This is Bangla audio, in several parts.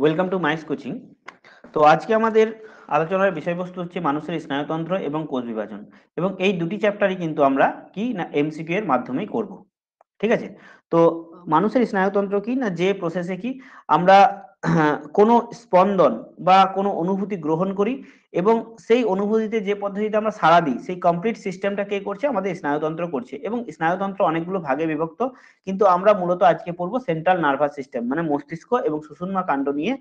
Welcome to মাইস coaching. তো আজকে আমাদের আলোচনার বিষয়বস্তু হচ্ছে মানুষের স্নায়ুতন্ত্র এবং কোষ বিভাজন, এবং এই দুটি চ্যাপ্টারই কিন্তু আমরা কি না এমসিকিউ এর মাধ্যমেই করব। ঠিক আছে? তো মানুষের স্নায়ুতন্ত্র কি না, যে প্রসেসে কি আমরা কোনো স্পন্দন বা কোনো অনুভূতি গ্রহণ করি এবং সেই অনুভূতিতে যে পদ্ধতিতে আমরা সাড়া দিই, সেই কমপ্লিট সিস্টেমটা কে করছে? আমাদের স্নায়ুতন্ত্র করছে। এবং স্নায়ুতন্ত্র অনেকগুলো ভাগে বিভক্ত, কিন্তু আমরা মূলত আজকে পড়বো সেন্ট্রাল নার্ভাস সিস্টেম, মানে মস্তিষ্ক এবং সুষুম্না কাণ্ড নিয়ে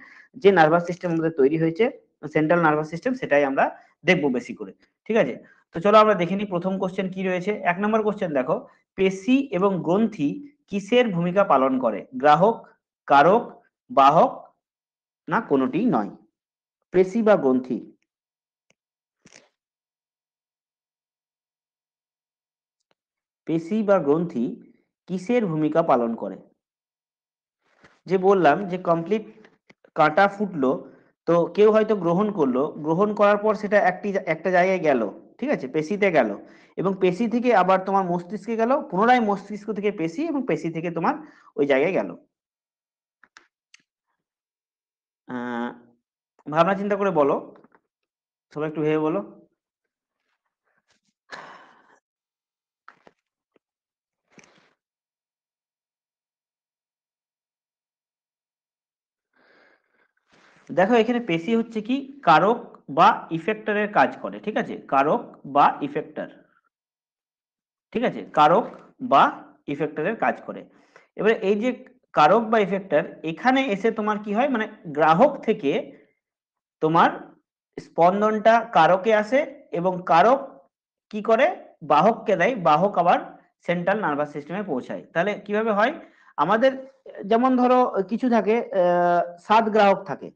যে নার্ভাস সিস্টেম আমাদের তৈরি হয়েছে, সেন্ট্রাল নার্ভাস সিস্টেম, সেটাই আমরা দেখবো বেশি করে। ঠিক আছে? তো চলো আমরা দেখে নিই প্রথম কোশ্চেন কি রয়েছে। 1 নম্বর কোশ্চেন দেখো, পেশি এবং গ্রন্থি কিসের ভূমিকা পালন করে? গ্রাহক, কারক, বাহক, না কোনোটি নয়? পেশি বা গ্রন্থি, পেশি বা গ্রন্থি কিসের ভূমিকা পালন করে? যে বললাম যে কমপ্লিট কাঁটা ফুটলো, তো কেউ হয়তো গ্রহণ করলো, গ্রহণ করার পর সেটা একটা জায়গায় গেল, ঠিক আছে, পেশিতে গেল, এবং পেশি থেকে আবার তোমার মস্তিষ্কে গেল, পুনরায় মস্তিষ্ক থেকে পেশি, এবং পেশি থেকে তোমার ওই জায়গায় গেল। আহ ভাবনা চিন্তা করে বলো, সবাই একটু ভেবে বলো। দেখো এখানে পেশি হচ্ছে কি কারক বা ইফেক্টরের কাজ করে। ঠিক আছে, কারক বা ইফেক্টর। ঠিক আছে, কারক বা ইফেক্টরের কাজ করে। এবারে এই যে কারক বা ইফেক্টর, এখানে এসে তোমার কি হয়, মানে গ্রাহক থেকে তোমার স্পন্দনটা কারকে আসে, এবং কারক কি করে? বাহককে দেয়, বাহক আবার সেন্ট্রাল নার্ভাস সিস্টেমে পৌঁছায়। তাহলে কিভাবে হয়? আমাদের যেমন ধরো কিছু থাকে, 7 গ্রাহক থাকে।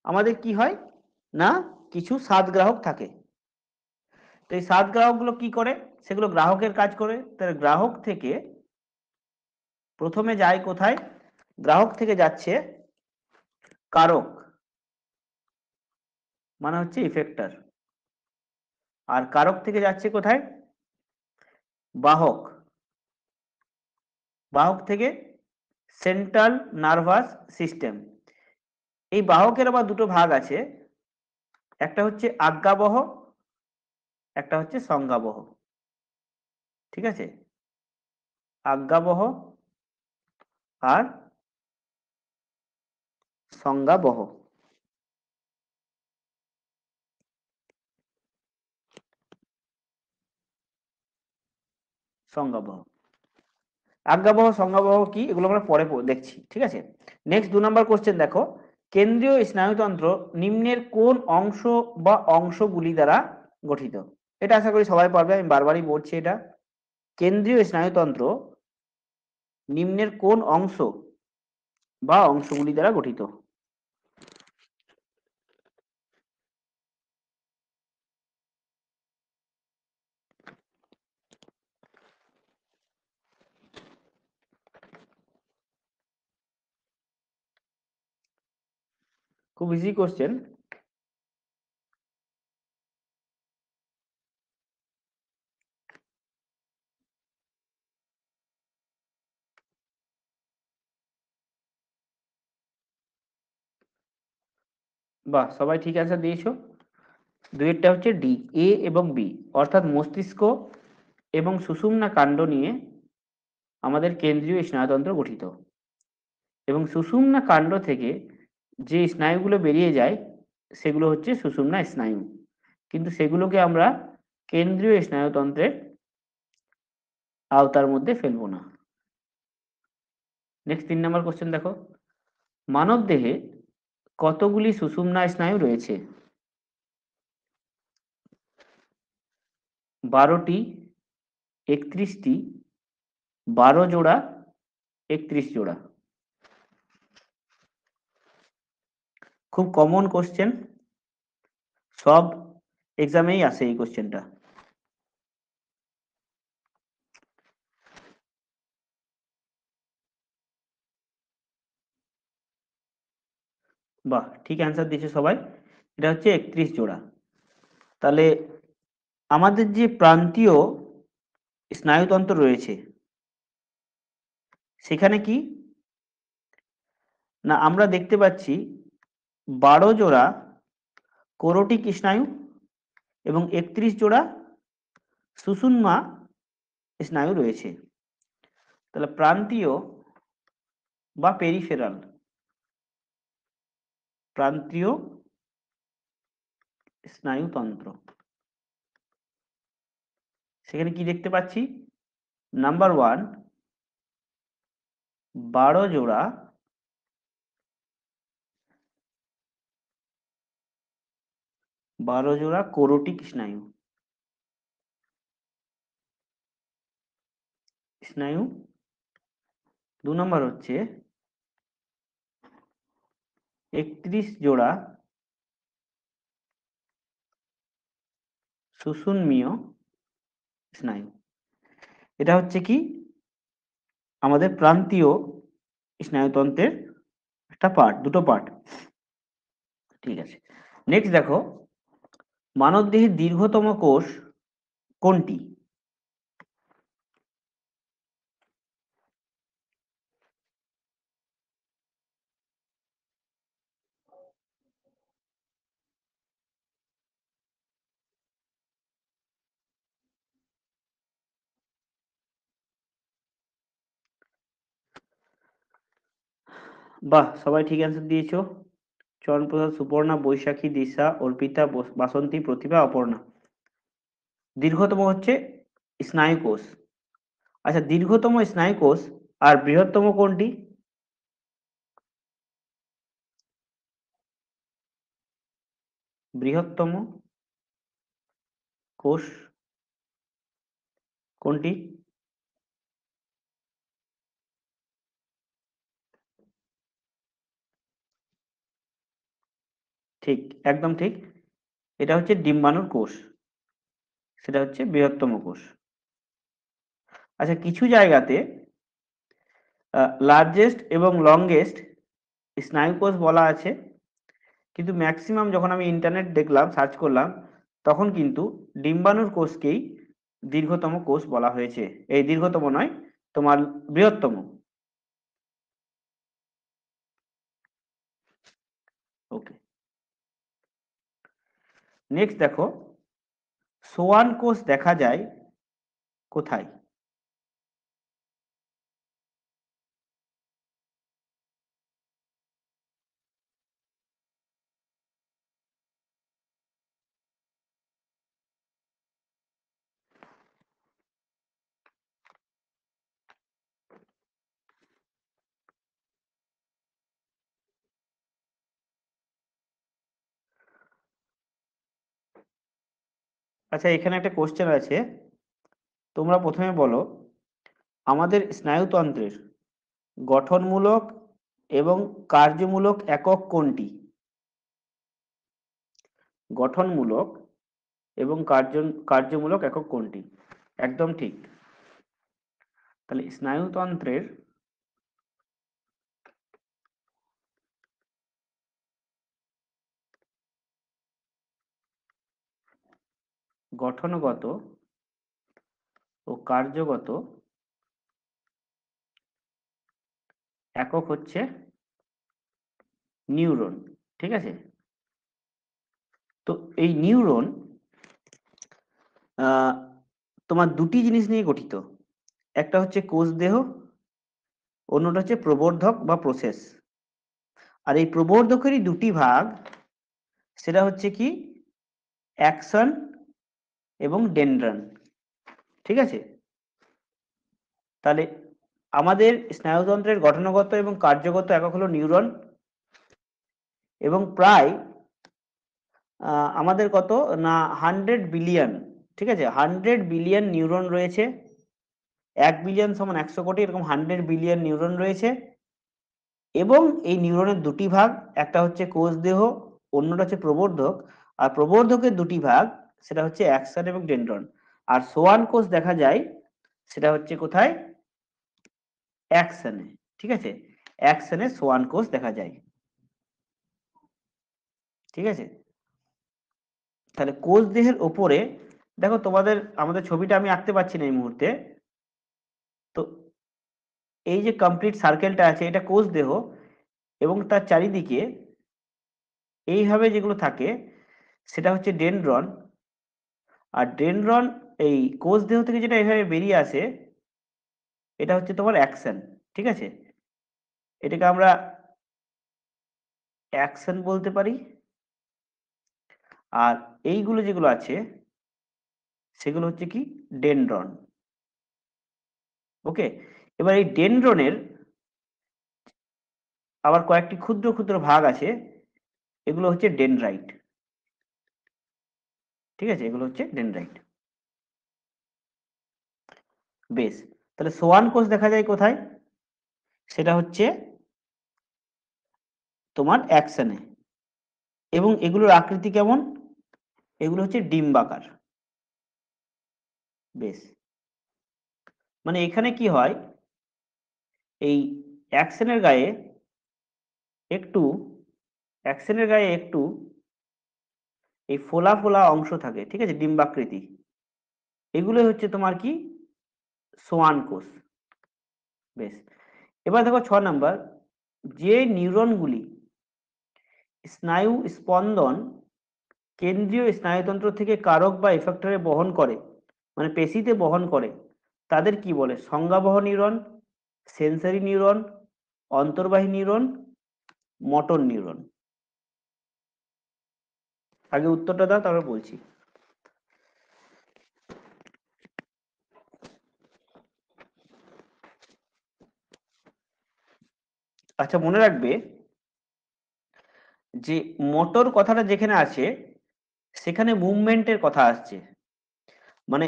আমাদের কি হয় না, কিছু 7 গ্রাহক থাকে। তো এই 7 গ্রাহকগুলো কি করে? সেগুলো গ্রাহকের কাজ করে। তাহলে গ্রাহক থেকে প্রথমে যায় কোথায়? গ্রাহক থেকে যাচ্ছে কারক, মানে হচ্ছে ইফেক্টর। আর কারক থেকে যাচ্ছে কোথায়? বাহক। বাহক থেকে সেন্ট্রাল নার্ভাস সিস্টেম। এই বাহকের আবার দুটো ভাগ আছে, একটা হচ্ছে আজ্ঞাবহ, একটা হচ্ছে সংজ্ঞাবহ। ঠিক আছে, আজ্ঞাবহ আর সংজ্ঞাবহ। সংজ্ঞাবহ, আজ্ঞাবহ, সংজ্ঞাবহ কি, এগুলো আমরা পরে দেখছি। ঠিক আছে, নেক্সট 2 নম্বর কোশ্চেন দেখো, কেন্দ্রীয় স্নায়ুতন্ত্র নিম্নের কোন অংশ বা অংশগুলি দ্বারা গঠিত? এটা আশা করি সবাই পারবে, আমি বারবারই বলছি এটা। কেন্দ্রীয় স্নায়ুতন্ত্র নিম্নের কোন অংশ বা অংশগুলি দ্বারা গঠিত? খুব ইজি কোশ্চেন। বাহ, সবাই ঠিক অ্যান্সার দিয়েছো। দুইটা হচ্ছে ডি, এ এবং বি, অর্থাৎ মস্তিষ্ক এবং সুষুম্না কাণ্ড নিয়ে আমাদের কেন্দ্রীয় স্নায়ুতন্ত্র গঠিত। এবং সুষুম্না কাণ্ড থেকে যে স্নায়ুগুলো বেরিয়ে যায় সেগুলো হচ্ছে সুষুম্না স্নায়ু, কিন্তু সেগুলোকে আমরা কেন্দ্রীয় স্নায়ুতন্ত্রের আওতার মধ্যে ফেলবো না। নেক্সট 3 নম্বর কোশ্চেন দেখো, মানব দেহে কতগুলি সুষুম্না স্নায়ু রয়েছে? 12টি, 31টি, 12 জোড়া, 31 জোড়া? খুব কমন কোশ্চেন, সব এক্সামেই আসে এই কোশ্চেনটা। বাহ, ঠিক অ্যান্সার দিয়েছে সবাই, এটা হচ্ছে 31 জোড়া। তাহলে আমাদের যে প্রান্তীয় স্নায়ুতন্ত্র রয়েছে সেখানে কি না আমরা দেখতে পাচ্ছি 12 জোড়া কোরটিক স্নায়ু এবং 31 জোড়া সুষুম্না স্নায়ু রয়েছে। তাহলে প্রান্তীয় বা পেরিফেরাল, প্রান্তীয় স্নায়ুতন্ত্র, সেখানে কি দেখতে পাচ্ছি? নাম্বার 1 12 জোড়া কোরটিক স্নায়ু, স্নায়ু। 2 নম্বর হচ্ছে 31 জোড়া সুষুম্নীয় স্নায়ু। এটা হচ্ছে কি আমাদের প্রান্তীয় স্নায়ুতন্ত্রের একটা পার্ট, দুটো পার্ট। ঠিক আছে, নেক্সট দেখো মানবদেহের দীর্ঘতম কোষ কোনটি? বাহ, সবাই ঠিক অ্যান্সার দিয়েছো। চরণপ্রসাদ, সুপর্ণা, বৈশাখী, দিশা, অর্পিতা, বাসন্তী, প্রতিভা, অপর্ণা। দীর্ঘতম হচ্ছে স্নায়ুকোষ। আচ্ছা, দীর্ঘতম স্নায়ুকোষ আর বৃহত্তম কোনটি? বৃহত্তম কোষ কোনটি? ঠিক, একদম ঠিক। এটা হচ্ছে ডিম্বাণুর কোষ, সেটা হচ্ছে বৃহত্তম কোষ। আচ্ছা, কিছু জায়গাতে লার্জেস্ট এবং লংগেস্ট স্নায়ুকোষ বলা আছে, কিন্তু ম্যাক্সিমাম যখন আমি ইন্টারনেট দেখলাম, সার্চ করলাম, তখন কিন্তু ডিম্বাণুর কোষকেই দীর্ঘতম কোষ বলা হয়েছে। এই দীর্ঘতম নয়, তোমার বৃহত্তম। ওকে, নেক্সট দেখো সোয়ান কোষ দেখা যায় কোথায়? আচ্ছা, এখানে একটা কোশ্চেন আছে, তোমরা প্রথমে বলো আমাদের স্নায়ুতন্ত্রের গঠনমূলক এবং কার্যমূলক একক কোনটি? গঠনমূলক এবং কার্যমূলক একক কোনটি? একদম ঠিক। তাহলে স্নায়ুতন্ত্রের গঠনগত ও কার্যগত একক হচ্ছে নিউরন। ঠিক আছে, তো এই নিউরন তোমার দুটি জিনিস নিয়ে গঠিত, একটা হচ্ছে কোষ দেহ, অন্যটা হচ্ছে প্রবর্ধক বা প্রসেস। আর এই প্রবর্ধকেরই দুটি ভাগ, সেটা হচ্ছে কি অ্যাকশন এবং ডেনড্রান। ঠিক আছে, তাহলে আমাদের স্নায়ুতন্ত্রের গঠনগত এবং কার্যগত একক হলো নিউরন, এবং প্রায় আমাদের কত না 100 বিলিয়ন, ঠিক আছে, 100 বিলিয়ন নিউরন রয়েছে। 1 বিলিয়ন সমান 100 কোটি, এরকম 100 বিলিয়ন নিউরন রয়েছে। এবং এই নিউরনের দুটি ভাগ, একটা হচ্ছে কোষ দেহ, অন্যটা হচ্ছে প্রবর্ধক। আর প্রবর্ধকের দুটি ভাগ, সেটা হচ্ছে অ্যাকশন এবং ডেনড্রন। আর সোয়ান কোষ দেখা যায় সেটা হচ্ছে কোথায়? অ্যাকশনে। ঠিক আছে, অ্যাকশনে সোয়ান কোষ দেখা যায়। ঠিক আছে, তাহলে কোষ দেহের ওপরে দেখো তোমাদের আমাদের ছবিটা আমি আঁকতে পারছি না এই মুহূর্তে। তো এই যে কমপ্লিট সার্কেলটা আছে এটা কোষ দেহ, এবং তার চারিদিকে এইভাবে যেগুলো থাকে সেটা হচ্ছে ডেনড্রন। আর ডেনড্রন এই কোষ দেহ থেকে যেটা এভাবে বেরিয়ে আসে এটা হচ্ছে তোমার অ্যাকশন। ঠিক আছে, এটাকে আমরা অ্যাকশন বলতে পারি। আর এইগুলো যেগুলো আছে সেগুলো হচ্ছে কি ডেনড্রন। ওকে, এবার এই ডেনড্রনের আবার কয়েকটি ক্ষুদ্র ক্ষুদ্র ভাগ আছে, এগুলো হচ্ছে ডেনড্রাইট। ঠিক আছে, এগুলো হচ্ছে ডেনড্রাইট। বেশ, তাহলে সোয়ান কোষ দেখা যায় কোথায়? সেটা হচ্ছে তোমার অ্যাকশনে। এবং এগুলোর আকৃতি কেমন? এগুলো হচ্ছে ডিম্বাকার। বেশ, মানে এখানে কি হয়, এই অ্যাকশনের গায়ে একটু অ্যাকশনের গায়ে একটু এই ফোলা ফোলা অংশ থাকে, ঠিক আছে, ডিম্বাকৃতি। এগুলো হচ্ছে তোমার কি সোয়ান কোষ। বেশ, এবার দেখো 6 নাম্বার, যে নিউরনগুলি স্নায়ু স্পন্দন কেন্দ্রীয় স্নায়ুতন্ত্র থেকে কারক বা এফেক্টরে বহন করে, মানে পেশিতে বহন করে, তাদের কি বলে? সংজ্ঞাবহ নিউরন, সেন্সরি নিউরন, অন্তর্বাহী নিউরন, মোটর নিউরন। আগে উত্তরটা দাও, তারপর বলছি। আচ্ছা, মনে রাখবে যে মোটর কথাটা যেখানে আছে সেখানে মুভমেন্টের কথা আসছে। মানে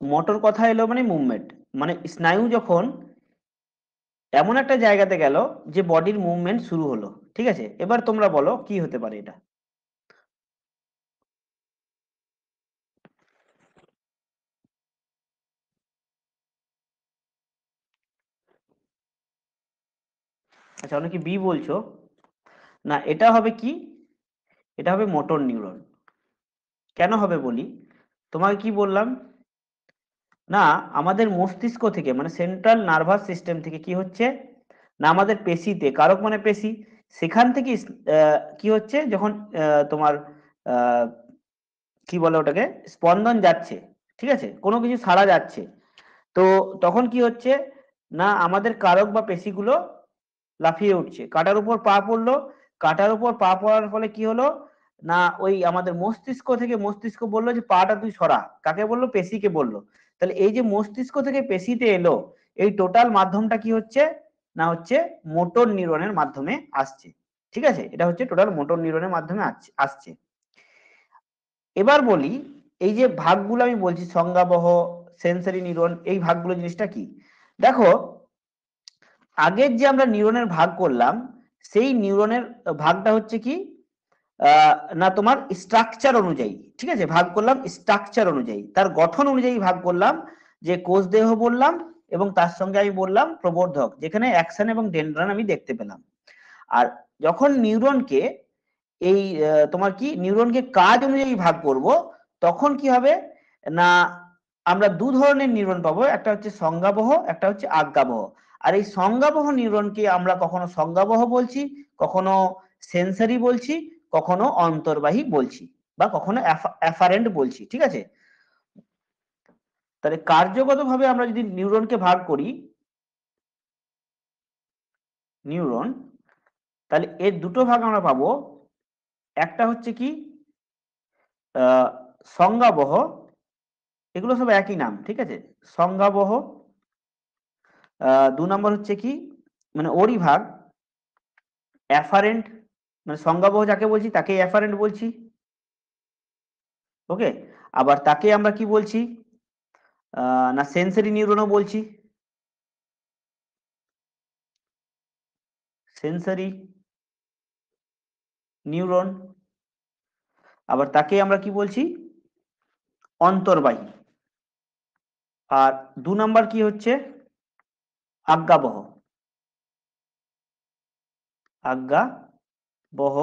মোটর কথা এলো মানে মুভমেন্ট, মানে স্নায়ু যখন এমন একটা জায়গাতে গেল যে বডির মুভমেন্ট শুরু হলো। ঠিক আছে, এবার তোমরা বলো কি হতে পারে এটা? আচ্ছা, অনেকে বি বলছো। না, এটা হবে কি, এটা হবে মোটর নিউরন। কেন হবে বলি, তোমাকে কি বললাম না, আমাদের মস্তিষ্ক থেকে মানে সেন্ট্রাল নার্ভাস সিস্টেম থেকে কি হচ্ছে না, আমাদের পেশিতে, কারক মানে পেশি, সেখান থেকে কি হচ্ছে যখন তোমার আহ, কি বলে ওটাকে, স্পন্দন যাচ্ছে, ঠিক আছে, কোনো কিছু সাড়া যাচ্ছে, তো তখন কি হচ্ছে না, আমাদের কারক বা পেশিগুলো লাফিয়ে উঠছে, কাটার উপর পা পড়লো। কাটার উপর পা পড়ার ফলে কি হলো না, ওই আমাদের মস্তিষ্ক থেকে মস্তিষ্ক বললো যে পাটা তুই সরা, কাকে বললো? পেশিকে বললো। তাহলে এই যে মস্তিষ্ক থেকে পেশিতে এলো, এই টোটাল মাধ্যমটা কি হচ্ছে না, হচ্ছে মোটর নিউরনের মাধ্যমে আসছে। ঠিক আছে, এটা হচ্ছে টোটাল মোটর নিউরনের মাধ্যমে আসছে। এবার বলি, এই যে ভাগগুলো আমি বলছি সংজ্ঞাবহ, সেন্সরি নিউরন, এই ভাগগুলো জিনিসটা কি? দেখো, আগের যে আমরা নিউরনের ভাগ করলাম সেই নিউরনের ভাগটা হচ্ছে কি না, তোমার স্ট্রাকচার অনুযায়ী, ঠিক আছে, ভাগ করলাম স্ট্রাকচার অনুযায়ী, তার গঠন অনুযায়ী ভাগ করলাম। যে কোষ দেহ বললাম এবং তার সঙ্গে আমি বললাম প্রবর্ধক, যেখানে অ্যাকশন এবং ডেনড্রান আমি দেখতে পেলাম। আর যখন নিউরনকে এই তোমার কি নিউরনকে কাজ অনুযায়ী ভাগ করব, তখন কি হবে না, আমরা দু ধরনের নিউরন পাবো, একটা হচ্ছে সংজ্ঞাবহ, একটা হচ্ছে আজ্ঞাবহ। আর এই সংজ্ঞাবহ নিউরনকে আমরা কখনো সংজ্ঞাবহ বলছি, কখনো সেন্সরি বলছি, কখনো অন্তর্বাহী বলছি, বা কখনো অ্যাফারেন্ট বলছি। ঠিক আছে, তাহলে কার্যগতভাবে আমরা যদি নিউরনকে ভাগ করি, নিউরন, তাহলে এর দুটো ভাগ আমরা পাবো। একটা হচ্ছে কি সংজ্ঞাবহ, এগুলো সব একই নাম, ঠিক আছে, সংজ্ঞাবহ। 2 নম্বর হচ্ছে কি, মানে ওরই ভাগ অ্যাফারেন্ট, মানে সংজ্ঞাবহ যাকে বলছি তাকে অ্যাফারেন্ট বলছি। ওকে, আবার তাকে আমরা কি বলছি না, সেন্সরি নিউরনও বলছি, সেন্সরি নিউরন। আবার তাকে আমরা কি বলছি, অন্তর্বাহী। আর 2 নম্বর কি হচ্ছে, আজ্ঞাবহ, আজ্ঞাবহ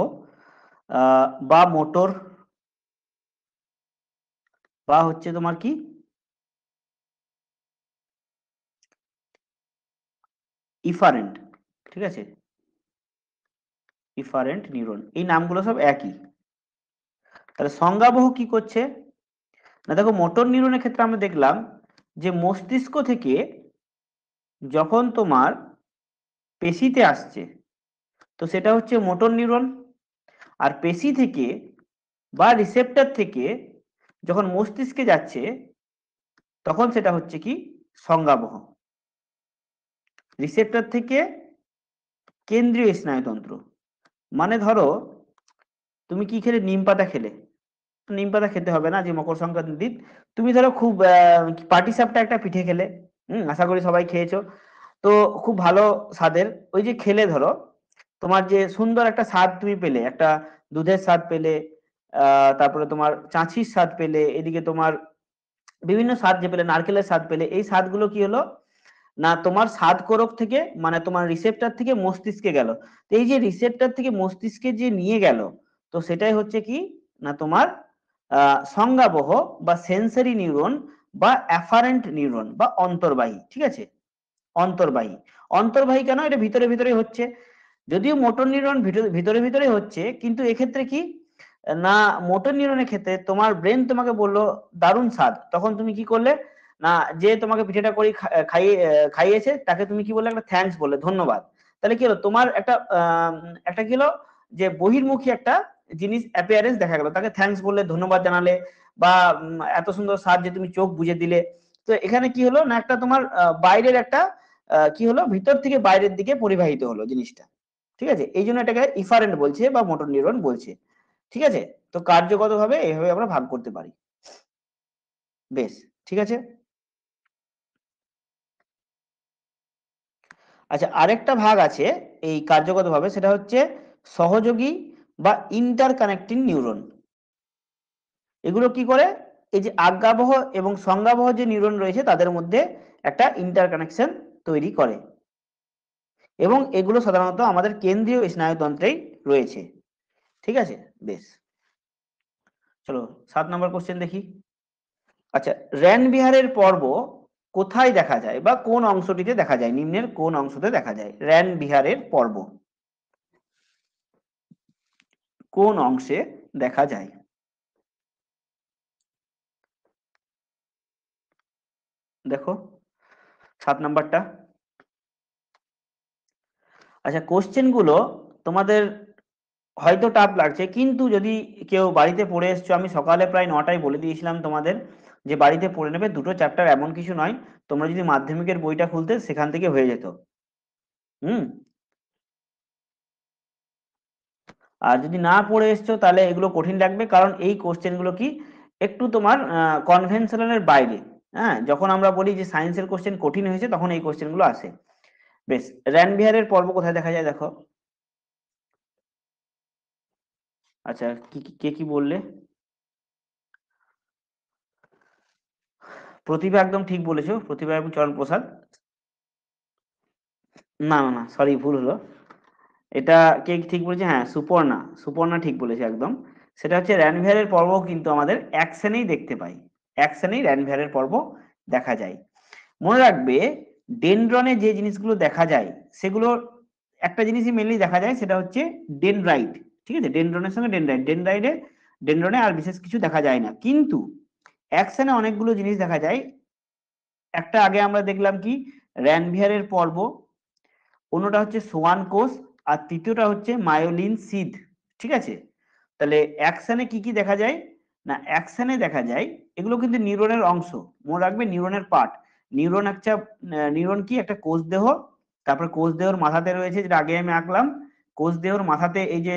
বা মোটর বা হচ্ছে তোমার কি ইফারেন্ট, ঠিক আছে, ইফারেন্ট নিউরন, এই নামগুলো সব একই। তাহলে সংজ্ঞাবহ কি করছে না, দেখো মোটর নিউরনের ক্ষেত্রে আমরা দেখলাম যে মস্তিষ্ক থেকে যখন তোমার পেশিতে আসছে তো সেটা হচ্ছে মোটর নিউরন, আর পেশি থেকে বা রিসেপ্টর থেকে যখন মস্তিষ্কে যাচ্ছে তখন সেটা হচ্ছে কি সংজ্ঞাবহ। রিসেপ্টর থেকে কেন্দ্রীয় স্নায়ুতন্ত্র, মানে ধরো তুমি কি খেলে, নিম পাতা খেলে, নিম পাতা খেতে হবে না যে মকর সংক্রান্তির দিন, তুমি ধরো খুব পাটিসাপটা একটা পিঠে খেলে, আশা করি সবাই খেয়েছো, তো খুব ভালো স্বাদের, ওই যে খেলে ধরো তোমার যে সুন্দর একটা স্বাদ তুমি পেলে, একটা দুধের স্বাদ পেলে, তারপরে তোমার চাঁছির স্বাদ পেলে, এদিকে তোমার বিভিন্ন স্বাদ যে পেলে, নারকেলের স্বাদ পেলে, এই স্বাদগুলো কি হলো না তোমার স্বাদ কোরক থেকে মানে তোমার রিসেপ্টর থেকে মস্তিষ্কে গেল। তো এই যে রিসেপ্টর থেকে মস্তিষ্কে যে নিয়ে গেল, তো সেটাই হচ্ছে কি না তোমার সংজ্ঞাবহ বা সেন্সরি নিউরন বা অ্যাফারেন্ট নিউরন বা অন্তর্বাহী, ঠিক আছে, অন্তর্বাহী। অন্তর্বাহী কেন, এটা ভিতরে ভিতরে হচ্ছে, যদিও মোটর নিউরন ভিতরে ভিতরে হচ্ছে, কিন্তু এক্ষেত্রে কি না মোটর নিউরনের ক্ষেত্রে তোমার ব্রেন তোমাকে বললো দারুণ স্বাদ, তখন তুমি কি করলে না, যে তোমাকে পিঠেটা করে খাইয়েছে তাকে তুমি কি বললে, একটা থ্যাঙ্কস বললে, ধন্যবাদ। তাহলে কি হলো, তোমার একটা কি হলো যে বহির্মুখী একটা জিনিস অ্যাপিয়ারেন্স দেখা গেল, তাকে থ্যাঙ্কস বললে, ধন্যবাদ জানালে, বা এত সুন্দর স্বাদ যে তুমি চোখ বুজে দিলে। তো এখানে কি হলো না একটা তোমার বাইরের একটা কি হলো, ভিতর থেকে বাইরের দিকে পরিবাহিত হলো জিনিসটা, ঠিক আছে, এই জন্য এটাকে ইফারেন্ট বলছে বা মোটর নিউরন বলছে, ঠিক আছে। তো কার্যগতভাবে এইভাবে আমরা ভাগ করতে পারি। বেশ, ঠিক আছে। আচ্ছা, আরেকটা ভাগ আছে এই কার্যগতভাবে, সেটা হচ্ছে সহযোগী বা ইন্টার কানেক্টিং নিউরন। এগুলো কি করে, এই যে আজ্ঞাবহ এবং সংজ্ঞাবহ যে নিউরন রয়েছে তাদের মধ্যে একটা ইন্টার কানেকশন তৈরি করে, এবং এগুলো সাধারণত আমাদের কেন্দ্রীয় স্নায়ুতন্ত্রেই রয়েছে, ঠিক আছে। বেশ, চলো 7 নম্বর কোশ্চেন দেখি। আচ্ছা, র্যান বিহারের পর্ব কোথায় দেখা যায় বা কোন অংশটিতে দেখা যায়, নিম্নের কোন অংশতে দেখা যায় র্যান বিহারের পর্ব, কোন অংশে দেখা যায়? দেখো 7 নম্বরটা। আচ্ছা, কোশ্চেন গুলো তোমাদের হয়তো টাফ লাগছে, কিন্তু যদি কেউ বাড়িতে পড়ে এসছো, আমি সকালে প্রায় 9টায় বলে দিয়েছিলাম তোমাদের যে বাড়িতে পড়ে নেবে, দুটো চ্যাপ্টার এমন কিছু নয়, তোমরা যদি মাধ্যমিকের বইটা খুলতে সেখান থেকে হয়ে যেত। হুম। আর যদি না পড়ে এসছো তাহলে এগুলো কঠিন লাগবে, কারণ এই কোশ্চেন গুলো কি একটু তোমার কনভেনশনালের বাইরে। হ্যাঁ, যখন আমরা বলি যে সায়েন্সের কোশ্চেন কঠিন হয়েছে তখন এই কোশ্চেন গুলো আসে। বেশ, র্যানবিহারের পর্ব কোথায় দেখা যায় দেখো। আচ্ছা, কে কি বললে? প্রতিভা একদম ঠিক বলেছো, প্রতিভা এবং চরণ প্রসাদ। না না না, সরি, ভুল হলো। এটা কে ঠিক বলেছে, হ্যাঁ সুপর্ণা, সুপর্ণা ঠিক বলেছে একদম। সেটা হচ্ছে র্যানভিয়ারের পর্ব কিন্তু আমাদের অ্যাকশনেই দেখতে পাই, অ্যাকশনেই র্যানভিয়ারের পর্ব দেখা যায়। মনে রাখবে, ডেনড্রনে যে জিনিসগুলো দেখা যায় সেগুলো একটা জিনিসই মেনলি দেখা যায়, সেটা হচ্ছে ডেনড্রাইট, ঠিক আছে, ডেনড্রনের সঙ্গে ডেনড্রনে আর বিশেষ কিছু দেখা যায় না, কিন্তু অ্যাকশনে অনেকগুলো জিনিস দেখা যায়। একটা আগে আমরা দেখলাম কি, র্যানভিয়ারের পর্ব, অন্যটা হচ্ছে সোয়ান কোষ, আর তৃতীয়টা হচ্ছে মায়োলিন সিদ, ঠিক আছে। তাহলে অ্যাকশনে কি কি দেখা যায় না, অ্যাকশনে দেখা যায় এগুলো কিন্তু নিউরনের অংশ, মনে রাখবে নিউরনের পার্ট। নিউরন একটা নিউরন কি একটা কোষ দেহ, তারপর কোষ দেহর মাথাতে রয়েছে, যেটা আগে আমি আঁকলাম, কোষ দেহর মাথাতে এই যে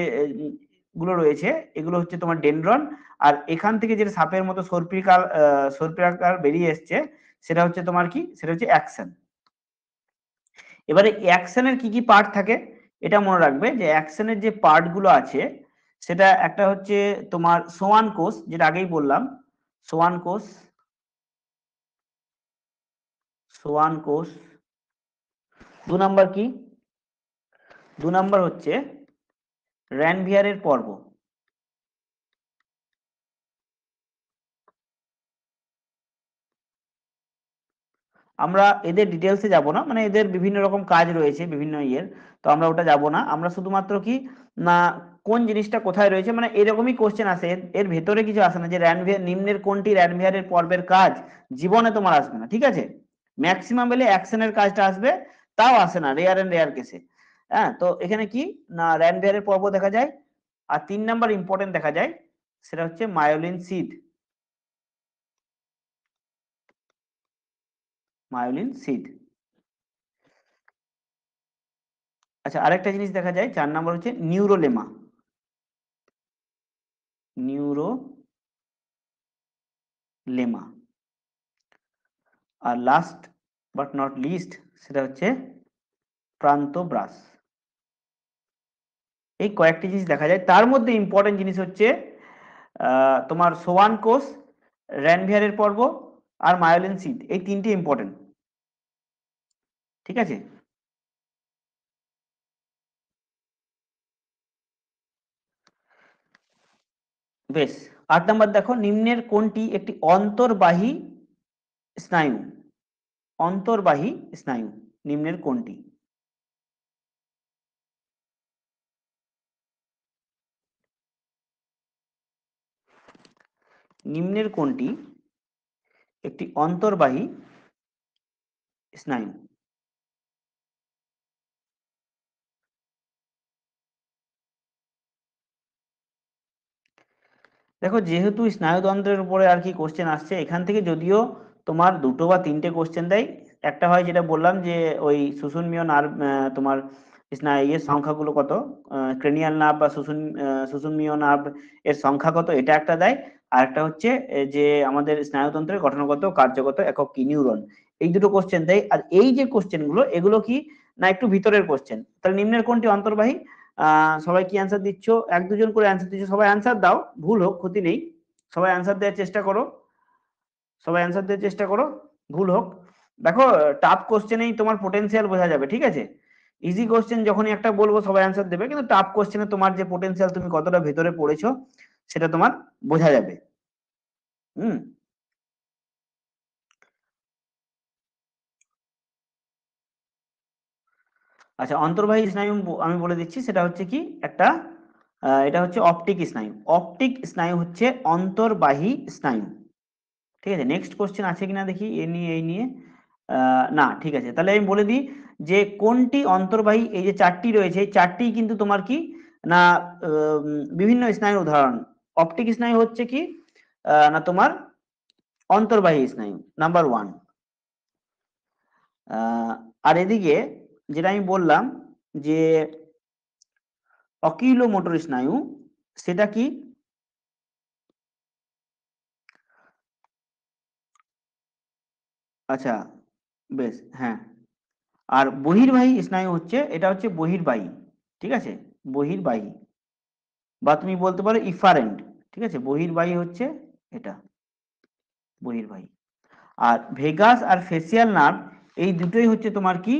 গুলো রয়েছে, এগুলো হচ্ছে তোমার ডেনড্রন। আর এখান থেকে যেটা সাপের মতো সর্পিকার বেরিয়ে এসছে, সেটা হচ্ছে তোমার কি, সেটা হচ্ছে অ্যাকশন। এবারে অ্যাকশনের কি কি পার্ট থাকে, এটা মনে রাখবে যে অ্যাকশনের যে পার্ট গুলো আছে, সেটা একটা হচ্ছে তোমার সোয়ান কোষ, যেটা আগেই বললাম, সোয়ান কোষ, সোয়ান কোষ। 2 নম্বর কি, 2 নম্বর হচ্ছে র্যানভিয়ারের পর্ব, আমরা এদের ডিটেলসে যাব না, মানে এদের বিভিন্ন রকম কাজ রয়েছে বিভিন্ন ইয়ের, তো আমরা ওটা যাব না। আমরা শুধুমাত্র কি না কোন জিনিসটা কোথায় রয়েছে, মানে এরকমই কোশ্চেন আসে, এর ভেতরে কিছু আসে না যে র্যানভিয়ার নিম্নের কোনটি র্যানভিয়ারের পর্বের কাজ, জীবনে তোমার আসবে না, ঠিক আছে। ম্যাক্সিমাম বেলে অ্যাকশনের কাজটা আসবে, তাও আসে না, রেয়ার এন্ড রেয়ার কেসে। হ্যাঁ, তো এখানে কি না র্যানভিয়ারের পর্ব দেখা যায়। আর 3 নাম্বার ইম্পর্টেন্ট দেখা যায়, সেটা হচ্ছে মায়োলিন সিদ। মায়োলিন সিদ। আচ্ছা, আরেকটা জিনিস দেখা যায় 4 নাম্বার হচ্ছে নিউরোলেমা। নিউরোলেমা। আর লাস্ট বাট নট লিস্ট, সেটা হচ্ছে প্রান্তব্রাস। এই কয়েকটি জিনিস দেখা যায়, তার মধ্যে ইম্পর্টেন্ট জিনিস হচ্ছে তোমার সোয়ান কোষ, র্যানভিয়ারের পর্ব, আর মায়োলিন সিদ, এই তিনটি ইম্পর্টেন্ট, ঠিক আছে। বেশ, 8 নাম্বার দেখো, নিম্নের কোনটি একটি অন্তর্বাহী স্নায়ু? অন্তর্বাহী স্নায়ু নিম্নের কোনটি? নিম্নের কোনটি একটি অন্তর্বাহী স্নায়ু? দেখো, যেহেতু স্নায়ুতন্ত্রের উপরে আর কি কোশ্চেন আসছে, এখান থেকে যদিও তোমার 2 বা 3টে কোশ্চেন দেয়। একটা হয় যেটা বললাম যে ওই শুষুম্নীয় নার্ভ, তোমার স্নায়ুর সংখ্যাগুলো কত, ক্রেনিয়াল নার্ভ বা শুষুম্নীয় নার্ভ এর সংখ্যা কত, এটা একটা দেয়। আর একটা হচ্ছে যে আমাদের স্নায়ুতন্ত্রের গঠনগত কার্যগত একক কি, নিউরন। এই দুটো কোশ্চেন দেয়। আর এই যে কোশ্চেন গুলো, এগুলো কি না একটু ভিতরের কোশ্চেন। তাহলে নিম্নের কোনটি অন্তর্বাহী? সবাই কি অ্যান্সার দিচ্ছ? 1-2 জন করে অ্যান্সার দিচ্ছ, সবাই অ্যান্সার দাও, ভুল হোক ক্ষতি নেই। সবাই অ্যান্সার দেওয়ার চেষ্টা করো, সবাই অ্যান্সার দেওয়ার চেষ্টা করো, ভুল হোক। দেখো, টাফ কোশ্চেনেই তোমার পোটেনশিয়াল বোঝা যাবে, ঠিক আছে। ইজি কোশ্চেন যখনই একটা বলবো সবাই অ্যান্সার দেবে, কিন্তু টাফ কোশ্চেনে তোমার যে পোটেনশিয়াল, তুমি কতটা ভেতরে পড়েছো, সেটা তোমার বোঝা যাবে। হুম। আচ্ছা, অন্তর্বাহী স্নায়ু আমি বলে দিচ্ছি, সেটা হচ্ছে কি একটা এটা হচ্ছে অপটিক স্নায়ু। অপটিক স্নায়ু হচ্ছে অন্তর্বাহী স্নায়ু, ঠিক আছে। নেক্সট কোশ্চেন আছে কিনা দেখি এ নিয়ে, এই নিয়ে। না, ঠিক আছে, তাহলে আমি বলে দিই যে কোনটি অন্তর্বাহী। এই যে 4টি রয়েছে, এই 4টি কিন্তু তোমার কি না বিভিন্ন স্নায়ুর উদাহরণ। অপটিক স্নায়ু হচ্ছে কি না তোমার অন্তর্বাহী স্নায়ু, নাম্বার 1। আর এদিকে যেটা আমি বললাম যে অকিলোমোটর স্নায়ু, সেটা কি? আচ্ছা, বেশ, হ্যাঁ। আর বহির্বাহী স্নায়ু হচ্ছে, এটা হচ্ছে বহির্বাহী, ঠিক আছে, বহির্বাহী, বা তুমি বলতে পারো ইফারেন্ট, ঠিক আছে। বহির্বাহী হচ্ছে এটা, বহির্বাহী। আর ভেগাস আর ফেসিয়াল নার্ভ, এই দুটোই হচ্ছে তোমার কি,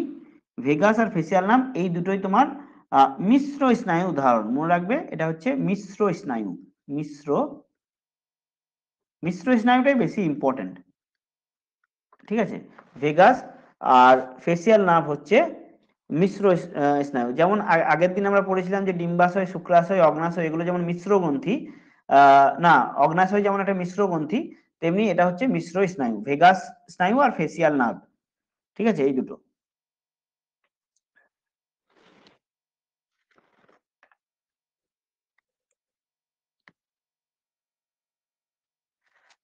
ভেগাস আর ফেসিয়াল নার্ভ এই দুটোই তোমার মিশ্র স্নায়ু উদাহরণ। মনে রাখবে, এটা হচ্ছে মিশ্র স্নায়ু। মিশ্র মিশ্র স্নায়ুটাই বেশি ইম্পর্টেন্ট, ঠিক আছে। ভেগাস আর ফেসিয়াল নার্ভ হচ্ছে মিশ্র স্নায়ু। যেমন আগের দিন আমরা পড়েছিলাম যে ডিম্বাশয়, শুক্রাশয়, অগ্নাশয় এগুলো যেমন মিশ্র গ্রন্থি, না, অগ্নাশয় যেমন একটা মিশ্র গ্রন্থি, তেমনি এটা হচ্ছে মিশ্র স্নায়ু, ভেগাস স্নায়ু আর ফেসিয়াল নার্ভ, ঠিক আছে, এই দুটো।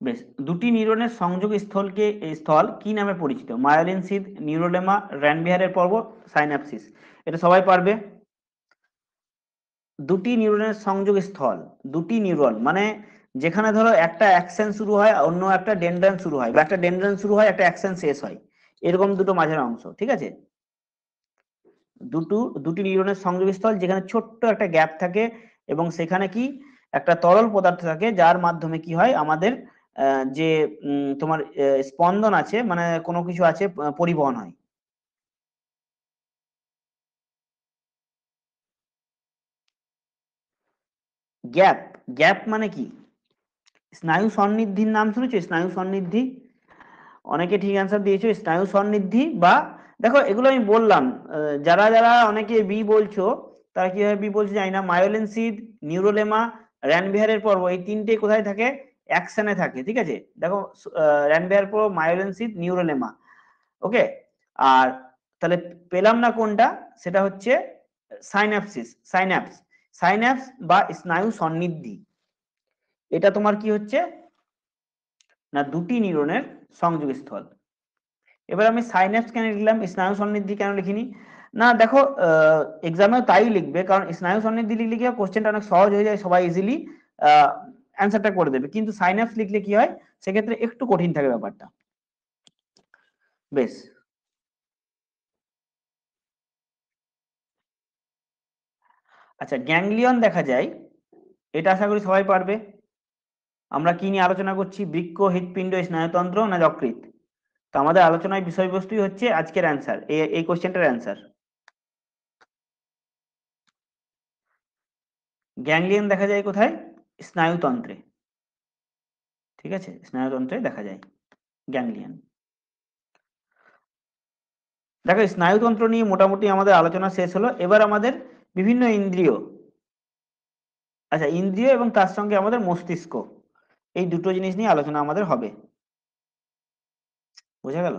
বেশ, দুটি নিউরনের সংযোগ স্থল কি নামে পরিচিত? মায়োলিন সিদ, নিউরোলেমা, র্যানভিয়ারের পর্ব, সাইন্যাপসিস। এটা সবাই পারবে। দুটি নিউরনের সংযোগ স্থল, দুটি নিউরন মানে যেখানে ধরো একটা অ্যাকশন শুরু হয়, অন্য একটা ডেনড্রান শুরু হয়, বা একটা ডেনড্রান শুরু হয়, একটা অ্যাকশন শেষ হয়, এরকম দুটো মাঝের অংশ, ঠিক আছে। দুটি নিউরনের সংযোগস্থল যেখানে ছোট্ট একটা গ্যাপ থাকে, এবং সেখানে কি একটা তরল পদার্থ থাকে, যার মাধ্যমে কি হয় আমাদের যে তোমার স্পন্দন আছে, মানে কোনো কিছু আছে, পরিবহন হয়। গ্যাপ, গ্যাপ মানে কি? স্নায়ু সন্নিধির নাম শুনেছো? স্নায়ু সন্নিধি, অনেকে ঠিক অ্যান্সার দিয়েছো স্নায়ু সন্নিধি বা, দেখো এগুলো আমি বললাম, যারা যারা অনেকে বি বলছো তারা কিভাবে বি বলছো জানি না। মায়োলিন সিদ, নিউরোলেমা, র্যানভিয়ারের পর্ব, এই তিনটে কোথায় থাকে? অ্যাকশনে থাকে, ঠিক আছে। দেখো র্যানভিয়ার পর্ব, মায়োলিন সিদ, নিউরোলেমা, ওকে। আর তাহলে পেলাম না কোনটা, সেটা হচ্ছে সাইন্যাপসিস, সাইন্যাপস, সাইন্যাপস বা স্নায়ু সন্নিধি। এটা তোমার কি হচ্ছে না, দুটি নিউরনের সংযোগস্থল। এবার আমি সাইন্যাপস কেন লিখলাম, স্নায়ু সন্নিধি কেন লিখিনি? না দেখো, এক্সামেও তাই লিখবে, কারণ স্নায়ু সন্নিধি লিখলে কি হয়, কোশ্চেনটা অনেক সহজ হয়ে যায়, সবাই ইজিলি অ্যান্সারটা করে দেবে। কিন্তু সাইন্যাপস লিখলে কি হয়, সেক্ষেত্রে একটু কঠিন থাকে ব্যাপারটা। বেশ, আচ্ছা গ্যাংলিয়ন দেখা যায়, এটা আশা করি সবাই পারবে। আমরা কি নিয়ে আলোচনা করছি? বৃক্ক, হৃৎপিণ্ড, স্নায়ুতন্ত্র না যকৃৎ? তো আমাদের আলোচনার বিষয়বস্তুই হচ্ছে আজকের অ্যান্সার, এই কোশ্চেনটার অ্যান্সার। গ্যাংলিয়ন দেখা যায় কোথায়? স্নায়ুতন্ত্রে, ঠিক আছে, স্নায়ুতন্ত্রে দেখা যায় গ্যাংলিয়ন। দেখো স্নায়ুতন্ত্র নিয়ে মোটামুটি আমাদের আলোচনা শেষ হলো। এবার আমাদের বিভিন্ন ইন্দ্রিয়, আচ্ছা ইন্দ্রিয় এবং তার সঙ্গে আমাদের মস্তিষ্ক, এই দুটো জিনিস নিয়ে আলোচনা আমাদের হবে। বোঝা গেল?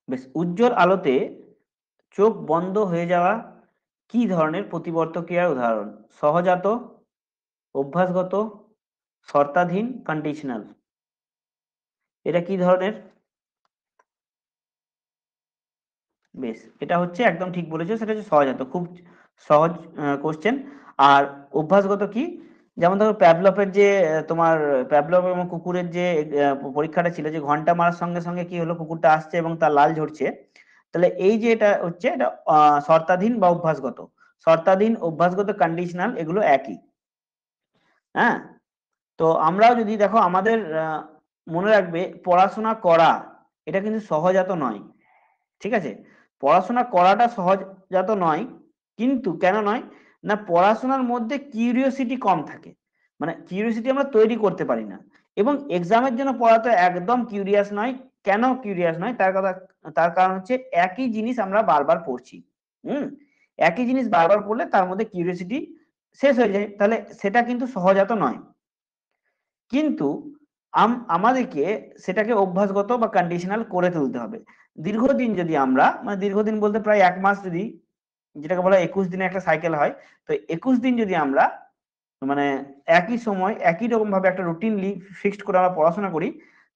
বেশ, উজ্জ্বল আলোতে চোখ বন্ধ হয়ে যাওয়া কি ধরনের প্রতিবর্ত ক্রিয়ার উদাহরণ? সহজাত, অভ্যাসগত, শর্তাধীন, কন্ডিশনাল? এটা কি ধরনের? বেশ, এটা হচ্ছে একদম ঠিক বলেছো, সেটা হচ্ছে সহজাত, খুব সহজ কোশ্চেন। আর অভ্যাসগত কি? যেমন ধরো প্যাভলভের যে তোমার প্যাভলভ এবং কুকুরের যে পরীক্ষাটা ছিল, যে ঘন্টা মারার সঙ্গে সঙ্গে কি হলো, কুকুরটা আসছে এবং তার লাল ঝরছে। তাহলে এই যে এটা হচ্ছে, এটা শর্তাধীন বা অভ্যাসগত। শর্তাধীন, অভ্যাসগত, কন্ডিশনাল, এগুলো একই। হ্যাঁ, তো আমরাও যদি দেখো আমাদের মনে রাখবে, পড়াশোনা করা এটা কিন্তু সহজাত নয়, ঠিক আছে। পড়াশোনা করাটা সহজাত নয়, কিন্তু কেন নয়, না পড়াশোনার মধ্যে কিউরিওসিটি কম থাকে, মানে কিউরিওসিটি আমরা তৈরি করতে পারি না। এবং এক্সামের জন্য পড়া তো একদম কিউরিয়াস নয়। কেন কিউরিয়াস নয়, তার কথা, তার কারণ হচ্ছে একই জিনিস আমরা বারবার পড়ছি। হুম, একই জিনিস বারবার পড়লে তার মধ্যে কিউরিওসিটি শেষ হয়ে যায়, তাহলে সেটা কিন্তু সহজাত নয়। কিন্তু আমাদেরকে সেটাকে অভ্যাসগত বা কন্ডিশনাল করে তুলতে হবে। দীর্ঘদিন যদি আমরা, মানে দীর্ঘদিন বলতে প্রায় 1 মাস, যদি যেটাকে বলা হয় 21 দিনে একটা সাইকেল হয়, তো 21 দিন যদি আমরা মানে একই সময় একই রকম ভাবে একটা রুটিনলি ফিক্সড করে আমরা পড়াশোনা করি,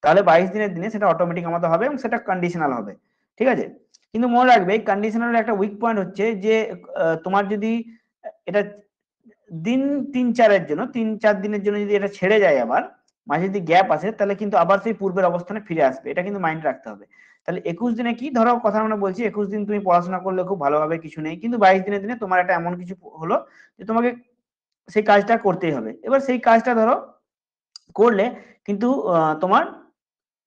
তাহলে 22 দিনের দিনে সেটা অটোমেটিক আমাদের হবে এবং সেটা কন্ডিশনাল হবে, ঠিক আছে। কিন্তু মনে রাখবে, এই কন্ডিশনালের একটা উইক পয়েন্ট হচ্ছে যে তোমার যদি এটা দিন 3-4-এর জন্য, 3-4 দিনের জন্য যদি এটা ছেড়ে যায়, আবার মাঝে যদি গ্যাপ আসে, তাহলে কিন্তু আবার সেই পূর্বের অবস্থানে ফিরে আসবে, এটা কিন্তু মাইন্ড রাখতে হবে। তাহলে 21 দিনে কি, ধরো কথা আমরা বলছি 21 দিন তুমি পড়াশোনা করলে খুব ভালোভাবে কিছু নেই, কিন্তু 22 দিনের দিনে তোমার একটা এমন কিছু হলো যে তোমাকে সেই কাজটা করতেই হবে। এবার সেই কাজটা ধরো করলে, কিন্তু তোমার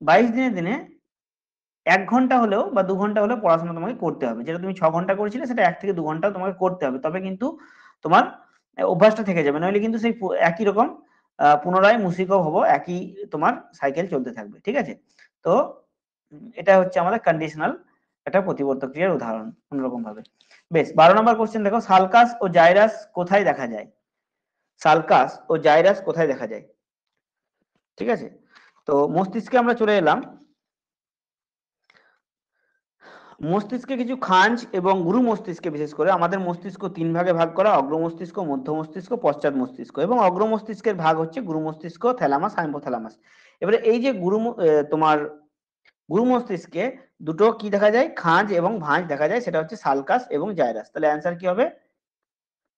22 দিনের দিনে 1 ঘন্টা হলেও বা 2 ঘন্টা হলেও পড়াশোনা তোমাকে করতে হবে। যেটা তুমি 6 ঘন্টা করেছিলে, সেটা 1 থেকে 2 ঘন্টা তোমাকে করতে হবে, তবে কিন্তু তোমার অভ্যাসটা থেকে যাবে, নইলে কিন্তু সেই একই রকম পুনরায় মুশিকও হবো, একই তোমার সাইকেল চলতে থাকবে, ঠিক আছে। তো এটা হচ্ছে আমাদের কন্ডিশনাল একটা প্রতিবর্ত ক্রিয়ার উদাহরণ অন্যরকম ভাবে। বেশ, 12 নম্বর কোশ্চেন দেখো, সালকাস ও জাইরাস কোথায় দেখা যায়? সালকাস ও জাইরাস কোথায় দেখা যায়? ঠিক আছে, তো মস্তিষ্কে আমরা চলে এলাম। মস্তিষ্কে কিছু খাঞ্জ এবং গুরু মস্তিষ্কে, বিশেষ করে আমাদের মস্তিষ্ক 3 ভাগে ভাগ করা: অগ্র মস্তিষ্ক, মধ্য মস্তিষ্ক, পশ্চাৎ মস্তিষ্ক। এবং অগ্র মস্তিষ্কের ভাগ হচ্ছে গুরু মস্তিষ্ক, থ্যালামাস, হাইপোথ্যালামাস। এবারে এই যে তোমার গুরু মস্তিষ্কে দুটো কি দেখা যায়, খাঁজ এবং ভাঁজ দেখা যায়, সেটা হচ্ছে সালকাস এবং জাইরাস। তাহলে অ্যান্সার কি হবে?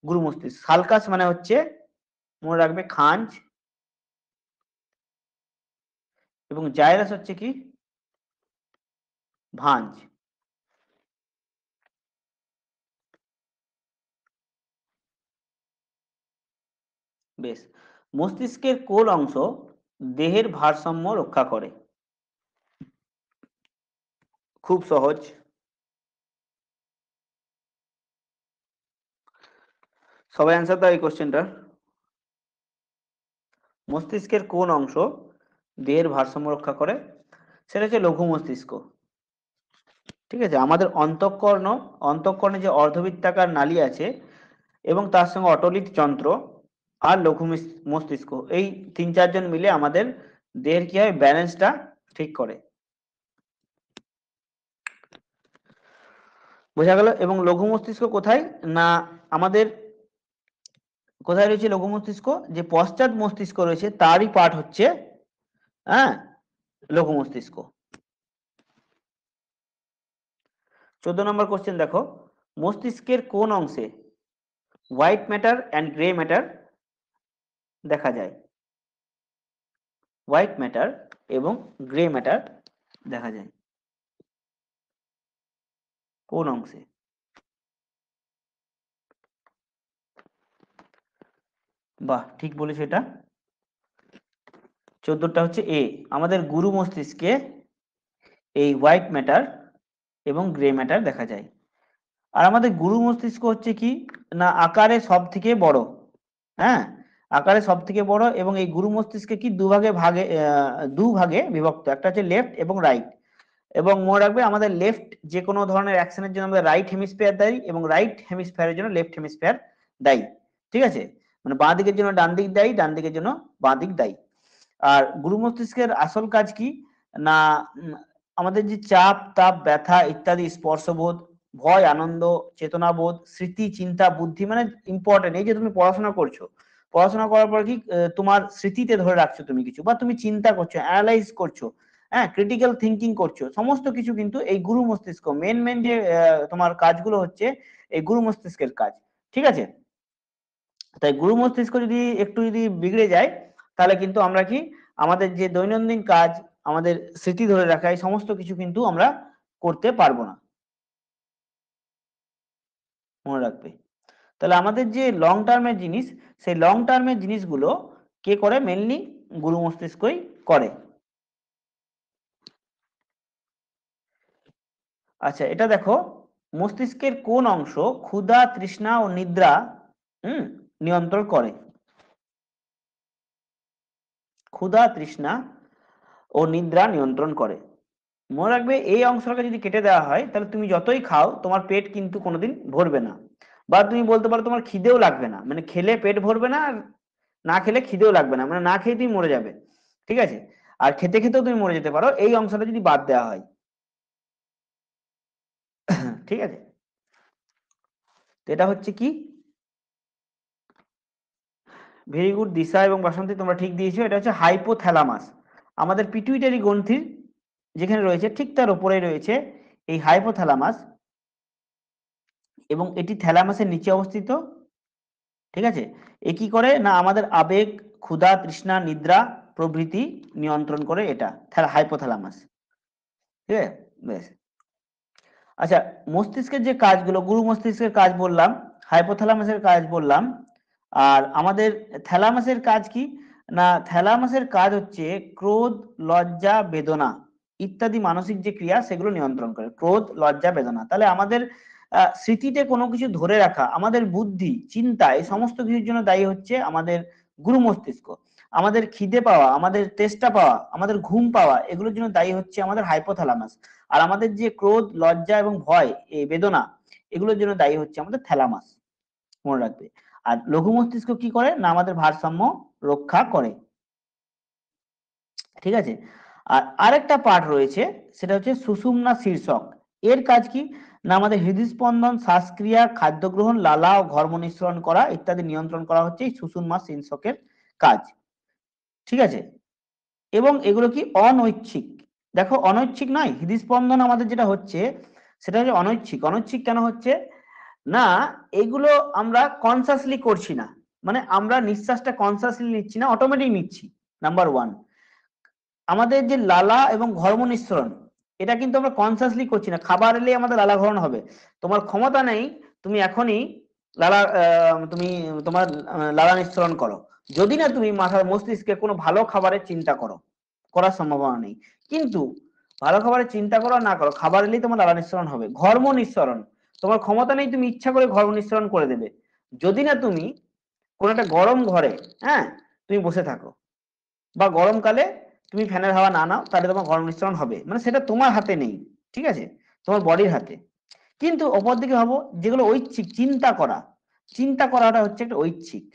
গুরু মস্তিষ্ক। সালকাস মানে হচ্ছে, মনে রাখবে, খাঁজ, এবং জাইরাস হচ্ছে কি, ভাঁজ। বেশ, মস্তিষ্কের কোন অংশ দেহের ভারসাম্য রক্ষা করে? খুব সহজ, সবাই অ্যান্সার দাও এই কোশ্চেনটা। মস্তিষ্কের কোন অংশ দেহের ভারসাম্য রক্ষা করে? সেটা হচ্ছে লঘু মস্তিষ্ক। ঠিক আছে, আমাদের অন্তঃকর্ণে যে অর্ধবৃত্তাকার নালী আছে এবং তার সঙ্গে অটলিট যন্ত্র আর লঘু মস্তিষ্ক, এই ৩-৪ জন মিলে আমাদের দেহের কি হয়, ব্যালেন্সটা ঠিক করে। বোঝা গেল? এবং লঘু মস্তিষ্ক কোথায়? না, আমাদের কোথায় রয়েছে লঘু মস্তিষ্ক? যে পশ্চাৎ মস্তিষ্ক রয়েছে তারই পার্ট হচ্ছে, হ্যাঁ, লঘু মস্তিষ্ক। ১৪ নম্বর কোশ্চেন দেখো, মস্তিষ্কের কোন অংশে white matter and grey matter দেখা যায়? হোয়াইট ম্যাটার এবং গ্রে ম্যাটার দেখা যায় কোন অংশে? বাহ, ঠিক বলেছে এটা। ১৪টা হচ্ছে এ। আমাদের গুরু মস্তিষ্কে এই হোয়াইট ম্যাটার এবং গ্রে ম্যাটার দেখা যায়। আর আমাদের গুরু মস্তিষ্ক হচ্ছে কি না, আকারে সব থেকে বড়। হ্যাঁ, আকারে সব থেকে বড় এবং এই গুরু মস্তিষ্কে কি দুভাগে বিভক্ত, একটা হচ্ছে লেফট এবং রাইট। এবং মনে রাখবে, আমাদের লেফট যে কোনো ধরনের অ্যাকশনের জন্য আমাদের রাইট হেমিস্ফিয়ার দায়ী এবং রাইট হেমিস্ফিয়ারের জন্য লেফট হেমিস্ফিয়ার দায়ী। ঠিক আছে, মানে বাঁ দিকের জন্য ডান দিক দায়ী, ডান দিকের জন্য বাঁ দিক দায়ী। আর গুরু মস্তিষ্কের আসল কাজ কি না, আমাদের যে চাপ তাপ ব্যথা ইত্যাদি স্পর্শবোধ, ভয় আনন্দ, চেতনাবোধ, স্মৃতি চিন্তা বুদ্ধি, মানে ইম্পর্টেন্ট, এই যে তুমি পড়াশোনা করছো, পড়াশোনা করার পর কি তোমার স্মৃতিতে ধরে রাখছো তুমি কিছু, বা তুমি চিন্তা করছো, অ্যানালাইজ করছো, হ্যাঁ, ক্রিটিক্যাল থিঙ্কিং করছো, সমস্ত কিছু কিন্তু এই গুরু মস্তিষ্ক মেন মেন যে তোমার কাজগুলো হচ্ছে এই গুরু মস্তিষ্কের কাজ। ঠিক আছে, তাই গুরু মস্তিষ্ক যদি বিগড়ে যায়, তাহলে কিন্তু আমরা কি, আমাদের যে দৈনন্দিন কাজ, আমাদের স্মৃতি ধরে রাখা, এই সমস্ত কিছু কিন্তু আমরা করতে পারবো না। মনে রাখবে। তাহলে আমাদের যে লং টার্মের জিনিস, সেই লং টার্মের জিনিসগুলো কে করে? মেনলি গুরু মস্তিষ্কই করে। আচ্ছা, এটা দেখো, মস্তিষ্কের কোন অংশ ক্ষুধা তৃষ্ণা ও নিদ্রা হুম নিয়ন্ত্রণ করে? ক্ষুধা তৃষ্ণা ও নিদ্রা নিয়ন্ত্রণ করে। মনে রাখবে, এই অংশটাকে যদি কেটে দেওয়া হয়, তাহলে তুমি যতই খাও তোমার পেট কিন্তু কোনোদিন ভরবে না। বা তুমি বলতে পারো তোমার খিদেও লাগবে না, মানে খেলে পেট ভরবে না, আর না খেলে খিদেও লাগবে না, মানে না খেয়ে তুমি মরে যাবে। ঠিক আছে, আর খেতে খেতেও তুমি মরে যেতে পারো, এই অংশটা যদি বাদ দেওয়া হয়। ঠিক আছে, তো এটা হচ্ছে কি, ভেরি গুড দিশা এবং বাসন্তী, তোমরা ঠিক দিয়েছো। এটা হচ্ছে হাইপোথ্যালামাস। আমাদের পিটুইটারি গ্রন্থির যেখানে রয়েছে ঠিক তার উপরেই রয়েছে এই হাইপোথ্যালামাস, এবং এটি থ্যালামাসের নিচে অবস্থিত। ঠিক আছে, এ কি করে না, আমাদের আবেগ, ক্ষুধা তৃষ্ণা নিদ্রা প্রভৃতি নিয়ন্ত্রণ করে এটা হাইপোথ্যালামাস। ঠিক আছে, বেশ। আচ্ছা, মস্তিষ্কের যে কাজগুলো, গুরু মস্তিষ্কের কাজ বললাম, হাইপোথ্যালামাসের কাজ বললাম, আর আমাদের থ্যালামাসের কাজ কি না, থ্যালামাসের কাজ হচ্ছে ক্রোধ লজ্জা বেদনা ইত্যাদি মানসিক যে ক্রিয়া সেগুলো নিয়ন্ত্রণ করে। ক্রোধ লজ্জা বেদনা, তাহলে আমাদের স্মৃতিতে কোনো কিছু ধরে রাখা, আমাদের বুদ্ধি চিন্তা, এই সমস্ত কিছুর জন্য দায়ী হচ্ছে আমাদের গুরু মস্তিষ্ক। আমাদের খিদে পাওয়া, আমাদের তেষ্টা পাওয়া, আমাদের ঘুম পাওয়া, এগুলোর জন্য দায়ী হচ্ছে আমাদের হাইপোথ্যালামাস। আর আমাদের যে ক্রোধ লজ্জা এবং ভয়, এই বেদনা, এগুলোর জন্য দায়ী হচ্ছে আমাদের থ্যালামাস। মনে রাখবে। আর লঘু মস্তিষ্ক কি করে না, আমাদের ভারসাম্য রক্ষা করে। ঠিক আছে, আর আরেকটা পার্ট রয়েছে, সেটা হচ্ছে সুষুম্না শীর্ষক। এর কাজ কি না, আমাদের হৃদস্পন্দন, শ্বাসক্রিয়া, খাদ্য গ্রহণ, লালা ও ঘর্ম নিঃসরণ করা ইত্যাদি নিয়ন্ত্রণ করা হচ্ছে এই সুষুম্না শীর্ষকের কাজ। ঠিক আছে, এবং এগুলো কি অনৈচ্ছিক। দেখো, অনৈচ্ছিক নয়, হৃদস্পন্দন আমাদের যেটা হচ্ছে সেটা হচ্ছে অনৈচ্ছিক। অনৈচ্ছিক কেন হচ্ছে না, এগুলো আমরা কনসাসলি করছি না, মানে আমরা নিঃশ্বাসটা কনসাসলি নিচ্ছি না, অটোমেটিক নিচ্ছি। নাম্বার ওয়ান, আমাদের যে লালা এবং ঘর্ম নিঃসরণ, এটা কিন্তু আমরা কনসাসলি করছি না। খাবার এলে আমাদের লালা ঘরণ হবে, তোমার ক্ষমতা নেই তুমি এখনই তুমি তোমার লালা নিঃসরণ করো, যদি না তুমি মাথার মস্তিষ্কে কোনো ভালো খাবারের চিন্তা করো, করার সম্ভাবনা নেই। কিন্তু ভালো খাবারের চিন্তা করো না করো, খাবার এলেই তোমার লালা নিঃসরণ হবে। ঘর্ম নিঃসরণ, তোমার ক্ষমতা নেই তুমি ইচ্ছা করে ঘর্ম নিঃসরণ করে দেবে, যদি না তুমি কোনো একটা গরম ঘরে, হ্যাঁ, তুমি বসে থাকো। বা গরমকালে তুমি ফ্যানের হাওয়া না নাও তাহলে তোমার গরম নিঃসরণ হবে, মানে সেটা তোমার হাতে নেই, ঠিক আছে, তোমার বডির হাতে। কিন্তু অপরদিকে ভাবো যেগুলো ঐচ্ছিক, চিন্তা করাটা হচ্ছে একটা ঐচ্ছিক।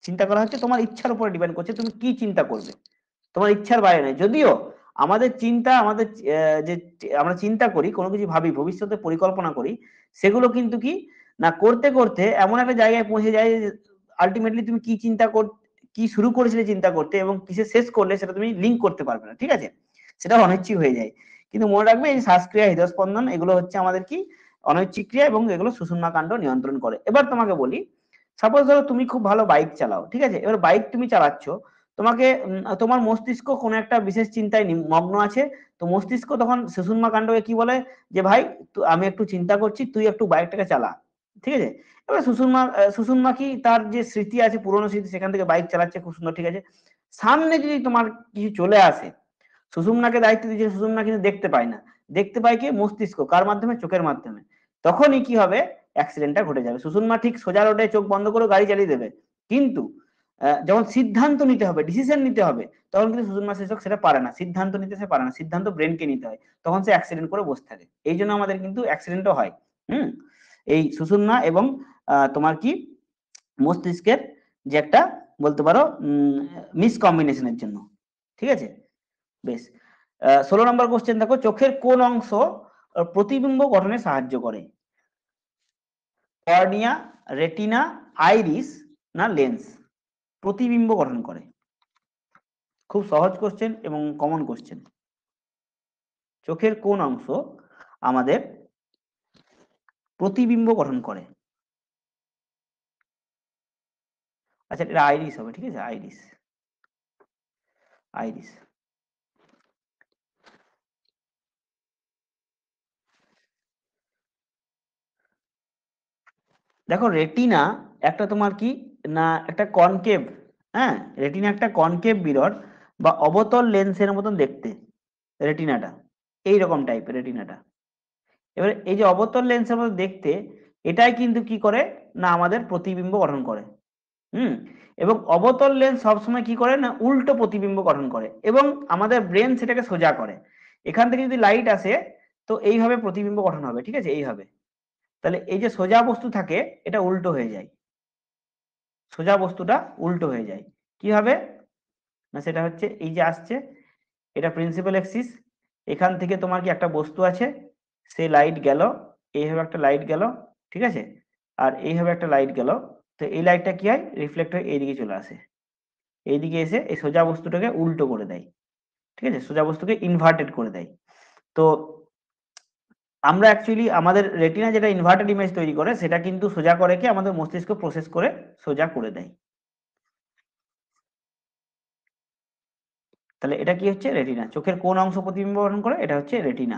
চিন্তা করা হচ্ছে তোমার ইচ্ছার উপরে ডিপেন্ড করছে তুমি কি চিন্তা করবে, তোমার ইচ্ছার বাইরে নেই। যদিও আমাদের চিন্তা, আমাদের যে আমরা চিন্তা করি, কোনো কিছু ভাবি, ভবিষ্যতে পরিকল্পনা করি, সেগুলো কিন্তু কি না করতে করতে এমন একটা জায়গায় পৌঁছে যায় যে আলটিমেটলি তুমি কি চিন্তা কর, কি শুরু করেছিলে চিন্তা করতে এবং কিসে শেষ করলে সেটা তুমি লিঙ্ক করতে পারবে না, ঠিক আছে, সেটা অনৈচ্ছিক হয়ে যায়। কিন্তু মনে রাখবে এই শ্বাসক্রিয়া, হৃদস্পন্দন এগুলো হচ্ছে আমাদের কি অনৈচ্ছিক ক্রিয়া এবং এগুলো সুষুম্না কাণ্ড নিয়ন্ত্রণ করে। এবার তোমাকে বলি, সাপোজ ধরো তুমি খুব ভালো বাইক চালাও, ঠিক আছে, এবার বাইক তুমি চালাচ্ছ, তোমাকে তোমার মস্তিষ্ক কোনো একটা বিশেষ চিন্তায় মগ্ন আছে, তো মস্তিষ্ক তখন সুষুম্না কাণ্ডকে কি বলে যে ভাই আমি একটু চিন্তা করছি, তুই একটু বাইকটাকে চালা, ঠিক আছে। এবার সুষুম্না কি তার যে স্মৃতি আছে, পুরোনো স্মৃতি, সেখান থেকে বাইক চালাচ্ছে খুব সুন্দর, ঠিক আছে। সামনে যদি তোমার কিছু চলে আসে, সুষুম্নাকে দায়িত্ব দিয়েছে, সুষুম্না কিন্তু দেখতে পায় না, দেখতে পায় কি মস্তিষ্ক, কার মাধ্যমে, চোখের মাধ্যমে। তখনই কি হবে, অ্যাক্সিডেন্টটা ঘটে যাবে। সুষুম্না ঠিক সোজা রোডে চোখ বন্ধ করে গাড়ি চালিয়ে দেবে, কিন্তু যখন সিদ্ধান্ত নিতে হবে, ডিসিশন নিতে হবে, তখন কিন্তু সুষুম্না শেষক সেটা পারে না, সিদ্ধান্ত নিতে সে পারে না, সিদ্ধান্ত ব্রেনকে নিতে হয়, তখন সে অ্যাক্সিডেন্ট করে বসে থাকে। এই জন্য আমাদের কিন্তু অ্যাক্সিডেন্টও হয়। হুম। এই সুষুম্না এবং তোমার কি মস্তিষ্কের যে একটা বলতে পারো মিসকম্বিনেশনের জন্য, ঠিক আছে। বেশ। 16 নম্বর কোশ্চেন দেখো, চোখের কোন অংশ প্রতিবিম্ব গঠনে সাহায্য করে? কর্নিয়া, রেটিনা, আইরিস না লেন্স প্রতিবিম্ব গঠন করে? খুব সহজ কোশ্চেন এবং কমন কোশ্চেন। চোখের কোন অংশ আমাদের প্রতিবিম্ব গঠন করে? আচ্ছা, এটা আইরিস হবে, ঠিক আছে, আইরিস, আইরিস। দেখো রেটিনা একটা তোমার কি না একটা কনকেভ, হ্যাঁ, রেটিনা একটা কনকেভ মিরর বা অবতল লেন্সের মতন দেখতে রেটিনাটা, এইরকম টাইপের রেটিনাটা। এবারে এই যে অবতল লেন্সের মতো দেখতে, এটাই কিন্তু কি করে না আমাদের প্রতিবিম্ব গঠন করে। হুম। এবং অবতল লেন্স সবসময় কি করে না উল্টো প্রতিবিম্ব গঠন করে, এবং আমাদের ব্রেন সেটাকে সোজা করে। এখান থেকে যদি লাইট আসে, তো এইভাবে প্রতিবিম্ব গঠন হবে, ঠিক আছে, এইভাবে। তাহলে এই যে সোজা বস্তু থাকে, এটা উল্টো হয়ে যায়, সোজা বস্তুটা উল্টো হয়ে যায়। কি হবে না সেটা হচ্ছে এই যে আসছে, এটা প্রিন্সিপাল এক্সিস, এখান থেকে তোমার কি একটা বস্তু আছে, সে লাইট গেল, এইভাবে একটা লাইট গেল, ঠিক আছে, আর এইভাবে একটা লাইট গেল, তো এই লাইটটা কি হয় রিফ্লেক্ট হয়ে এইদিকে চলে আসে, এইদিকে এসে এই সোজা বস্তুটাকে উল্টো করে দেয়, ঠিক আছে, সোজা বস্তুকে ইনভার্টেড করে দেয়। তো আমরা অ্যাকচুয়ালি আমাদের রেটিনা যেটা ইনভার্টেড ইমেজ তৈরি করে, সেটা কিন্তু সোজা করে কি আমাদের মস্তিষ্ক প্রসেস করে সোজা করে দেয়। তাহলে এটা কি হচ্ছে রেটিনা, চোখের কোন অংশ প্রতিবিম্ব গঠন করে, এটা হচ্ছে রেটিনা।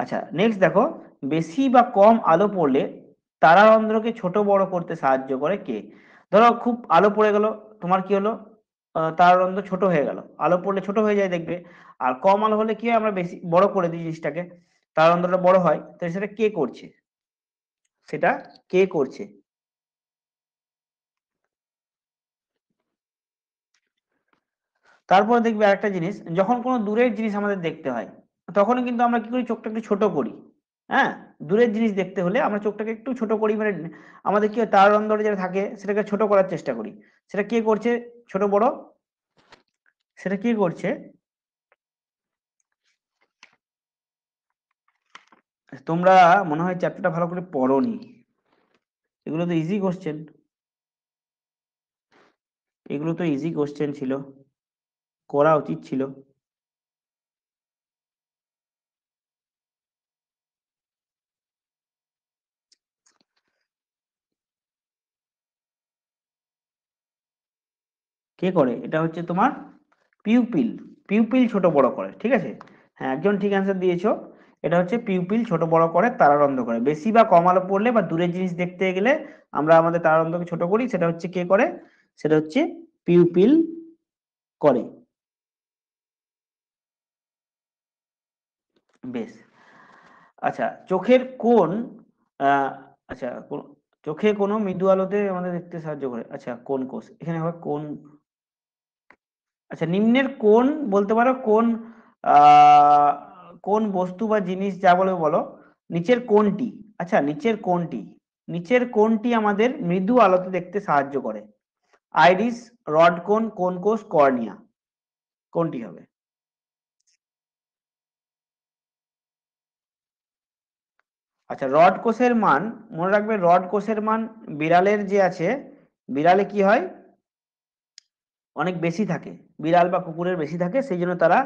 আচ্ছা নেক্সট দেখো, বেশি বা কম আলো পড়লে তারারন্ধ্রকে ছোট বড় করতে সাহায্য করে কে? ধরো খুব আলো পড়ে গেল, তোমার কি হলো, তারারন্ধ্র ছোট হয়ে গেল, আলো পড়লে ছোট হয়ে যায় দেখবে। আর কম আলো হলে কি হয়, আমরা বেশি বড় করে দিই জিনিসটাকে, তারারন্ধ্রটা বড় হয়, তো সেটা কে করছে, সেটা কে করছে? তারপরে দেখবে আরেকটা জিনিস, যখন কোনো দূরের জিনিস আমাদের দেখতে হয়, তখন কিন্তু আমরা কি করি, চোখটা একটু ছোট করি। হ্যাঁ, দূরের জিনিস দেখতে হলে আমরা চোখটাকে একটু ছোট করি, মানে আমাদের কি হয়, তারারন্ধ্র যেটা থাকে সেটাকে ছোট করার চেষ্টা করি। সেটা কে করছে ছোট বড়, সেটা কে করছে? তোমরা মনে হয় চ্যাপ্টারটা ভালো করে পড়োনি, এগুলো তো ইজি কোশ্চেন, এগুলো তো ইজি কোশ্চেন ছিল, করা উচিত ছিল। কে করে? এটা হচ্ছে তোমার পিউপিল, পিউপিল ছোট বড় করে, ঠিক আছে। হ্যাঁ একজন ঠিক অ্যান্সার দিয়েছো, এটা হচ্ছে পিউপিল ছোট বড় করে, তারারন্ধ্র করে। বেশি বা কম আলো পড়লে বা দূরের জিনিস দেখতে গেলে আমরা আমাদের তারারন্ধ্রকে ছোট করি, সেটা হচ্ছে কে করে, সেটা হচ্ছে পিউপিল করে। বেশ। আচ্ছা চোখের কোন আহ আচ্ছা চোখে কোনো মৃদু আলোতে আমাদের দেখতে সাহায্য করে, আচ্ছা কোন কোষ, এখানে হবে কোন, আচ্ছা, নিম্নের কোন বলতে পারো কোন আহ, কোন বস্তু বা জিনিস যা বলে বলো, নিচের কোনটি, আচ্ছা নিচের কোনটি, নিচের কোনটি আমাদের মৃদু আলোতে দেখতে সাহায্য করে? আইরিস, রড কোন, কোন কোষ, কর্নিয়া, কোনটি হবে? আচ্ছা, রড কোষের মান, মনে রাখবে রড কোষের মান বিড়ালের যে আছে, বিড়ালে কি হয় অনেক বেশি থাকে, বিড়াল বা কুকুরের বেশি থাকে, সেই জন্য তারা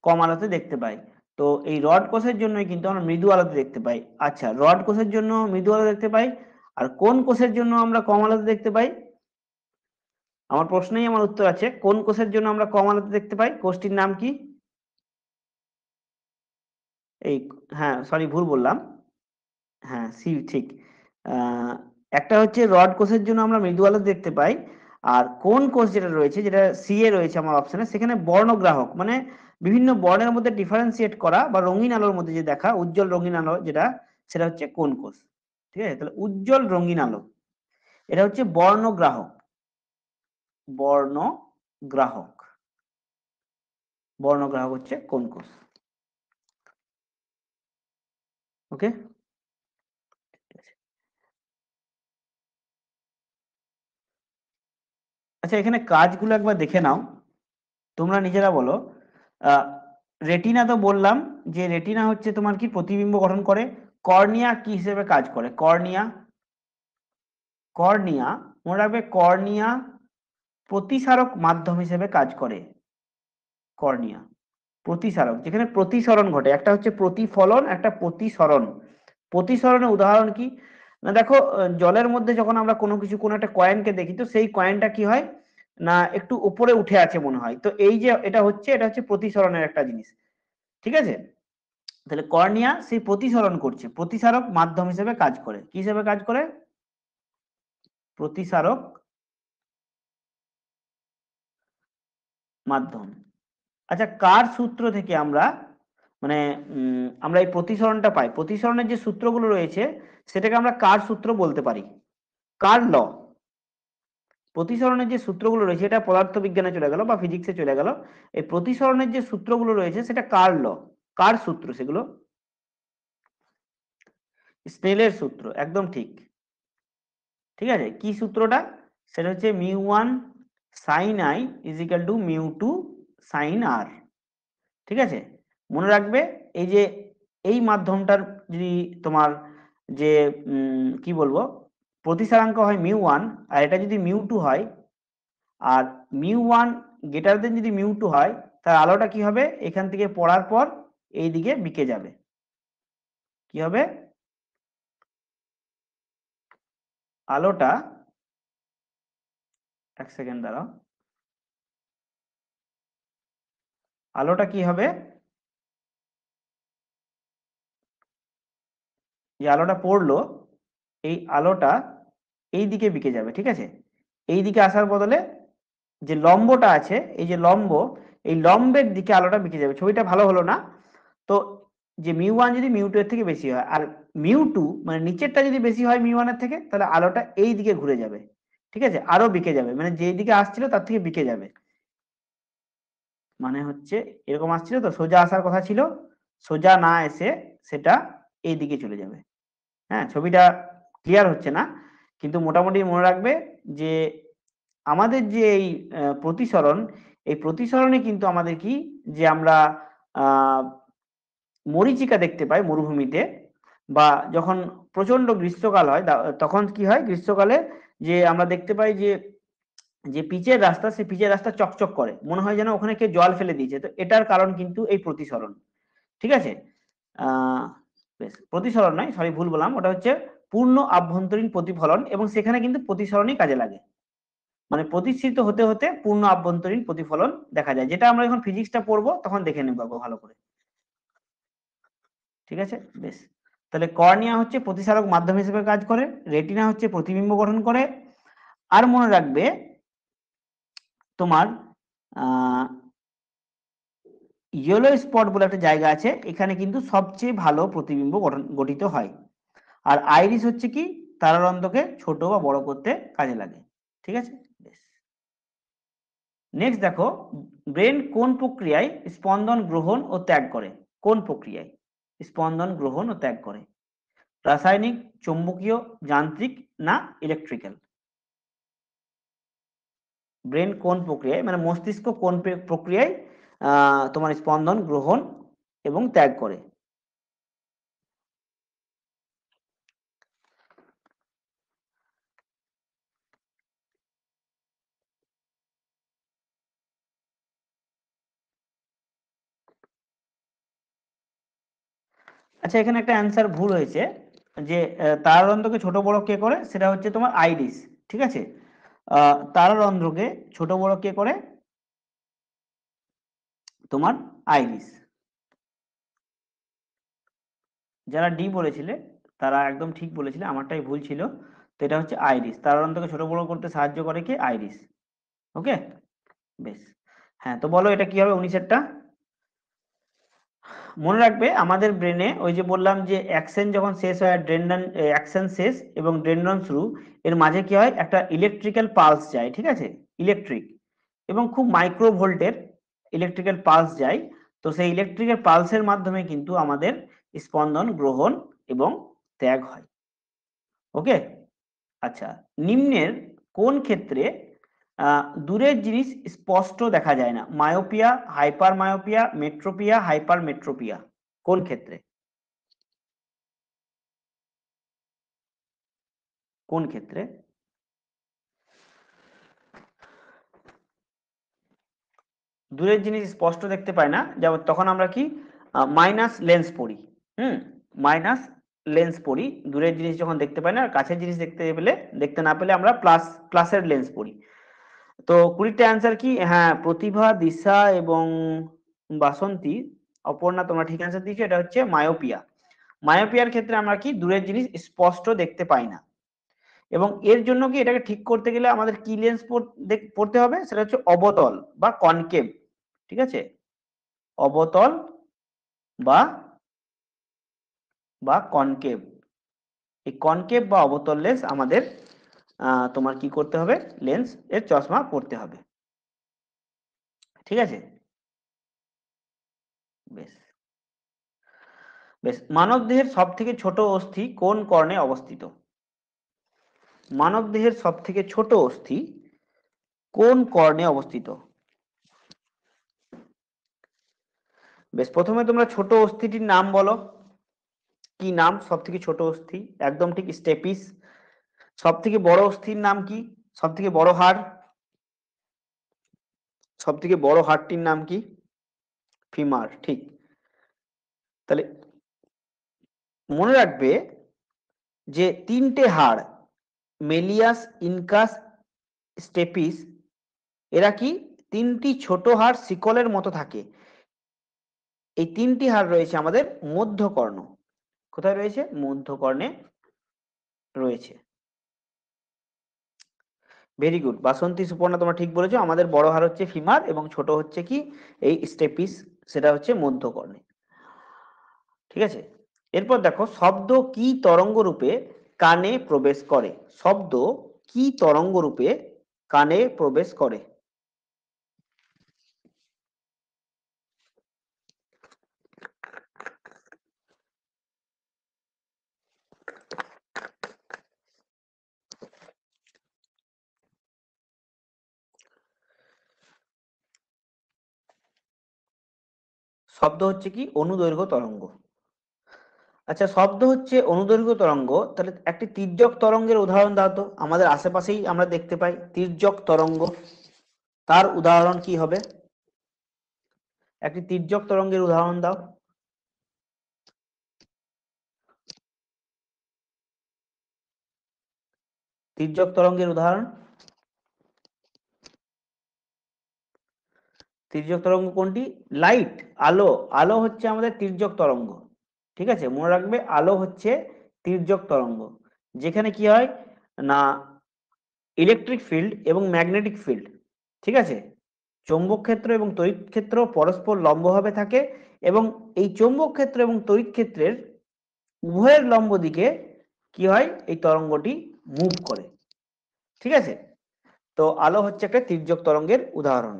কম আলোতে দেখতে পায়। তো এই রড কোষের জন্যই কিন্তু আমরা মৃদু আলোতে দেখতে পাই। আচ্ছা, রড কোষের জন্য মৃদু আলো দেখতে পাই, আর কোন কোষের জন্য আমরা কম আলোতে দেখতে পাই? আমার প্রশ্নেই আমার উত্তর আছে, কোন কোষের জন্য আমরা কম আলোতে দেখতে পাই, কোষটির নাম কি? এই, হ্যাঁ সরি ভুল বললাম, হ্যাঁ সি ঠিক। আহ, একটা হচ্ছে রড কোষের জন্য আমরা মৃদু আলো দেখতে পাই, আর কোন কোষ যেটা রয়েছে, যেটা সি এ রয়েছে আমার অপশনে, সেখানে বর্ণগ্রাহক মানে বিভিন্ন বর্ণের মধ্যে ডিফারেন্সিয়েট করা বা রঙিন আলোর মধ্যে যে দেখা উজ্জ্বল রঙিন আলো যেটা, সেটা হচ্ছে কোন কোষ। ঠিক আছে, তাহলে উজ্জ্বল রঙিন আলো এটা হচ্ছে বর্ণগ্রাহক, বর্ণগ্রাহক, বর্ণগ্রাহক হচ্ছে কোন কোষ। ওকে। আচ্ছা, এখানে কাজগুলো একবার দেখে নাও, তোমরা নিজেরা বলো। আহ, রেটিনা তো বললাম, যে রেটিনা হচ্ছে তোমার কি প্রতিবিম্ব গঠন করে। কর্নিয়া কি হিসেবে কাজ করে? কর্নিয়া, কর্নিয়া মনে রাখবে, কর্নিয়া প্রতিসারক মাধ্যম হিসেবে কাজ করে। কর্নিয়া প্রতিসারক, যেখানে প্রতিসরণ ঘটে, একটা হচ্ছে প্রতিফলন, একটা প্রতিসরণ। প্রতিসরণের উদাহরণ কি? না দেখো, জলের মধ্যে যখন আমরা কোনো কিছু, কোনো একটা কয়েনকে দেখি, তো সেই কয়েনটা কি হয় না একটু উপরে উঠে আছে মনে হয়, তো এই যে এটা হচ্ছে, এটা হচ্ছে প্রতিসরণের একটা জিনিস। ঠিক আছে, তাহলে কর্নিয়া সেই প্রতিসরণ করছে, প্রতিসারক মাধ্যম হিসেবে কাজ করে, কি হিসেবে কাজ করে? প্রতিসারক মাধ্যম। আচ্ছা, কার সূত্র থেকে আমরা মানে আমরা এই প্রতিসরণটা পাই? প্রতিসরণের যে সূত্রগুলো রয়েছে, সেটাকে আমরা কার সূত্র বলতে পারি? কার ল। প্রতিসরণের যে সূত্রগুলো রয়েছে, এটা পদার্থবিজ্ঞানে চলে গেল বা ফিজিক্সে চলে গেল, এই প্রতিসরণের যে সূত্রগুলো রয়েছে সেটা কার ল, কার সূত্র সেগুলো? স্নেলের সূত্র, একদম ঠিক। ঠিক আছে, কি সূত্রটা? সেটা হচ্ছে mu one sine i is equal to mu two sine r. ঠিক আছে, মনে রাখবে, এই যে এই মাধ্যমটার যদি তোমার যে কি বলবো, প্রতিসারাঙ্ক হয় মিউ ওয়ান, আর এটা যদি মিউ টু হয়, আর মিউ ওয়ান গ্রেটার দেন যদি মিউ টু হয়, তার আলোটা কি হবে, এখান থেকে পড়ার পর এই দিকে বিকে যাবে। কি হবে? আলোটা, এক সেকেন্ড দাঁড়াও, আলোটা কি হবে, যে আলোটা পড়লো, এই আলোটা এই দিকে বিকে যাবে। ঠিক আছে, এই দিকে আসার বদলে যে লম্বটা আছে, এই যে লম্ব, এই লম্বের দিকে আলোটা বিকে যাবে। ছবিটা ভালো হলো না? তো যে মিউ ওয়ান যদি মিউ টু এর থেকে বেশি হয়, আর মিউ টু মানে নিচেরটা যদি বেশি হয় মিউ ওয়ানের থেকে, তাহলে আলোটা এই দিকে ঘুরে যাবে। ঠিক আছে, আরো বিকে যাবে, মানে যেই দিকে আসছিল তার থেকে বিকে যাবে। মানে হচ্ছে এরকম আসছিল তো, সোজা আসার কথা ছিল, সোজা না এসে সেটা এই দিকে চলে যাবে। হ্যাঁ, ছবিটা ক্লিয়ার হচ্ছে না, কিন্তু মোটামুটি মনে রাখবে যে আমাদের যে এই প্রতিসরণ, এই প্রতিসরণে কিন্তু আমাদের কি, যে আমরা আহ মরীচিকা দেখতে পাই মরুভূমিতে, বা যখন প্রচন্ড গ্রীষ্মকাল হয়, তখন কি হয় গ্রীষ্মকালে, যে আমরা দেখতে পাই যে যে পিচের রাস্তা, সে পিচের রাস্তা চকচক করে, মনে হয় যেন ওখানে কেউ জল ফেলে দিয়েছে, তো এটার কারণ কিন্তু এই প্রতিসরণ। ঠিক আছে, আহ বেশ, প্রতিসরণ নয়, সরি ভুল বললাম, ওটা হচ্ছে পূর্ণ আভ্যন্তরীণ প্রতিফলন, এবং সেখানে কিন্তু প্রতিসরণই কাজে লাগে। মানে প্রতিষ্ঠিত হতে হতে পূর্ণ আভ্যন্তরীণ প্রতিফলন দেখা যায়, যেটা আমরা যখন ফিজিক্সটা পড়বো তখন দেখে নেবো ভালো করে। ঠিক আছে, বেশ। তাহলে কর্নিয়া হচ্ছে প্রতিসারক মাধ্যম হিসেবে কাজ করে, রেটিনা হচ্ছে প্রতিবিম্ব গঠন করে, আর মনে রাখবে তোমার আহ ইয়েলো স্পট বলে একটা জায়গা আছে, এখানে কিন্তু সবচেয়ে ভালো প্রতিবিম্ব গঠিত হয়। আর আইরিস হচ্ছে কি, তারারন্ধ্রকে ছোট বা বড় করতে কাজে লাগে। ঠিক আছে, বেশ। নেক্সট দেখো, ব্রেন কোন প্রক্রিয়ায় স্পন্দন গ্রহণ ও ত্যাগ করে? কোন প্রক্রিয়ায় স্পন্দন গ্রহণ ও ত্যাগ করে? রাসায়নিক, চৌম্বকীয়, যান্ত্রিক না ইলেকট্রিক্যাল? ব্রেন কোন প্রক্রিয়ায় মানে মস্তিষ্ক কোন প্রক্রিয়ায় তোমার স্পন্দন গ্রহণ এবং ত্যাগ করে? আচ্ছা, এখানে একটা অ্যান্সার ভুল হয়েছে যে তারারন্ধ্রকে ছোট বড় কে করে, সেটা হচ্ছে তোমার আইরিস। ঠিক আছে, তারারন্ধ্রকে ছোট বড় কে করে? তোমার আইরিস। যারা ডি বলেছিলে তারা একদম ঠিক বলেছিলে, আমারটাই ভুল ছিল। তো এটা হচ্ছে আইরিস, তারারন্ধ্রকে ছোট বড় করতে সাহায্য করে কি? আইরিস। ওকে, বেশ। হ্যাঁ, তো বলো এটা কি হবে 19-এরটা? মনে রাখবে আমাদের ব্রেনে ওই যে বললাম যে অ্যাকশন যখন শেষ হয় আর ডেনড্রন, অ্যাকশন শেষ এবং ডেনড্রন শুরু, এর মাঝে কি হয়? একটা ইলেকট্রিক্যাল পালস যায়, ঠিক আছে, ইলেকট্রিক এবং খুব মাইক্রো ভোল্টের ইলেকট্রিক্যাল পালস যায়। তো সেই ইলেকট্রিক্যাল পালসের মাধ্যমে কিন্তু আমাদের স্পন্দন গ্রহণ এবং ত্যাগ হয়। ওকে, আচ্ছা, নিম্নের কোন ক্ষেত্রে দূরের জিনিস স্পষ্ট দেখা যায় না? Myopia, hyper myopia, metropia, hyper metropia? কোন ক্ষেত্রে? কোন ক্ষেত্রে দূরের জিনিস স্পষ্ট দেখতে পাই না? যেমন তখন আমরা কি মাইনাস লেন্স পড়ি। হুম, মাইনাস লেন্স পড়ি দূরের জিনিস যখন দেখতে পাই না, আর কাছের জিনিস দেখতে না পেলে আমরা প্লাসের লেন্স পড়ি। তো 20টা অ্যান্সার কি? হ্যাঁ, প্রতিভা, দিশা এবং বাসন্তী, অপর্ণা তোমরা ঠিক অ্যান্সার দিয়েছো। এটা হচ্ছে মায়োপিয়া। মায়োপিয়ার ক্ষেত্রে আমরা কি দূরের জিনিস স্পষ্ট দেখতে পাই না, এবং এর জন্য কি এটাকে ঠিক করতে গেলে আমাদের কি লেন্স পড়তে হবে? সেটা হচ্ছে অবতল বা কনকেভ। ঠিক আছে, অবতল বা বা কনকেভ। এই কনকেভ বা অবতল লেন্স আমাদের তোমার কি করতে হবে? লেন্স এর চশমা পড়তে হবে। ঠিক আছে, বেশ বেশ। মানব দেহের সব থেকে ছোট অস্থি কোন কর্ণে অবস্থিত? মানব দেহের সব থেকে ছোট অস্থি কোন কর্ণে অবস্থিত? বেশ, প্রথমে তোমরা ছোট অস্থিটির নাম বলো। কি নাম সব থেকে ছোট অস্থি? একদম ঠিক, স্টেপিস। সব থেকে বড় অস্থির নাম কি? সব থেকে বড় হাড়, সব থেকে বড় হাড়টির নাম কি? ফিমার, ঠিক। তাহলে মনে রাখবে যে তিনটে হাড়, মেলিয়াস, ইনকাস, স্টেপিস, এরা কি তিনটি ছোট হাড় শিকলের মতো থাকে। এই তিনটি হাড় রয়েছে আমাদের মধ্যকর্ণ। কোথায় রয়েছে? মধ্যকর্ণে রয়েছে। ভেরি গুড বাসন্তী, সুপর্ণা তোমরা ঠিক বলেছো। আমাদের বড় হাড় হচ্ছে ফিমার এবং ছোট হচ্ছে কি? এই স্টেপিস, সেটা হচ্ছে মধ্যকর্ণে। ঠিক আছে, এরপর দেখো, শব্দ কি তরঙ্গ রূপে কানে প্রবেশ করে? শব্দ কি তরঙ্গ রূপে কানে প্রবেশ করে? শব্দ হচ্ছে কি? অনুদৈর্ঘ্য তরঙ্গ। আচ্ছা, শব্দ হচ্ছে অনুদৈর্ঘ্য তরঙ্গ, তাহলে একটি তির্যক তরঙ্গের উদাহরণ দাও তো। আমাদের আশেপাশেই আমরা দেখতে পাই তির্যক তরঙ্গ, তার উদাহরণ কি হবে? একটি তির্যক তরঙ্গের উদাহরণ দাও। তির্যক তরঙ্গের উদাহরণ? তির্যক তরঙ্গ কোনটি? লাইট, আলো। আলো হচ্ছে আমাদের তির্যক তরঙ্গ। ঠিক আছে, মনে রাখবে আলো হচ্ছে তির্যক তরঙ্গ। যেখানে কি হয় না, ইলেকট্রিক ফিল্ড এবং ম্যাগনেটিক ফিল্ড, ঠিক আছে, চৌম্বক ক্ষেত্র এবং তড়িৎ ক্ষেত্র পরস্পর লম্বভাবে থাকে, এবং এই চৌম্বক ক্ষেত্র এবং তড়িৎ ক্ষেত্রের উভয়ের লম্ব দিকে কি হয়? এই তরঙ্গটি মুভ করে। ঠিক আছে, তো আলো হচ্ছে একটা তির্যক তরঙ্গের উদাহরণ।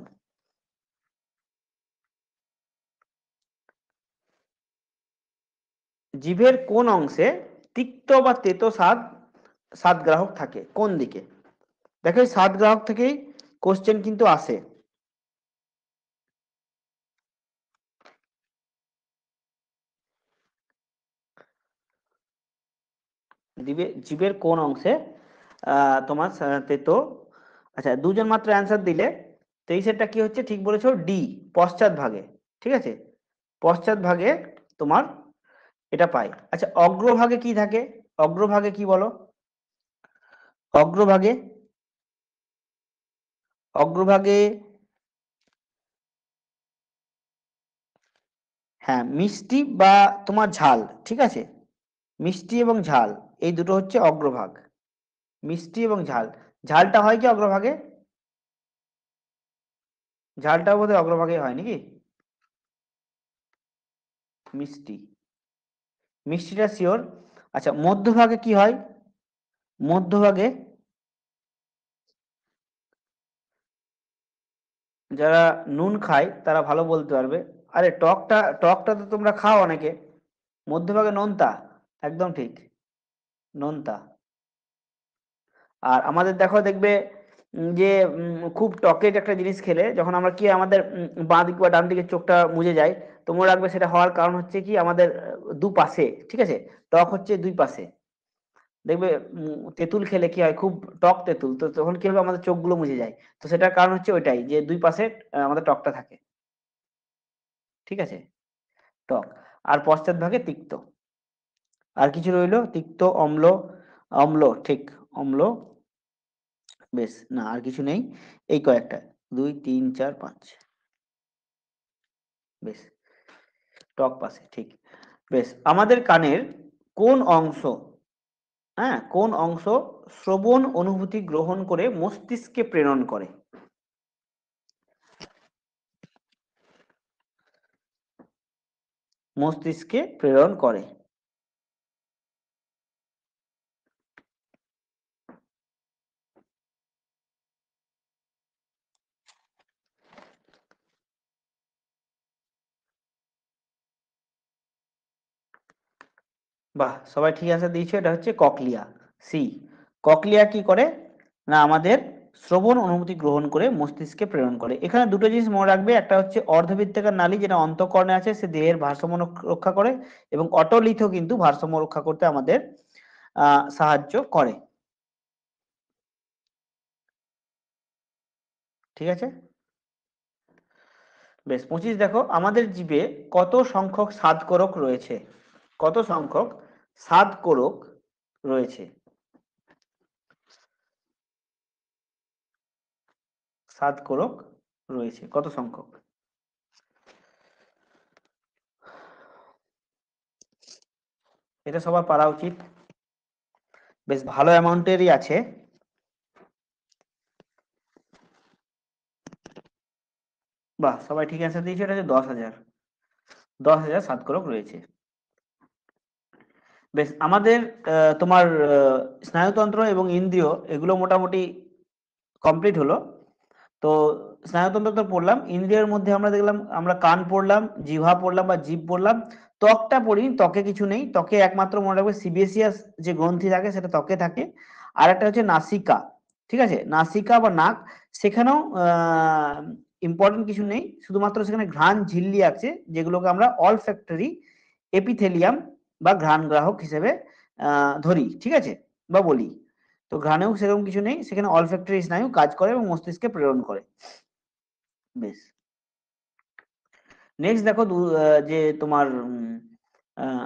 জিভের কোন অংশে তিক্ত বা তেতো স্বাদ গ্রাহক থাকে, কোন দিকে? দেখো এই স্বাদ গ্রাহক থেকেই কোশ্চেন কিন্তু আসে। জিভের কোন অংশে তোমার তেতো, আচ্ছা দুজন মাত্র অ্যান্সার দিলে। 23-এরটা কি হচ্ছে, ঠিক বলেছো, ডি, পশ্চাৎ ভাগে। ঠিক আছে, পশ্চাৎ ভাগে তোমার এটা পাই। আচ্ছা অগ্রভাগে কি থাকে? অগ্রভাগে কি বলো? অগ্রভাগে, অগ্রভাগে হ্যাঁ মিষ্টি বা তোমার ঝাল, ঠিক আছে, মিষ্টি এবং ঝাল, এই দুটো হচ্ছে অগ্রভাগ। মিষ্টি এবং ঝাল, ঝালটা হয় কি অগ্রভাগে? ঝালটাও বোধহয় অগ্রভাগে হয় নাকি? মিষ্টি, মিষ্টিটা শিওর। আচ্ছা মধ্যভাগে কি হয়? মধ্যভাগে যারা নুন খায় তারা ভালো বলতে পারবে। আরে টকটা, টকটা তো তোমরা খাও অনেকে। মধ্যভাগে নোনতা, একদম ঠিক, নোনতা। আর আমাদের দেখো দেখবে যে খুব টকের একটা জিনিস খেলে যখন আমরা কি আমাদের বাঁ দিক বা ডান দিকের চোখটা মুজে যায়, তো মনে রাখবে সেটা হওয়ার কারণ হচ্ছে কি আমাদের দুপাশে, ঠিক আছে, টক হচ্ছে দুই পাশে। দেখবে তেঁতুল খেলে কি হয়, খুব টক তেঁতুল, তো তখন কি হবে আমাদের চোখগুলো মুজে যায়। তো সেটার কারণ হচ্ছে ওইটাই যে দুই পাশে আমাদের টকটা থাকে। ঠিক আছে, টক। আর পশ্চাৎ ভাগে তিক্ত। আর কিছু রইলো, তিক্ত, অম্ল, অম্ল ঠিক, অম্ল। বেশ, না আর কিছু নেই, এই কয়েকটা, 2 3 4 5। বেশ, টক পাশে ঠিক। বেশ, আমাদের কানের কোন অংশ, হ্যাঁ কোন অংশ শ্রবণ অনুভূতি গ্রহণ করে মস্তিষ্কে প্রেরণ করে? মস্তিষ্কে প্রেরণ করে। বাহ, সবাই ঠিক আছে দিয়েছো, এটা হচ্ছে ককলিয়া, সি। ককলিয়া কি করে, না আমাদের শ্রবণ অনুভূতি গ্রহণ করে মস্তিষ্কে প্রেরণ করে। এখানে দুটো জিনিস মনে রাখবে, একটা হচ্ছে অর্ধবৃত্তাকার নালী যেটা অন্তঃকর্ণে আছে, সে দেহের ভারসাম্য রক্ষা করে, এবং অটোলিথও কিন্তু ভারসাম্য রক্ষা করতে আমাদের সাহায্য করে। ঠিক আছে, বেশ 25 দেখো, আমাদের জীবে কত সংখ্যক স্বাদকোরক রয়েছে? কত সংখ্যক স্বাদকোরক রয়েছে? স্বাদকোরক রয়েছে কত সংখ্যক? এটা সবার পারা উচিত, বেশ ভালো অ্যামাউন্টেরই আছে। বাহ, সবাই ঠিক অ্যান্সার দিয়েছে, এটা হচ্ছে 10,000। 10,000 স্বাদকোরক রয়েছে। বেশ, আমাদের তোমার স্নায়ুতন্ত্র এবং ইন্দ্রিয় এগুলো মোটামুটি কমপ্লিট হলো। তো স্নায়ুতন্ত্র তো পড়লাম, ইন্দ্রিয়ের মধ্যে আমরা দেখলাম, আমরা কান পড়লাম, জিহ্বা পড়লাম বা জিভ পড়লাম, ত্বকটা পড়িনি, ত্বকে কিছু নেই, ত্বকে একমাত্র মনে রাখবে সিবেসিয়াস যে গ্রন্থি থাকে সেটা ত্বকে থাকে। আর একটা হচ্ছে নাসিকা, ঠিক আছে, নাসিকা বা নাক, সেখানেও ইম্পর্টেন্ট কিছু নেই, শুধুমাত্র সেখানে ঘ্রাণ ঝিল্লি আছে যেগুলোকে আমরা অলফ্যাক্টরি এপিথেলিয়াম বা ঘ্রাণ গ্রাহক হিসেবে ধরি, ঠিক আছে, বা বলি। তো ঘ্রাণেও সেরকম কিছু নেই, সেখানে অলফ্যাক্টরি স্নায়ু কাজ করে এবং মস্তিষ্কে প্রেরণ করে। বেশ, নেক্সট দেখো যে তোমার আহ,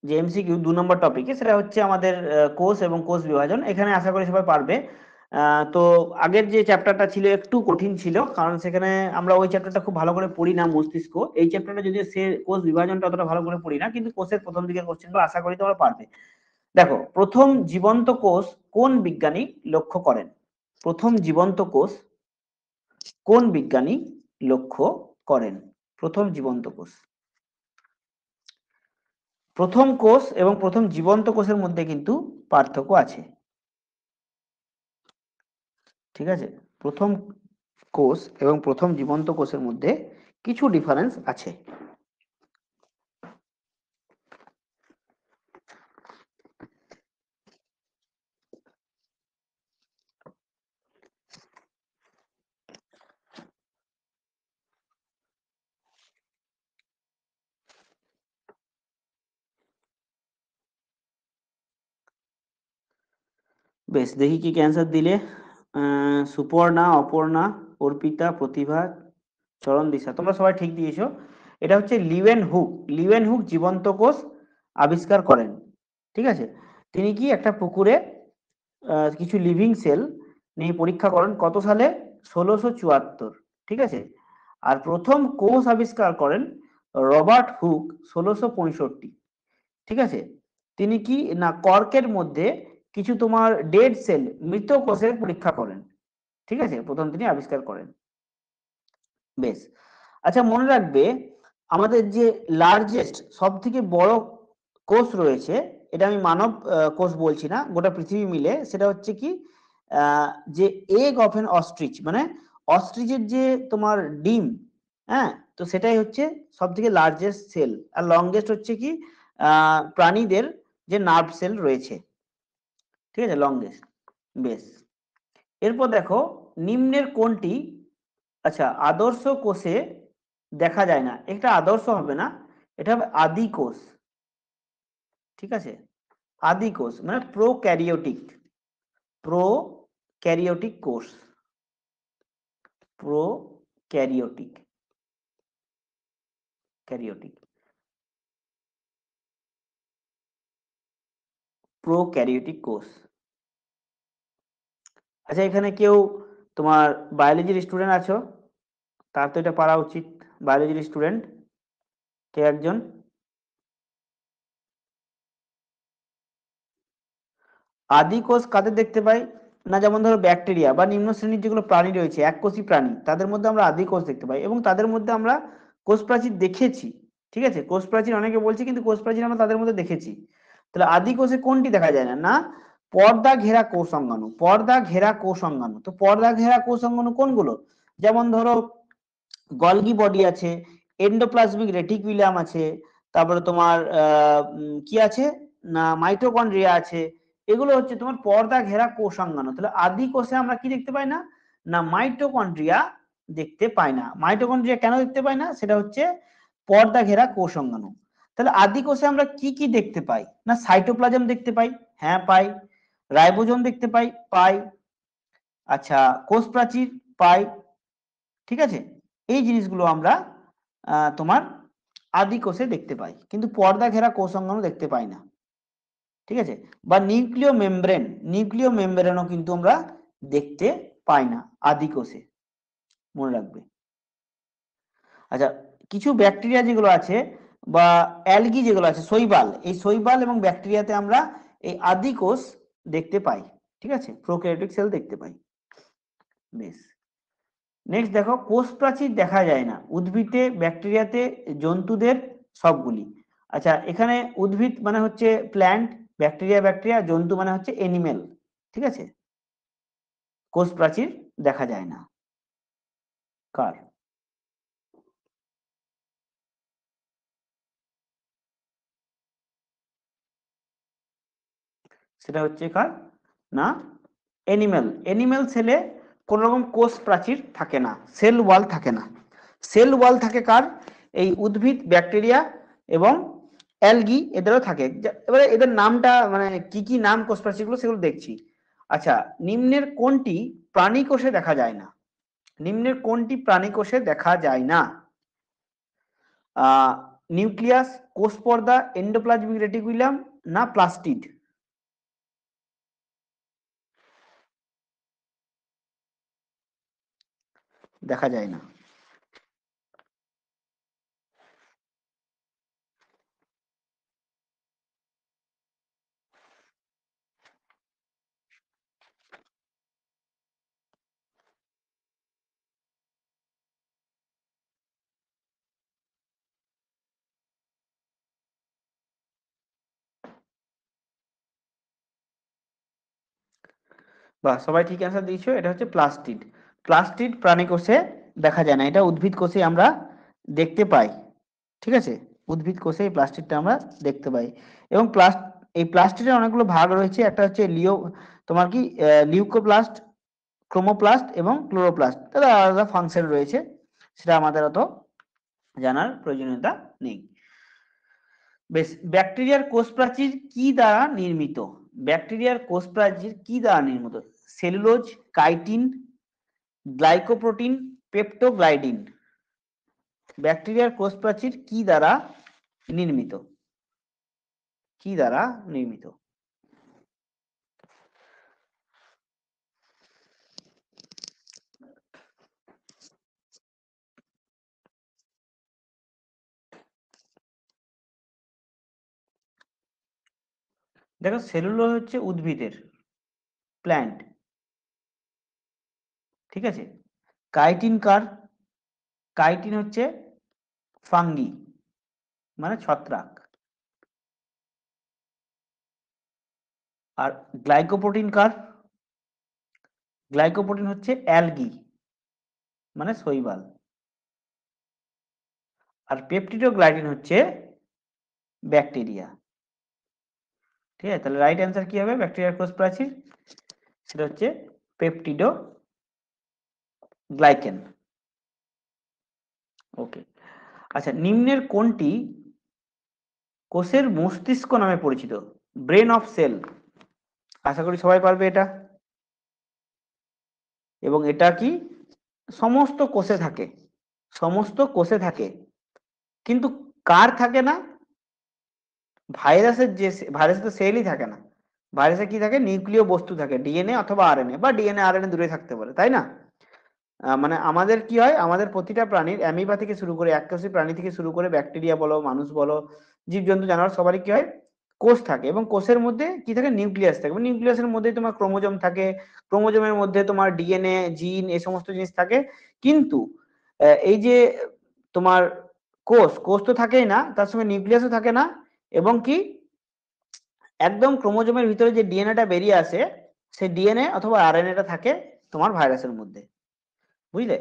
যে এমসিকিউ 2 নম্বর টপিকে, সেটা হচ্ছে আমাদের কোষ এবং কোষ বিভাজন। এখানে আশা করি সবাই পারবে। তো আগের যে চ্যাপ্টারটা ছিল একটু কঠিন ছিল, কারণ সেখানে আমরা ওই চ্যাপ্টারটা খুব ভালো করে পড়ি না, মস্তিষ্ক। এই চ্যাপ্টারটা যদি সে কোষ বিভাজনটা অতটা ভালো করে পড়ি না, কিন্তু কোষের প্রথম দিকের কোশ্চেনগুলো আশা করি তোমরা পারবে। দেখো, প্রথম জীবন্ত কোষ কোন বিজ্ঞানী লক্ষ্য করেন? প্রথম জীবন্ত কোষ কোন বিজ্ঞানী লক্ষ্য করেন? প্রথম জীবন্ত কোষ, প্রথম কোষ এবং প্রথম জীবন্ত কোষের মধ্যে কিন্তু পার্থক্য আছে। ঠিক আছে, প্রথম কোষ এবং প্রথম জীবন্ত কোষের মধ্যে কিছু ডিফারেন্স আছে। বেশ, দেখি কি ক্যান্সার দিলে। সুপর্ণা, অপর্ণা, অর্পিতা, প্রতিভা, চরণ দিশা, তোমরা সবাই ঠিক দিয়েছো। এটা হচ্ছে লিওয়েন হুক। লিওয়েন হুক জীবন্ত কোষ আবিষ্কার করেন। ঠিক আছে, তিনি কি একটা পুকুরে কিছু লিভিং সেল নিয়ে পরীক্ষা করেন কত সালে? 1674। ঠিক আছে, আর প্রথম কোষ আবিষ্কার করেন রবার্ট হুক 1665। ঠিক আছে, তিনি কি না কর্কের মধ্যে কিছু তোমার ডেড সেল, মৃত কোষের পরীক্ষা করেন। ঠিক আছে, প্রথম তিনি আবিষ্কার করেন। বেশ, আচ্ছা মনে রাখবে, আমাদের যে লার্জেস্ট সব থেকে বড় কোষ রয়েছে, এটা আমি মানব কোষ বলছি না, গোটা পৃথিবী মিলে, সেটা হচ্ছে কি যে এগ অফ এন অস্ট্রিচ, মানে অস্ট্রিচের যে তোমার ডিম, হ্যাঁ, তো সেটাই হচ্ছে সব থেকে লার্জেস্ট সেল। আর লংগেস্ট হচ্ছে কি প্রাণীদের যে নার্ভ সেল রয়েছে। ঠিক আছে, লংগেস্ট। বেশ, এরপর দেখো, নিম্নের কোনটি, আচ্ছা আদর্শ কোষে দেখা যায় না, এটা আদর্শ হবে না, এটা হবে আদি কোষ। ঠিক আছে, আদি কোষ মানে প্রোক্যারিওটিক, প্রোক্যারিওটিক কোষ, প্রোক্যারিওটিক, ক্যারিওটিক, প্রোক্যারিওটিক কোষ। আচ্ছা, এখানে কেউ তোমার বায়োলজির স্টুডেন্ট আছো? তার তো এটা পারা উচিত, বায়োলজির স্টুডেন্ট কে একজন? আদি কোষ কাদের দেখতে পাই না, যেমন ধরো ব্যাকটেরিয়া বা নিম্ন শ্রেণীর যেগুলো প্রাণী রয়েছে, এককোষী প্রাণী, তাদের মধ্যে আমরা আদি কোষ দেখতে পাই, এবং তাদের মধ্যে আমরা কোষ প্রাচীর দেখেছি। ঠিক আছে, কোষ প্রাচীর অনেকে বলছে, কিন্তু কোষ প্রাচীর আমরা তাদের মধ্যে দেখেছি। তাহলে আদি কোষে কোনটি দেখা যায় না? না পর্দা ঘেরা কোষ অঙ্গাণু, পর্দা ঘেরা কোষ অঙ্গাণু। তো পর্দা ঘেরা কোষ অঙ্গাণু কোনগুলো? যেমন ধরো গলগি বডি আছে, এন্ডোপ্লাজমিক রেটিকুলাম আছে, তারপরে তোমার কি আছে না মাইটোকন্ড্রিয়া আছে। এগুলো হচ্ছে তোমার পর্দা ঘেরা কোষাঙ্গাণু। তাহলে আদি কোষে আমরা কি দেখতে পাই না? না মাইটোকন্ড্রিয়া দেখতে পাই না। মাইটোকন্ড্রিয়া কেন দেখতে পাই না? সেটা হচ্ছে পর্দা ঘেরা কোষাঙ্গাণু। তাহলে আদি কোষে আমরা কি কি দেখতে পাই না? সাইটোপ্লাজম দেখতে পাই, হ্যাঁ পাই। রাইবোজোম দেখতে পাই, পাই। আচ্ছা, কোষ প্রাচীর পাই। ঠিক আছে, এই জিনিসগুলো আমরা তোমার আদি কোষে দেখতে পাই, কিন্তু পর্দা ঘেরা কোষ অঙ্গাণু দেখতে পাই না। ঠিক আছে, বা নিউক্লিয় মেমব্রেন, নিউক্লিয় মেমব্রেনও কিন্তু আমরা দেখতে পাই না আদি কোষে, মনে রাখবে। আচ্ছা, কিছু ব্যাকটেরিয়া যেগুলো আছে বা অ্যালগি যেগুলো আছে, শৈবাল, এই শৈবাল এবং ব্যাকটেরিয়াতে আমরা এই আদি কোষ দেখতে পাই। ঠিক আছে, প্রোক্যারিওটিক সেল দেখতে পাই। বেশ, নেক্সট দেখো, কোষ প্রাচীর দেখা যায় না উদ্ভিদে, ব্যাকটেরিয়াতে, জন্তুদের সবগুলি। আচ্ছা, এখানে উদ্ভিদ মানে হচ্ছে প্ল্যান্ট, ব্যাকটেরিয়া ব্যাকটেরিয়া, জন্তু মানে হচ্ছে এনিমেল। ঠিক আছে, কোষ প্রাচীর দেখা যায় না কার? সেটা হচ্ছে কার না এনিমেল। এনিমেল সেলে কোন রকম কোষ প্রাচীর থাকে না, সেল ওয়াল থাকে না। সেল ওয়াল থাকে কার? এই উদ্ভিদ, ব্যাকটেরিয়া এবং অ্যালগি, এদেরও থাকে। এবারে এদের নামটা মানে কি কি নাম কোষ প্রাচীরগুলো সেগুলো দেখছি। আচ্ছা, নিম্নের কোনটি প্রাণী কোষে দেখা যায় না? নিম্নের কোনটি প্রাণী কোষে দেখা যায় না? নিউক্লিয়াস, কোষ পর্দা, এন্ডোপ্লাজমিক রেটিকুলাম, না প্লাস্টিড? দেখা যায় না। বাহ, সবাই ঠিক অ্যান্সার দিয়েছো, এটা হচ্ছে প্লাস্টিড। প্লাস্টিড প্রাণী কোষে দেখা যায় না, এটা উদ্ভিদ কোষে আমরা দেখতে পাই। ঠিক আছে, উদ্ভিদ কোষে এই প্লাস্টিডটা আমরা দেখতে পাই। এবং এই প্লাস্টিডের অনেকগুলো ভাগ রয়েছে, একটা হচ্ছে তোমার কি লিউকোপ্লাস্ট, ক্রোমোপ্লাস্ট এবং ক্লোরোপ্লাস্ট, তাদের আলাদা আলাদা ফাংশন রয়েছে, সেটা আমাদের অত জানার প্রয়োজনীয়তা নেই। বেশ, ব্যাকটেরিয়ার কোষ প্রাচীর কি দ্বারা নির্মিত? ব্যাকটেরিয়ার কোষ প্রাচীর কি দ্বারা নির্মিত? Cellulose, chitin, glycoprotein, peptidoglycan. ব্যাকটেরিয়ার কোষ প্রাচীর কি দ্বারা নির্মিত? কি দ্বারা নির্মিত? দেখো, সেলুলোজ হচ্ছে উদ্ভিদের, প্ল্যান্ট, ঠিক আছে। কাইটিন কার? কাইটিন হচ্ছে ফাঙ্গি, মানে ছত্রাক। আর গ্লাইকোপ্রোটিন কার? গ্লাইকোপ্রোটিন হচ্ছে অ্যালগি, মানে শৈবাল। আর পেপটিডোগ্লাইডিন হচ্ছে ব্যাকটেরিয়া। ঠিক আছে, তাহলে রাইট অ্যান্সার কি হবে ব্যাকটেরিয়ার কোষ প্রাচীর? সেটা হচ্ছে পেপটিডো গ্লাইকেন। ওকে, আচ্ছা, নিম্নের কোনটি কোষের মস্তিষ্ক নামে পরিচিত? Brain of sell. আশা করি সবাই পারবে এটা। এবং এটা কি সমস্ত কোষে থাকে, সমস্ত কোষে থাকে, কিন্তু কার থাকে না? ভাইরাসের যে ভাইরাসে তো সেলই থাকে না, ভাইরাসে কি থাকে? নিউক্লিয় বস্তু থাকে, ডিএনএ অথবা আরএনএ, বা ডিএনএ আরএনএ দূরে থাকতে পারে, তাই না? মানে আমাদের কি হয়, আমাদের প্রতিটা প্রাণীর অ্যামিবা থেকে শুরু করে, এককোষী প্রাণী থেকে শুরু করে, ব্যাকটেরিয়া বলো, মানুষ বলো, জীবজন্তু, জানোয়ার, সবারই কি হয়? কোষ থাকে, এবং কোষের মধ্যে কি থাকে? নিউক্লিয়াস থাকে। নিউক্লিয়াসের মধ্যে তোমার ক্রোমোজোম থাকে, ক্রোমোজোমের মধ্যে তোমার ডিএনএ, জিন, এই সমস্ত জিনিস থাকে। কিন্তু এই যে তোমার কোষ, কোষ তো থাকেই না, তার সঙ্গে নিউক্লিয়াসও থাকে না, এবং কি একদম ক্রোমোজোমের ভিতরে যে ডিএনএটা বেরিয়ে আসে, সেই ডিএনএ অথবা আরএনএটা থাকে তোমার ভাইরাসের মধ্যে, বুঝলে?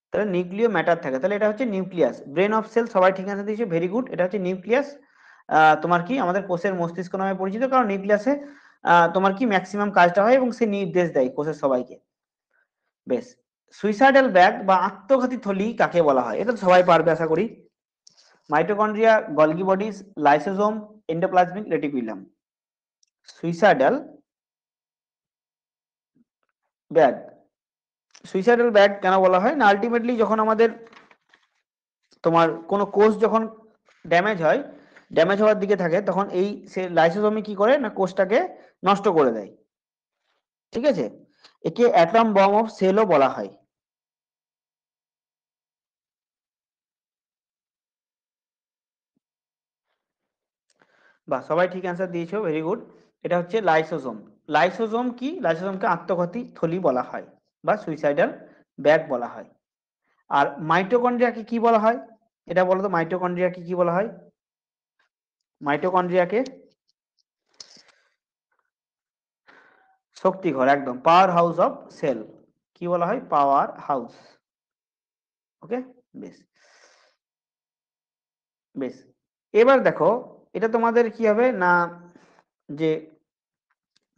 তাহলে নিউক্লিয় ম্যাটার থাকে, তাহলে এটা হচ্ছে নিউক্লিয়াস। ব্রেন অফ সেল, সবাই ঠিক আছে দিয়েছে, ভেরি গুড। এটা হচ্ছে নিউক্লিয়াস। তোমার কি আমাদের কোষের মস্তিষ্ক নামে পরিচিত, কারণ নিউক্লিয়াসে তোমার কি ম্যাক্সিমাম কাজটা হয়, এবং সে নির্দেশ দেয় কোষের সবাইকে। বেশ। সুইসাইডাল ব্যাগ বা আত্মঘাতী থলি কাকে বলা হয়? এটা তো সবাই পারবে আশা করি। Mitochondria, Golgi bodies, lysosome, endoplasmic reticulum. Suicidal bag. Suicidal bag কেন বলা হয় না? আলটিমেটলি যখন আমাদের তোমার কোনো কোষ যখন ড্যামেজ হয়, ড্যামেজ হওয়ার দিকে থাকে, তখন এই সে লাইসোজোমে কি করে না, কোষটাকে নষ্ট করে দেয়, ঠিক আছে। একে অ্যাটম বম অফ সেলও বলা হয়। বা সবাই ঠিক অ্যান্সার দিয়েছো, ভেরি গুড। এটা হচ্ছে লাইসোজোম। লাইসোজোম কি? লাইসোজোমকে আত্মঘাতী থলি বলা হয়, বা সুইসাইডাল ব্যাগ বলা হয়। আর মাইটোকন্ড্রিয়াকে কি বলা হয়? এটা বলো তো, মাইটোকন্ড্রিয়াকে কি বলা হয়? মাইটোকন্ড্রিয়াকে শক্তিঘর, একদম পাওয়ার হাউস অফ সেল। কি বলা হয়? Power house. ওকে, বেশ বেশ। এবার দেখো, এটা তোমাদের কি হবে না, যে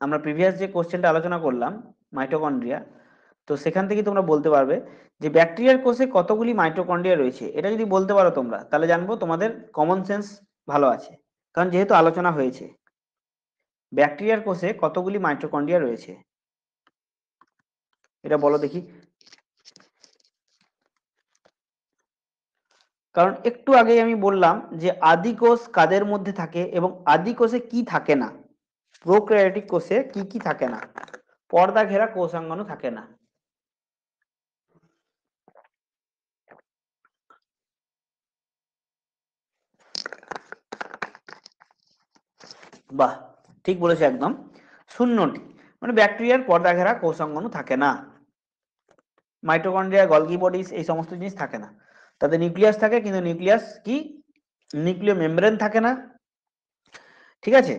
আমরা প্রিভিয়াস যে কোশ্চেনটা আলোচনা করলাম মাইটোকন্ড্রিয়া, তো সেখান থেকে তোমরা বলতে পারবে যে ব্যাকটেরিয়ার কোষে কতগুলি মাইটোকন্ড্রিয়া রয়েছে। এটা যদি বলতে পারো তোমরা, তাহলে জানবো তোমাদের কমন সেন্স ভালো আছে, কারণ যেহেতু আলোচনা হয়েছে। ব্যাকটেরিয়ার কোষে কতগুলি মাইটোকন্ড্রিয়া রয়েছে, এটা বলো দেখি। কারণ একটু আগেই আমি বললাম যে আদি কোষ কাদের মধ্যে থাকে, এবং আদি কোষে কি থাকে না। প্রোক্যারিওটিক কোষে কি কি থাকে না? পর্দা ঘেরা কোষাঙ্গনও থাকে না। বাহ, ঠিক বলেছে একদম। শূন্যটি, মানে ব্যাকটেরিয়ার পর্দা ঘেরা কোষাঙ্গনও থাকে না। মাইটোকন্ড্রিয়া, গলগি বডিস, এই সমস্ত জিনিস থাকে না। তাদের নিউক্লিয়াস থাকে, কিন্তু নিউক্লিয়াস কি, নিউক্লিয় মেমব্রেন থাকে না, ঠিক আছে।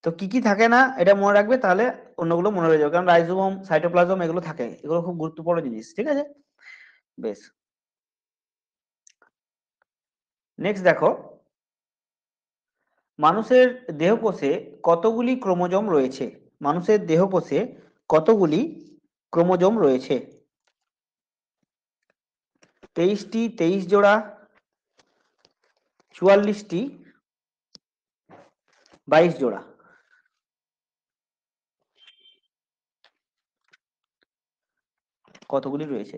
তো কি কি থাকে না এটা মনে রাখবে, তাহলে অন্যগুলো মনে রয়ে যাবে, কারণ রাইজোম, সাইটোপ্লাজম এগুলো থাকে, এগুলো খুব গুরুত্বপূর্ণ জিনিস, ঠিক আছে। বেশ, নেক্সট দেখো, মানুষের দেহকোষে কতগুলি ক্রোমোজোম রয়েছে? মানুষের দেহকোষে কতগুলি ক্রোমোজোম রয়েছে? 23টি, 23 জোড়া, 44টি, 22 জোড়া। কতগুলি রয়েছে।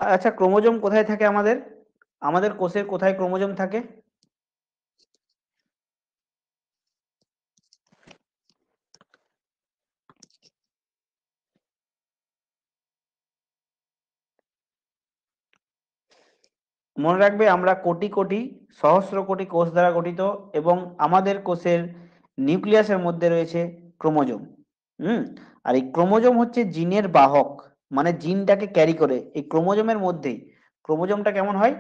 আচ্ছা, ক্রোমোজোম কোথায় থাকে আমাদের? আমাদের কোষের কোথায় ক্রোমোজোম থাকে? মনে রাখবে, আমরা কোটি কোটি, সহস্র কোটি কোষ দ্বারা গঠিত, এবং আমাদের কোষের নিউক্লিয়াসের মধ্যে রয়েছে ক্রোমোজোম। হুম। আর এই ক্রোমোজোম হচ্ছে জিনের বাহক, মানে জিনটাকে ক্যারি করে এই ক্রোমোজোমের মধ্যেই। ক্রোমোজোমটা কেমন হয়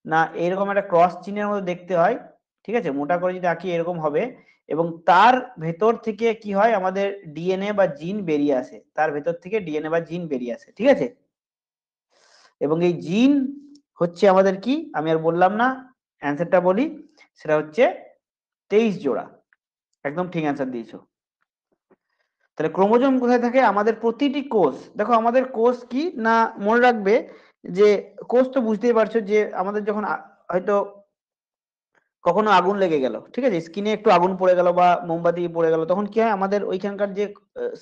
না, এরকম একটা ক্রস চিহ্নের মতো দেখতে হয়। ঠিক আছে, মোটা করে যদি আঁকি এরকম হবে, এবং তার ভেতর থেকে কি হয়, আমাদের ডিএনএ বা জিন বেরিয়ে আসে, তার ভেতর থেকে ডিএনএ বা জিন বেরিয়ে আসে। ঠিক আছে, এবং এই জিন হচ্ছে আমাদের কি, আমি আর বললাম না, অ্যান্সারটা বলি, সেটা হচ্ছে 23 জোড়া। একদম ঠিক অ্যান্সার দিয়েছো। তাহলে ক্রোমোজোম কোথায় থাকে? আমাদের প্রতিটি কোষ, দেখো আমাদের কোষ কি না, মনে রাখবে যে কোষ তো বুঝতেই পারছো যে আমাদের যখন হয়তো কখনো আগুন লেগে গেল, ঠিক আছে, স্কিনে একটু আগুন পড়ে গেল বা মোমবাতি পড়ে গেল, তখন কি হয়, আমাদের ওইখানকার যে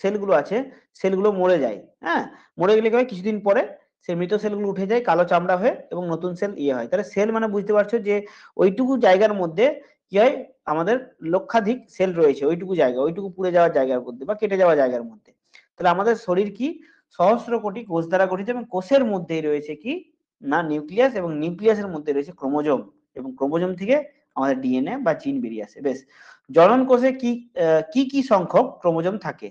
সেলগুলো আছে, সেলগুলো মরে যায়। হ্যাঁ, মরে গেলে কি হয়, কিছুদিন পরে সেই মৃত সেলগুলো উঠে যায় কালো চামড়া হয়ে, এবং নতুন সেল হয়। তাহলে সেল মানে বুঝতে পারছো যে ওইটুকু জায়গার মধ্যে কি হয়, আমাদের লক্ষাধিক সেল রয়েছে ওইটুকু জায়গা, ওইটুকু পুড়ে যাওয়ার জায়গার মধ্যে বা কেটে যাওয়া জায়গার মধ্যে। তাহলে আমাদের শরীর কি সহস্র কোটি কোষ দ্বারা গঠিত, এবং কোষের মধ্যেই রয়েছে কি না নিউক্লিয়াস, এবং নিউক্লিয়াসের মধ্যে রয়েছে ক্রোমোজোম, এবং ক্রোমোজোম থেকে আমাদের ডিএনএ বা জিন বেরিয়ে আসে। বেশ, জনন কোষে কি কি কি সংখ্যক ক্রোমোজোম থাকে?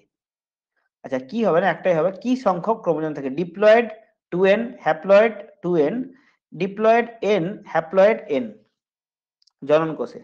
আচ্ছা, কি হবে না, একটাই হবে, কি সংখ্যক ক্রোমোজোম থাকে? Diploid 2n, haploid 2n, diploid n, haploid n, জনন কোষে।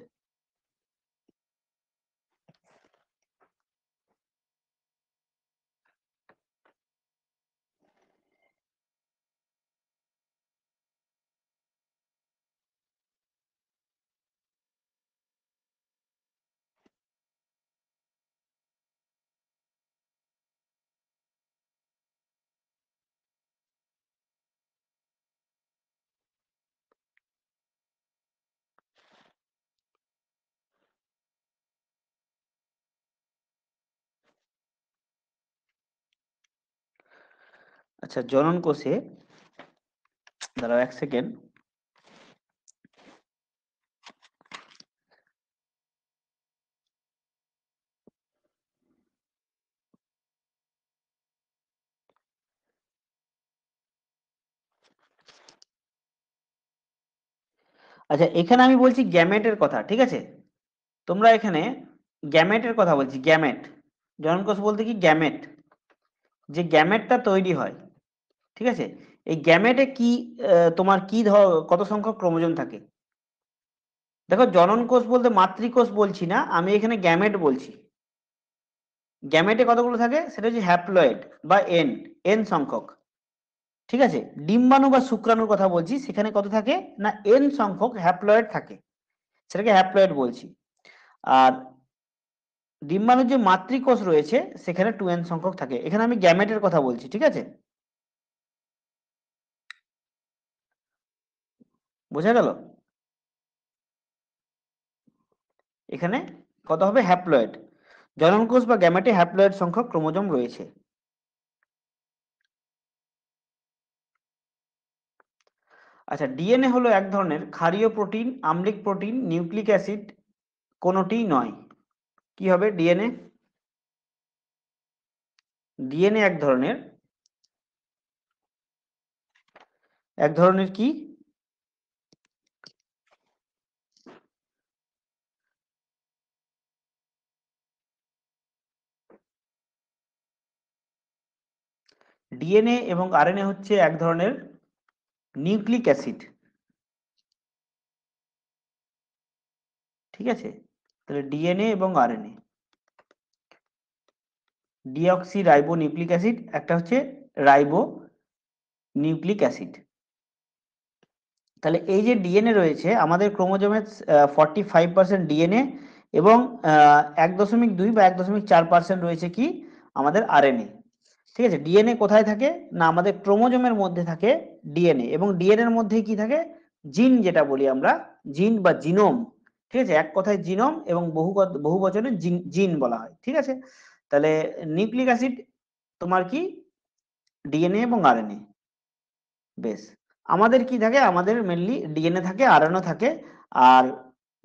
আচ্ছা, জনন কোষে, দাঁড়াও এক সেকেন্ড। আচ্ছা, এখানে আমি বলছি গ্যামেটের কথা, ঠিক আছে, তোমরা এখানে গ্যামেটের কথা বলছি, গ্যামেট। জনন কোষ বলতে কি গ্যামেট, যে গ্যামেটটা তৈরি হয়, ঠিক আছে, এই গ্যামেটে কি তোমার কি কত সংখ্যক ক্রোমোজোম থাকে? দেখো, জনন কোষ বলতে মাতৃকোষ বলছি না, আমি এখানে গ্যামেট বলছি। গ্যামেটে কতগুলো থাকে সেটা হচ্ছে হ্যাপ্লয়েড বা এন, এন সংখ্যক। ঠিক আছে, ডিম্বাণু বা শুক্রাণুর কথা বলছি, সেখানে কত থাকে না এন সংখ্যক হ্যাপ্লয়েড থাকে, সেটাকে হ্যাপ্লয়েড বলছি। আর ডিম্বাণুর যে মাতৃকোষ রয়েছে সেখানে 2n সংখ্যক থাকে। এখানে আমি গ্যামেটের কথা বলছি, ঠিক আছে, বোঝা গেল? এখানে কত হবে, হ্যাপ্লয়েড। জননকোষ বা গ্যামেটে হ্যাপ্লয়েড সংখ্যক ক্রোমোজোম রয়েছে। আচ্ছা, ডিএনএ হলো এক ধরনের ক্ষারীয় প্রোটিন, আম্লিক প্রোটিন, নিউক্লিক অ্যাসিড কোনোটিই নয়। কি হবে ডিএনএ? ডিএনএ এক ধরনের কি, ডিএনএ এবং আরএনএ হচ্ছে এক ধরনের নিউক্লিক অ্যাসিড। ঠিক আছে, তাহলে ডিএনএ এবং RNA, deoxy ribo nucleic acid, একটা হচ্ছে রাইবো নিউক্লিক অ্যাসিড। তাহলে এই যে ডিএনএ রয়েছে আমাদের ক্রোমোজোমের 45% ডিএনএ, এবং 1.2 বা 1.4% রয়েছে কি আমাদের আরএনএ। ঠিক আছে, ডিএনএ কোথায় থাকে না আমাদের ক্রোমোজোমের মধ্যে থাকে ডিএনএ, এবং ডিএনএ এর মধ্যে কি থাকে, জিন যেটা বলি আমরা, জিন বা জিনোম। ঠিক আছে, এক কথায় জিনোম, এবং বহু বচনে জিন জিন বলা হয়। ঠিক আছে, তাহলে নিউক্লিক অ্যাসিড তোমার কি ডিএনএ এবং আরএনএ। বেশ, আমাদের কি থাকে, আমাদের মেনলি ডিএনএ থাকে, আরএনএ থাকে। আর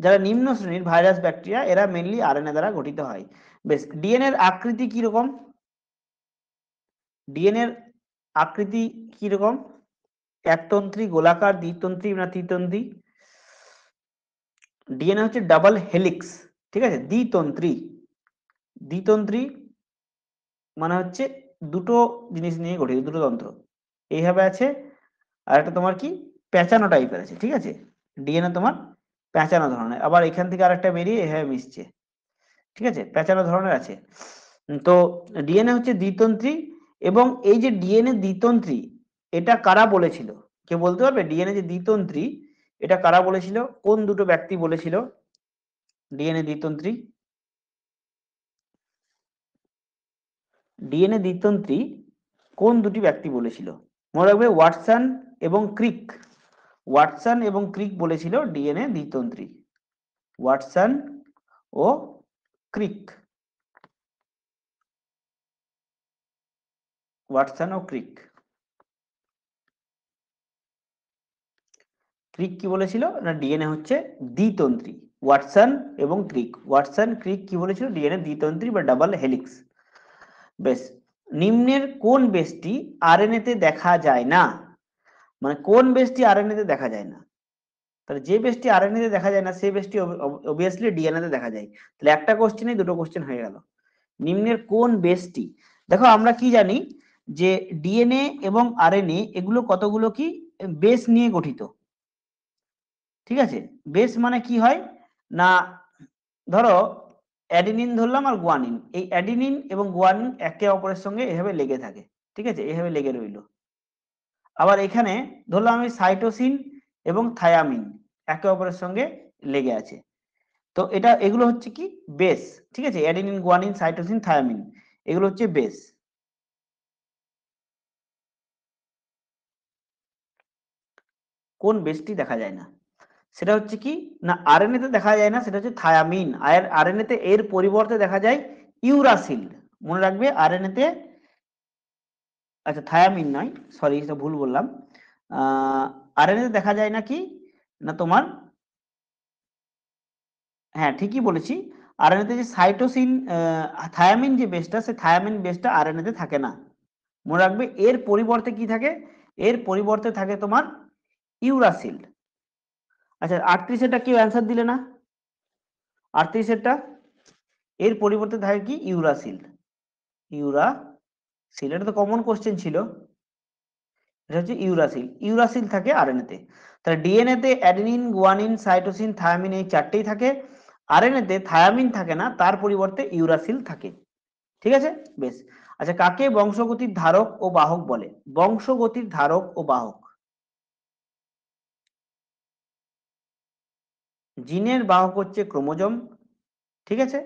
যারা নিম্ন শ্রেণীর ভাইরাস ব্যাকটেরিয়া এরা মেনলি আরএনএ দ্বারা গঠিত হয়। বেশ, ডিএনএ এর আকৃতি কি রকম? ডিএনএ এর আকৃতি কি রকম? একতন্ত্রী, গোলাকার, দ্বিতন্ত্রী না ত্রিতন্ত্রী? ডিএনএ হচ্ছে ডাবল হেলিক্স, ঠিক আছে, দ্বিতন্ত্রী। দ্বিতন্ত্রী মানে হচ্ছে দুটো জিনিস নিয়ে গঠিত, দুটো তন্ত্র এইভাবে আছে। আর একটা তোমার কি পেঁচানো টাইপের আছে, ঠিক আছে, ডিএনএ তোমার পেঁচানো ধরনের, আবার এখান থেকে আরেকটা বেরিয়ে এভাবে মিশছে, ঠিক আছে, পেঁচানো ধরনের আছে। তো ডিএনএ হচ্ছে দ্বিতন্ত্রী। এবং এই যে ডিএনএ দ্বিতন্ত্রী, এটা কারা বলেছিল? কে বলতে পারবে ডিএনএ যে দ্বিতন্ত্রী এটা কারা বলেছিল? কোন দুটো ব্যক্তি বলেছিল ডিএনএ দ্বিতন্ত্রী? ডিএনএ দ্বিতন্ত্রী কোন দুটি ব্যক্তি বলেছিল? মনে রাখবে ওয়াটসন এবং ক্রিক। ওয়াটসন এবং ক্রিক বলেছিল ডিএনএ দ্বিতন্ত্রী। ওয়াটসন ও ক্রিক। ওয়াটসন ও ক্রিক। ক্রিক কি বলেছিল না ডিএনএ হচ্ছে দ্বিতন্ত্রী। ওয়াটসন এবং ক্রিক, ওয়াটসন ক্রিক কি বলেছিল? ডিএনএ দ্বিতন্ত্রী বা ডাবল হেলিক্স। বেশ, নিম্নের কোন বেসটি আরএনএ তে দেখা যায় না? মানে কোন বেসটি আরএনএ তে দেখা যায় না? তাহলে যে বেসটি আরএনএ তে দেখা যায় না সেই বেসটি অবভিয়াসলি ডিএনএ তে দেখা যায়। তাহলে একটা কোশ্চেনে দুটো কোশ্চেন হয়ে গেল। নিম্নের কোন বেসটি, দেখো আমরা কি জানি যে ডিএনএ এবং আরএনএ এগুলো কতগুলো কি বেস নিয়ে গঠিত, ঠিক আছে। বেস মানে কি হয় না, ধরো অ্যাডিনিন ধরলাম আর গুয়ানিন, এই অ্যাডিনিন এবং গুয়ানিন একে অপরের সঙ্গে এভাবে লেগে থাকে, ঠিক আছে, এভাবে লেগে রইল। আবার এখানে ধরলাম আমি সাইটোসিন এবং থায়ামিন একে অপরের সঙ্গে লেগে আছে। তো এটা এগুলো হচ্ছে কি বেস, ঠিক আছে, অ্যাডিনিন, গুয়ানিন, সাইটোসিন, থায়ামিন এগুলো হচ্ছে বেস। কোন বেসটি দেখা যায় না? সেটা হচ্ছে কি না আরএনএ তে দেখা যায় না, সেটা হচ্ছে থায়ামিন। আর আরএনএ তে এর পরিবর্তে দেখা যায় ইউরাসিল। মনে রাখবে আরএনএ তে, আচ্ছা থায়ামিন নয়, সরি এটা ভুল বললাম। আরএনএ তে দেখা যায় না কি না তোমার, হ্যাঁ ঠিকই বলেছি, আরএনএ তে যে সাইটোসিন, থায়ামিন যে বেসটা, সে থায়ামিন বেসটা আরএনএ তে থাকে না। মনে রাখবে এর পরিবর্তে কি থাকে? এর পরিবর্তে থাকে তোমার ইউরাসিল। আচ্ছা 38 কেউ অ্যান্সার দিলে না? 38 এর পরিবর্তে থাকে কি ইউরাসিল। ইউরাসিল এটা তো কমন কোশ্চেন ছিল, এটা হচ্ছে ইউরাসিল। ইউরাসিল থাকে আরএনএ তে। তাহলে ডিএনএ তে অ্যাডেনিন, গুয়ানিন, সাইটোসিন, থায়ামিন এই চারটেই থাকে। আরএনএ তে থায়ামিন থাকে না, তার পরিবর্তে ইউরাসিল থাকে, ঠিক আছে। বেশ, আচ্ছা কাকে বংশগতির ধারক ও বাহক বলে? বংশগতির ধারক ও বাহক, জিনের বাহক হচ্ছে ক্রোমোজোম, ঠিক আছে,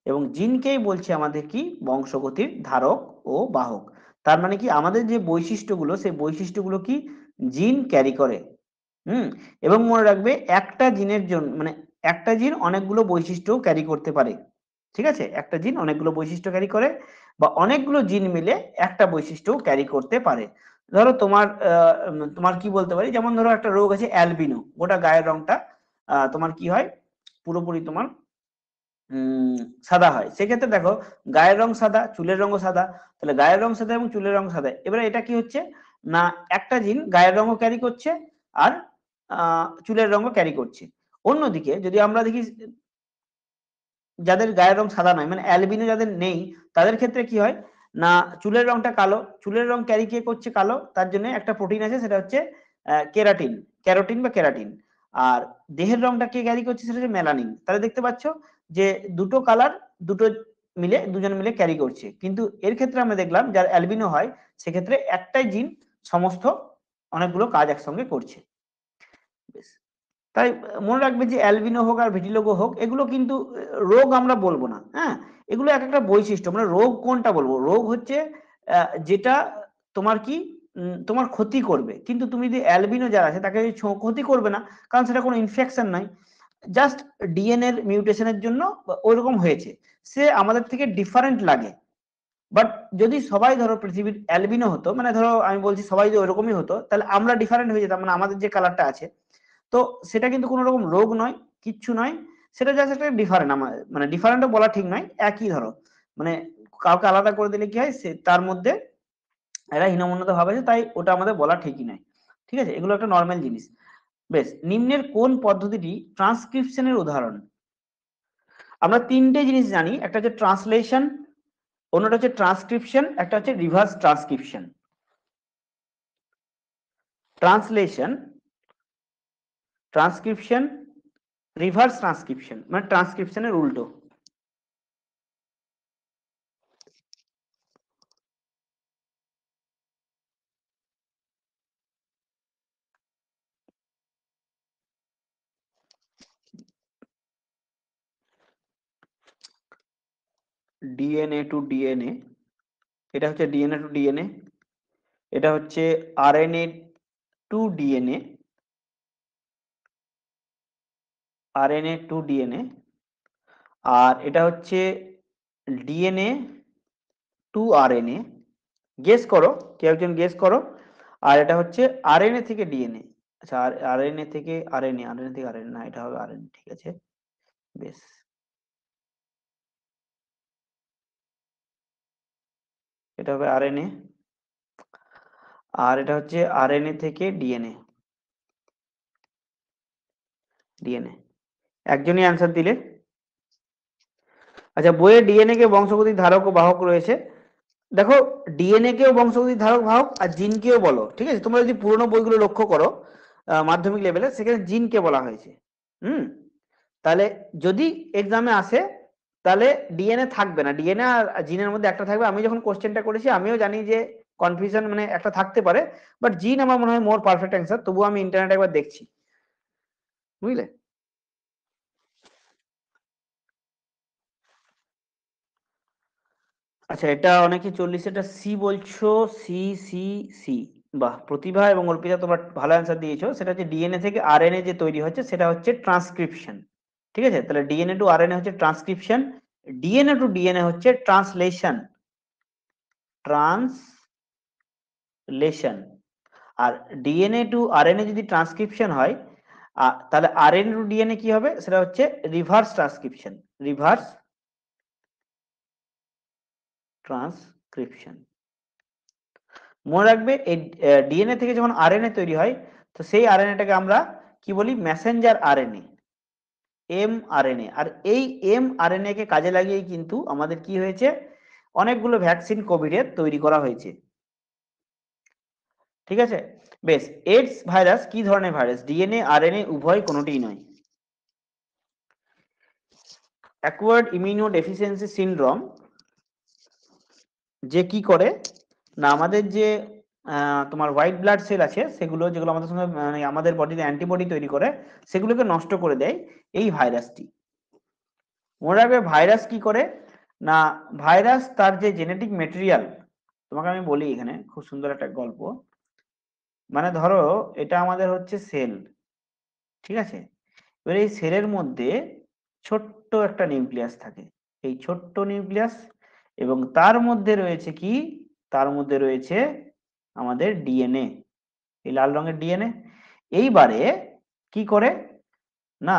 এবং জিনকেই বলছে আমাদের কি বংশগতির ধারক ও বাহক। তার মানে কি আমাদের যে বৈশিষ্ট্যগুলো সেই বৈশিষ্ট্যগুলো কি জিন ক্যারি করে। হুম, এবং মনে রাখবে একটা জিনের জন্য মানে একটা জিন অনেকগুলো বৈশিষ্ট্য ক্যারি করতে পারে, ঠিক আছে, একটা জিন অনেকগুলো বৈশিষ্ট্য ক্যারি করে বা অনেকগুলো জিন মিলে একটা বৈশিষ্ট্য ক্যারি করতে পারে। ধরো তোমার তোমার কি বলতে পারি, যেমন ধরো একটা রোগ আছে অ্যালবিনো, গোটা গায়ের রংটা তোমার কি হয় পুরোপুরি তোমার সাদা হয়। সেক্ষেত্রে দেখো গায়ের রং সাদা, চুলের রঙও সাদা, তাহলে গায়ের রং সাদা এবং চুলের রং সাদা। এবারে এটা কি হচ্ছে না একটা জিন গায়ের রঙও ক্যারি করছে আর চুলের রঙও ক্যারি করছে। অন্যদিকে যদি আমরা দেখি যাদের গায়ের রং সাদা নয় মানে অ্যালবিনো যাদের নেই, তাদের ক্ষেত্রে কি হয় না চুলের রংটা কালো, চুলের রং ক্যারি কে করছে কালো, তার জন্য একটা প্রোটিন আছে সেটা হচ্ছে কেরাটিন, ক্যারোটিন বা কেরাটিন। আর দেহের রংটা কে ক্যারি করছে সেটা হচ্ছে মেলানিন। তাহলে দেখতে পাচ্ছ যে দুটো কালার দুটো মিলে দুজন মিলে ক্যারি করছে, কিন্তু এর ক্ষেত্রে আমরা দেখলাম যার অ্যালবিনো হয় সেক্ষেত্রে একটাই জিন সমস্ত অনেকগুলো কাজ একসঙ্গে করছে। বেশ, তাই মনে রাখবে যে অ্যালবিনো হোক আর ভিটিলোগো হোক এগুলো কিন্তু রোগ আমরা বলবো না, হ্যাঁ, এগুলো এক একটা বৈশিষ্ট্য। মানে রোগ কোনটা বলবো, রোগ হচ্ছে যেটা তোমার কি তোমার ক্ষতি করবে, কিন্তু তুমি যদি অ্যালবিনো যারা আছে তাকে ক্ষতি করবে না, কারণ সেটা কোনো ইনফেকশন নাই, জাস্ট ডিএনএ এর মিউটেশনের জন্য ওইরকম হয়েছে, সে আমাদের থেকে ডিফারেন্ট লাগে, বাট যদি সবাই ধরো পৃথিবীর অ্যালবিনো হতো, মানে ধরো আমি বলছি সবাই যদি ওইরকমই হতো, তাহলে আমরা ডিফারেন্ট হয়ে যেতাম, মানে আমাদের যে কালারটা আছে। তো সেটা কিন্তু কোনো রকম রোগ নয়, কিচ্ছু নয়, সেটা জাস্ট একটা ডিফারেন্ট। আমার মানে ডিফারেন্টও বলা ঠিক নয়, একই ধরো, মানে কাউকে আলাদা করে দিলে কি হয়, সে তার মধ্যে একটা হীনমন্যতা ভাব আছে, তাই ওটা আমাদের বলা ঠিকই নয়। ঠিক আছে, এগুলো একটা নর্মাল জিনিস। বেশ, নিম্নের কোন পদ্ধতিটি ট্রান্সক্রিপশনের উদাহরণ? আমরা তিনটে জিনিস জানি, একটা হচ্ছে ট্রান্সলেশন, অন্যটা হচ্ছে ট্রান্সক্রিপশন, একটা হচ্ছে reverse transcription. Translation, transcription, reverse transcription, মানে ট্রান্সক্রিপশনের উল্টো। ডিএনএ টু ডিএনএ, এটা হচ্ছে ডিএনএ টু ডিএনএ। এটা হচ্ছে RNA to DNA, RNA to DNA. আর এটা হচ্ছে ডিএনএ টু আরএনএ। গেস করো, কেউ একজন গেস করো। আর এটা হচ্ছে আরএনএ থেকে ডিএনএ। আচ্ছা, আর আরএনএ থেকে আরএনএ, আরএনএ থেকে আরএনএ, না এটা হবে আরএনএ। ঠিক আছে, বেশ, এটা হবে আরএনএ। আর এটা হচ্ছে আরএনএ থেকে ডিএনএ, ডিএনএ। একজনই অ্যান্সার দিলে। আচ্ছা, বইয়ে ডিএনএ কে বংশগতির ধারক ও বাহক রয়েছে। দেখো, ডিএনএ কেও বংশগতির ধারক বাহক আর জিনকেও বলো, ঠিক আছে? তোমরা যদি পুরোনো বইগুলো লক্ষ্য করো মাধ্যমিক লেভেলে, সেখানে জিনকে বলা হয়েছে। হুম, তাহলে যদি এক্সামে আসে, তাহলে ডিএনএ থাকবে না, ডিএনএ আর জিনের মধ্যে একটা থাকবে। আমি যখন কোশ্চেনটা করেছি আমিও জানি যে কনফিউশন মানে একটা থাকতে পারে, বাট জিন আমার মনে হয় মোর পারফেক্ট অ্যান্সার। তবুও আমি ইন্টারনেটে একবার দেখছি, বুঝলে? আচ্ছা, এটা অনেকে 40, এটা সি বলছো? C, C, C. বাহ, প্রতিভা এবং অর্পিতা, তোমরা ভালো অ্যান্সার দিয়েছো। সেটা হচ্ছে ডিএনএ থেকে আরএনএ যে তৈরি হচ্ছে, সেটা হচ্ছে ট্রান্সক্রিপশন। ঠিক আছে, তাহলে ডিএনএ টু আরএনএ হচ্ছে ট্রান্সক্রিপশন, ডিএনএ টু ডিএনএ হচ্ছে ট্রান্সলেশন, ট্রান্সলেশন। আর ডিএনএ টু আরএনএ যদি ট্রান্সক্রিপশন হয়, তাহলে আরএনএ টু ডিএনএ কি হবে, সেটা হচ্ছে রিভার্স ট্রান্সক্রিপশন, রিভার্স ট্রান্সক্রিপশন। মনে রাখবে, এই ডিএনএ থেকে যখন আরএনএ তৈরি হয়, তো সেই আরএনএটাকে আমরা কি বলি, মেসেঞ্জার আরএনএ, এম আরএনএ। আর এই এম আরএনএ কে কাজে লাগিয়েই কিন্তু আমাদের কি হয়েছে, অনেকগুলো ভ্যাকসিন কোভিডের তৈরি করা হয়েছে। ঠিক আছে, বেশ। এইডস ভাইরাস কি ধরনের ভাইরাস? ডিএনএ আরএনএ উভয়, কোনোটিই নয়। অ্যাকোয়ার্ড ইমিউনো ডেফিসিয়েন্সি সিনড্রোম যে কি করে না, আমাদের যে তোমার হোয়াইট ব্লাড সেল আছে, সেগুলো যেগুলো আমাদের সঙ্গে মানে আমাদের বডিতে অ্যান্টিবডি তৈরি করে, সেগুলোকে নষ্ট করে দেয় এই ভাইরাসটি। মনে রাখবে, ভাইরাস কি করে না, ভাইরাস তার যে জেনেটিক মেটেরিয়াল, তোমাকে আমি বলি এখানে খুব সুন্দর একটা গল্প। মানে ধরো, এটা আমাদের হচ্ছে সেল, ঠিক আছে? এবার এই সেলের মধ্যে ছোট্ট একটা নিউক্লিয়াস থাকে, এই ছোট্ট নিউক্লিয়াস, এবং তার মধ্যে রয়েছে কি, তার মধ্যে রয়েছে আমাদের ডিএনএ, এই লাল রঙের ডিএনএ। এইবারে কি করে না,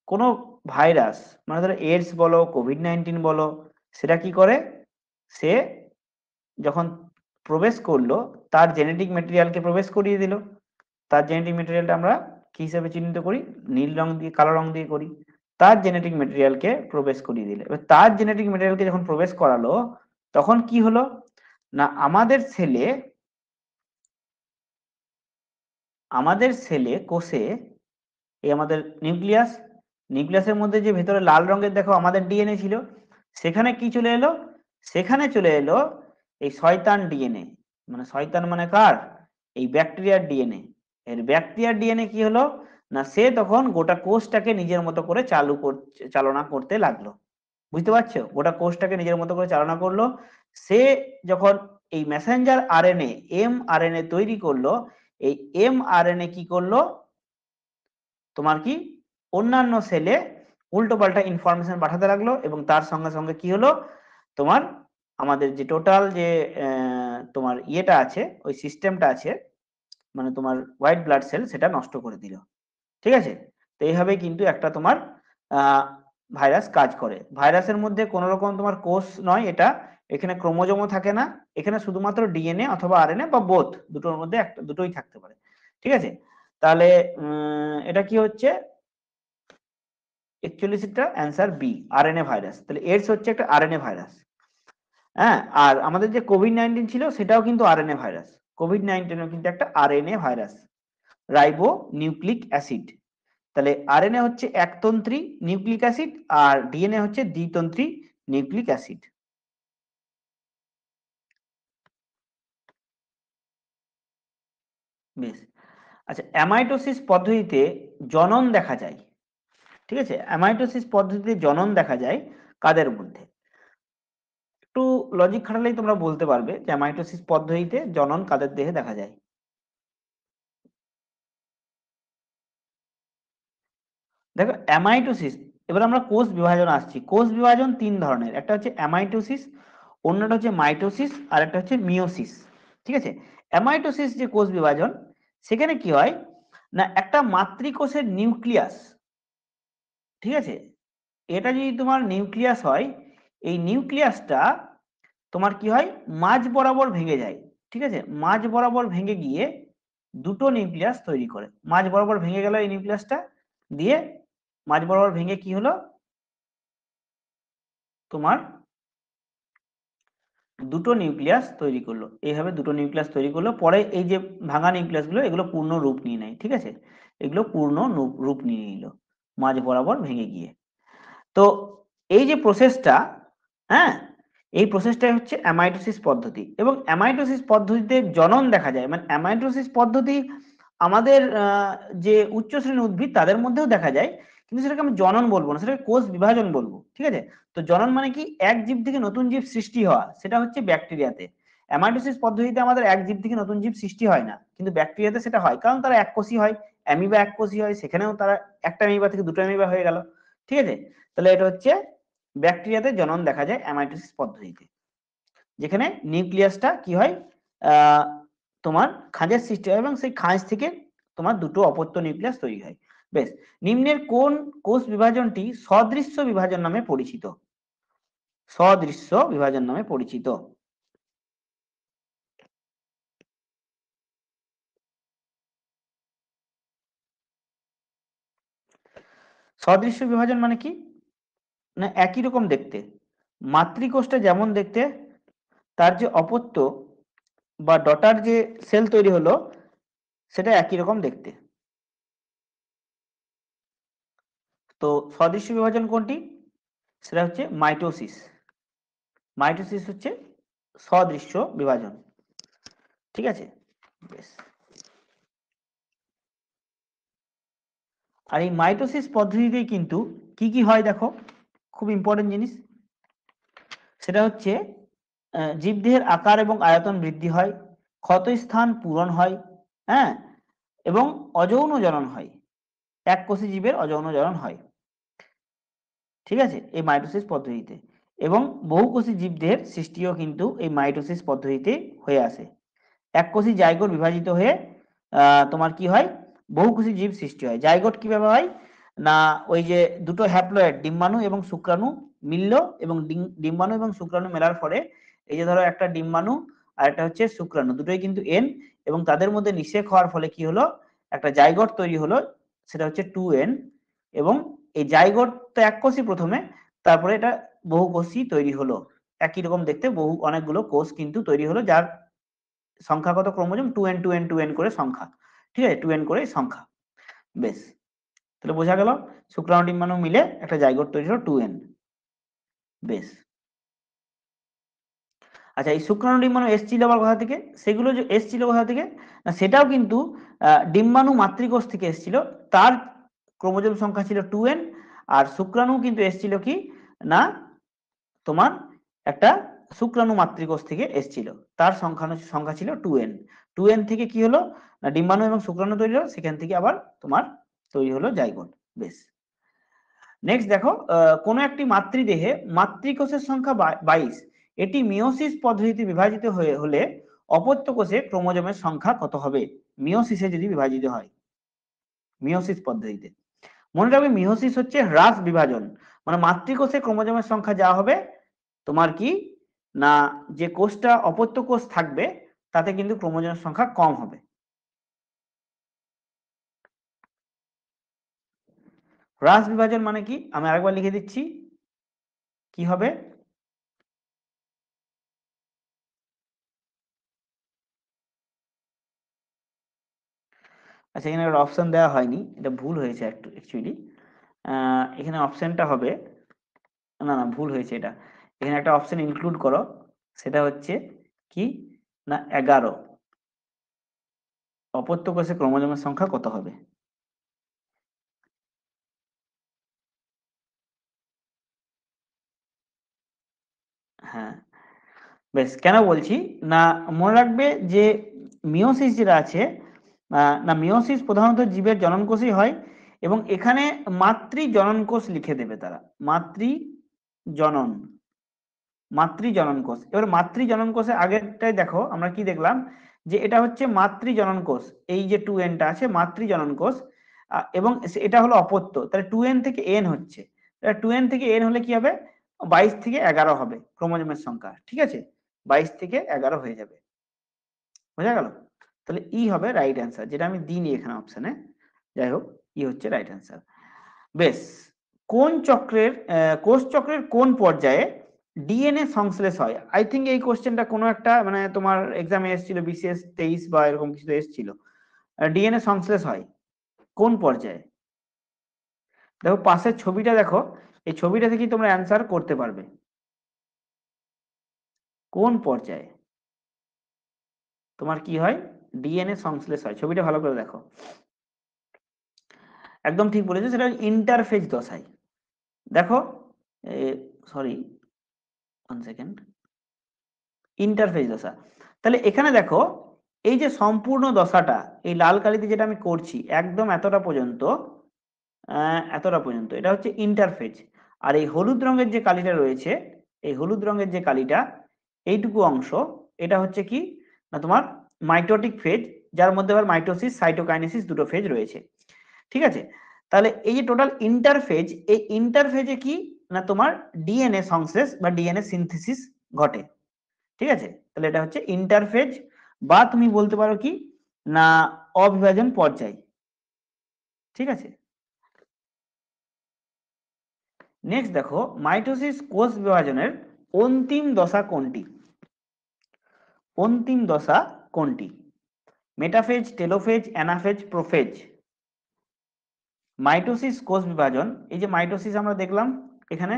কোনো ভাইরাস, মানে ধরো এইডস বলো, কোভিড-19 বলো, সেটা কি করে, সে যখন প্রবেশ করলো, তার জেনেটিক মেটেরিয়ালকে প্রবেশ করিয়ে দিল। তার জেনেটিক মেটেরিয়ালটা আমরা কি হিসেবে চিহ্নিত করি, নীল রং দিয়ে, কালো রং দিয়ে করি। তার জেনেটিক মেটেরিয়ালকে প্রবেশ করিয়ে দিলে, এবার তার জেনেটিক মেটেরিয়ালকে যখন প্রবেশ করালো, তখন কি হলো না, আমাদের সেলে কোষে, এই আমাদের নিউক্লিয়াস, নিউক্লিয়াসের মধ্যে যে ভেতরে লাল রঙের দেখো আমাদের ডিএনএ ছিল, সেখানে কি চলে এলো, সেখানে চলে এলো এই শয়তান ডিএনএ। মানে শয়তান মানে কার, এই ব্যাকটেরিয়ার ডিএনএ। এর ব্যাকটেরিয়ার ডিএনএ কি হলো না, সে তখন গোটা কোষটাকে নিজের মতো করে চালনা করতে লাগলো। বুঝতে পারছো, গোটা কোষটাকে নিজের মতো করে চালনা করলো। সে যখন এই মেসেঞ্জার আরএনএ, এম আরএনএ তৈরি করলো, এই এম আরএনএ কি করলো, তোমার কি অন্যান্য সেলে উল্টো পাল্টা ইনফরমেশন পাঠাতে লাগলো, এবং তার সঙ্গে সঙ্গে কি হলো, তোমার আমাদের যে টোটাল যে তোমার ইয়েটা আছে, ওই সিস্টেমটা আছে, মানে তোমার হোয়াইট ব্লাড সেল সেটা নষ্ট করে দিল। ঠিক আছে? তো এইভাবে কিন্তু একটা তোমার ভাইরাস কাজ করে। ভাইরাসের মধ্যে কোনো রকম তোমার কোষ নয় এটা, এখানে ক্রোমোজোমও থাকে না, এখানে শুধুমাত্র ডিএনএ অথবা আরএনএ বা বোথ, দুটোর মধ্যে একটা, দুটোই থাকতে পারে। ঠিক আছে? তাহলে এটা কি হচ্ছে, অ্যাকচুয়ালি সেটা অ্যান্সার বি, আরএনএ ভাইরাস। তাহলে এইডস হচ্ছে একটা আরএনএ ভাইরাস। হ্যাঁ, আর আমাদের যে কোভিড-19 ছিল সেটাও কিন্তু আরএনএ ভাইরাস। কোভিড-19ও কিন্তু একটা RNA virus, ribo nucleic acid. তাহলে আরএনএ হচ্ছে একতন্ত্রী নিউক্লিক অ্যাসিড, আর ডিএনএ হচ্ছে দ্বিতন্ত্রী নিউক্লিক অ্যাসিড। বেশ। আচ্ছা, অ্যামাইটোসিস পদ্ধতিতে জনন দেখা যায়। ঠিক আছে? অ্যামাইটোসিস পদ্ধতিতে জনন দেখা যায় কাদের মধ্যে? একটু লজিক খাটালেই তোমরা বলতে পারবে যে অ্যামাইটোসিস পদ্ধতিতে জনন কাদের দেহে দেখা যায়। দেখো, অ্যামাইটোসিস, এবার আমরা কোষ বিভাজন আসছি। কোষ বিভাজন তিন ধরনের, একটা হচ্ছে অ্যামাইটোসিস, অন্যটা হচ্ছে মাইটোসিস, আর একটা হচ্ছে মিওসিস। ঠিক আছে? অ্যামাইটোসিস যে কোষ বিভাজন, সেখানে কি হয় না, একটা মাতৃকোষের নিউক্লিয়াস, ঠিক আছে, এটা যদি তোমার নিউক্লিয়াস হয়, এই নিউক্লিয়াসটা তোমার কি হয়, মাঝ বরাবর ভেঙে যায়। ঠিক আছে? মাঝ বরাবর ভেঙে গিয়ে দুটো নিউক্লিয়াস তৈরি করে। মাঝ বরাবর ভেঙে গেল এই নিউক্লিয়াসটা, দিয়ে মাঝ বরাবর ভেঙে কি হলো, তোমার দুটো নিউক্লিয়াস তৈরি করলো। এইভাবে দুটো নিউক্লিয়াস তৈরি করলো, পরে এই যে ভাঙা নিউক্লিয়াস গুলো, এগুলো পূর্ণ রূপ নিয়ে নেয়। ঠিক আছে? এগুলো পূর্ণ রূপ নিয়ে নিল মাঝ বরাবর ভেঙে গিয়ে। তো এই যে প্রসেসটা, হ্যাঁ, এই প্রসেসটাই হচ্ছে অ্যামাইটোসিস পদ্ধতি। এবং অ্যামাইটোসিস পদ্ধতিতে জনন দেখা যায়, মানে অ্যামাইটোসিস পদ্ধতি আমাদের যে উচ্চ শ্রেণীর উদ্ভিদ তাদের মধ্যেও দেখা যায়, কিন্তু সেটাকে আমি জনন বলবো না, সেটাকে কোষ বিভাজন বলবো। ঠিক আছে? তো জনন মানে কি, এক জীব থেকে নতুন জীব সৃষ্টি হওয়া, সেটা হচ্ছে ব্যাকটেরিয়াতে। অ্যামাইটোসিস পদ্ধতিতে আমাদের এক জীব থেকে নতুন জীব সৃষ্টি হয় না, কিন্তু ব্যাকটেরিয়াতে সেটা হয়, কারণ তারা এককোষী হয়। অ্যামিবা এককোষী হয়, সেখানেও তারা একটা অ্যামিবা থেকে দুটো অ্যামিবা হয়ে গেল। ঠিক আছে? তাহলে এটা হচ্ছে ব্যাকটেরিয়াতে জনন দেখা যায় অ্যামাইটোসিস পদ্ধতিতে, যেখানে নিউক্লিয়াসটা কি হয়, আহ, তোমার খাঁজের সৃষ্টি হয় এবং সেই খাঁজ থেকে তোমার দুটো অপত্য নিউক্লিয়াস তৈরি হয়। বেশ। নিম্নের কোন কোষ বিভাজনটি সদৃশ্য বিভাজন নামে পরিচিত? সদৃশ্য বিভাজন নামে পরিচিত। সদৃশ্য বিভাজন মানে কি, না একই রকম দেখতে, মাতৃকোষটা যেমন দেখতে, তার যে অপত্য বা ডটার যে সেল তৈরি হলো, সেটা একই রকম দেখতে। তো সদৃশ্য বিভাজন কোনটি? সেটা হচ্ছে মাইটোসিস। মাইটোসিস হচ্ছে সদৃশ্য বিভাজন। ঠিক আছে? বেশ। আর এই মাইটোসিস পদ্ধতিতেই কিন্তু কি কি হয় দেখো, খুব ইম্পর্টেন্ট জিনিস, সেটা হচ্ছে জীবদেহের আকার এবং আয়তন বৃদ্ধি হয়, ক্ষতস্থান পূরণ হয়, হ্যাঁ, এবং অযৌন জনন হয়। এককোষী জীবের অযৌন জনন হয়। ঠিক আছে? এই মাইটোসিস পদ্ধতিতে। এবং বহুকোষী জীবদেহের সৃষ্টিও কিন্তু এই মাইটোসিস পদ্ধতিতে হয়ে আসে। এককোষী জাইগোট বিভাজিত হয়ে তোমার কি হয়, বহুকোষী জীব সৃষ্টি হয়। জাইগোট কিভাবে হয় না, ওই যে দুটো হ্যাপ্লয়েড ডিম্বাণু এবং শুক্রাণু মিলল, এবং ডিম্বাণু এবং শুক্রাণু মেলার পরে, এই যে ধরো একটা ডিম্বাণু আর একটা হচ্ছে শুক্রাণু, দুটোই কিন্তু এন, এবং তাদের মধ্যে নিষেক হওয়ার ফলে কি হলো, একটা জাইগোট তৈরি হলো, সেটা হচ্ছে 2n। এবং এই জাইগোট তো এককোষী প্রথমে, তারপরে এটা বহুকোষী তৈরি হলো, একই রকম দেখতে বহু অনেকগুলো কোষ কিন্তু তৈরি হলো, যার সংখ্যাগত ক্রোমোজোম 2n 2n 2n করে সংখ্যা। ঠিক আছে? 2n করে সংখ্যা। বেশ। তাহলে বোঝা গেল, শুক্রাণু ডিম্বাণু মিলে একটা জাইগোট তৈরি হলো 2n। বেশ। আচ্ছা, এই শুক্রাণু ডিম্বাণু এসেছিল আবার কোথা থেকে, সেগুলো যে এসেছিল কোথা থেকে, না সেটাও কিন্তু ডিম্বাণু মাতৃকোষ থেকে এসেছিল, তার ক্রোমোজোম সংখ্যা ছিল 2n। আর শুক্রাণু কিন্তু এসেছিল কি না, তোমার একটা শুক্রাণু মাতৃকোষ থেকে এসেছিল, তার সংখ্যা ছিল 2n। 2n থেকে কি হলো না, ডিম্বাণু এবং শুক্রাণু তৈরি হলো, সেখান থেকে আবার তোমার তৈরি হলো জাইগোট। বেশ। নেক্সট দেখো, কোনো একটি মাতৃদেহে মাতৃকোষের সংখ্যা 22, এটি মিওসিস পদ্ধতিতে বিভাজিত হলে অপত্য কোষে ক্রোমোজোমের সংখ্যা কত হবে মিওসিসে যদি বিভাজিত হয়, মিওসিস পদ্ধতিতে। মনে রাখবে মিওসিস হচ্ছে হ্রাস বিভাজন, মানে মাতৃকোষে ক্রোমোজোমের সংখ্যা যা হবে তোমার কি না, যে কোষটা অপত্য কোষ থাকবে তাতে কিন্তু ক্রোমোজোমের সংখ্যা কম হবে। হ্রাস বিভাজন মানে কি আমি আরেকবার লিখে দিচ্ছি, কি হবে? আচ্ছা, এখানে একটা অপশন দেওয়া হয়নি, এটা ভুল হয়েছে একটু অ্যাকচুয়ালি। এখানে অপশনটা হবে, না না ভুল হয়েছে এটা, এখানে একটা অপশন ইনক্লুড করো, সেটা হচ্ছে কি না 11, অপত্য কোষে ক্রোমোজোমের সংখ্যা কত হবে। হ্যাঁ, বেশ, কেন বলছি না, মনে রাখবে যে মিওসিস যেটা আছে, না মিওসিস প্রধানত জীবের জনন কোষই হয়, এবং এখানে মাতৃ জনন কোষ লিখে দেবে তারা, জনন মাতৃ জনন কোষ। এবার মাতৃ জনন কোষে আগেরটাই দেখো আমরা কি দেখলাম, যে এটা হচ্ছে মাতৃ জনন কোষ, এই যে 2n টা আছে মাতৃ জনন কোষ, এবং এটা হলো অপত্য, তাহলে 2n থেকে n হচ্ছে, 2n থেকে n হলে কি হবে 22 থেকে 11 হবে ক্রোমোজোমের সংখ্যা, ঠিক আছে, 22 থেকে 11 হয়ে যাবে, বোঝা গেল? তাহলে ই হবে রাইট অ্যান্সার, যেটা আমি দিইনি এখানে অপশনে, যাই হোক ই হচ্ছে রাইট অ্যান্সার। বেশ, কোন চক্রের কোষ চক্রের কোন পর্যায়ে ডিএনএ সংশ্লেষ হয়? আই থিঙ্ক এই কোশ্চেনটা কোনো একটা মানে তোমার এক্সামে এসেছিল, বিসিএস 23 বা এরকম কিছু এসেছিল। ডিএনএ সংশ্লেষ হয় কোন পর্যায়ে? দেখো পাশের ছবিটা দেখো, এই ছবিটা থেকেই তোমরা অ্যান্সার করতে পারবে, কোন পর্যায়ে তোমার কি হয় ডিএনএ সংশ্লেষ হয়, ছবিটা ভালো করে দেখো। একদম ঠিক বলেছো, সেটা ইন্টারফেজ দশায়। দেখো, সরি, 1 সেকেন্ড, ইন্টারফেজ দশা। তাহলে এখানে দেখো, এই যে সম্পূর্ণ দশাটা এই লাল কালিতে যেটা আমি করছি একদম এতটা পর্যন্ত, এতটা পর্যন্ত এটা হচ্ছে ইন্টারফেজ। আর এই হলুদ রঙের যে কালিটা রয়েছে, এই হলুদ রঙের যে কালিটা, এইটুকু অংশ, এটা হচ্ছে কি না তোমার মাইটোটিক ফেজ, যার মধ্যে আবার মাইটোসিস সাইটোকাইনেসিস দুটো ফেজ রয়েছে, ঠিক আছে। তাহলে এই যে টোটাল ইন্টারফেজ, এই ইন্টারফেজে কি না তোমার ডিএনএ সংশ্লেষ বা ডিএনএ সিনথেসিস ঘটে, ঠিক আছে। তাহলে এটা হচ্ছে ইন্টারফেজ, বা তুমি বলতে পারো কি না অবিভাজন পর্যায়, ঠিক আছে। নেক্সট দেখো, মাইটোসিস কোষ বিভাজনের অন্তিম দশা কোনটি? অন্তিম দশা কোনটি? Metaphase, telophase, anaphase, prophase. Mitosis কোষ বিভাজন, এই যে মাইটোসিস আমরা দেখলাম এখানে,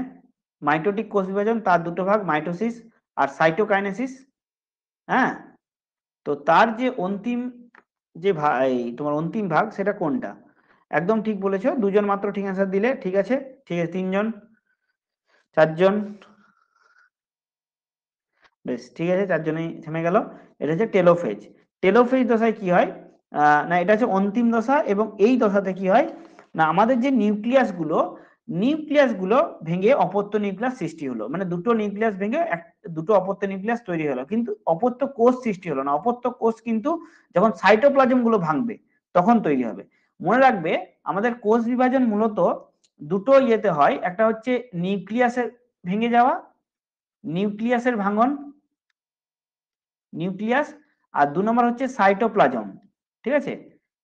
মাইটোটিক কোষ বিভাজন তার দুটো ভাগ, মাইটোসিস আর সাইটোকাইনেসিস, হ্যাঁ। তো তার যে অন্তিম যে তোমার অন্তিম ভাগ সেটা কোনটা? একদম ঠিক বলেছো, দুজন মাত্র ঠিক অ্যান্সার দিলে, ঠিক আছে, ঠিক আছে, তিনজন, চারজন, বেশ ঠিক আছে, চারজনেই থেমে গেল। এটা হচ্ছে টেলোফেজ। টেলোফেজ দশায় কি হয় না, এটা হচ্ছে অন্তিম দশা, এবং এই দশাতে কি হয় না, আমাদের যে নিউক্লিয়াস গুলো ভেঙে অপত্য নিউক্লিয়াস সৃষ্টি হলো, মানে দুটো নিউক্লিয়াস ভেঙে দুটো অপত্য নিউক্লিয়াস তৈরি হলো, কিন্তু অপত্য কোষ সৃষ্টি হলো না। অপত্য কোষ কিন্তু যখন সাইটোপ্লাজম গুলো ভাঙবে তখন তৈরি হবে। মনে রাখবে আমাদের কোষ বিভাজন মূলত দুটো ইয়েতে হয়, একটা হচ্ছে নিউক্লিয়াসের ভেঙে যাওয়া, নিউক্লিয়াসের ভাঙন, নিউক্লিয়াস, আর 2 নম্বর হচ্ছে সাইটোপ্লাজম, ঠিক আছে,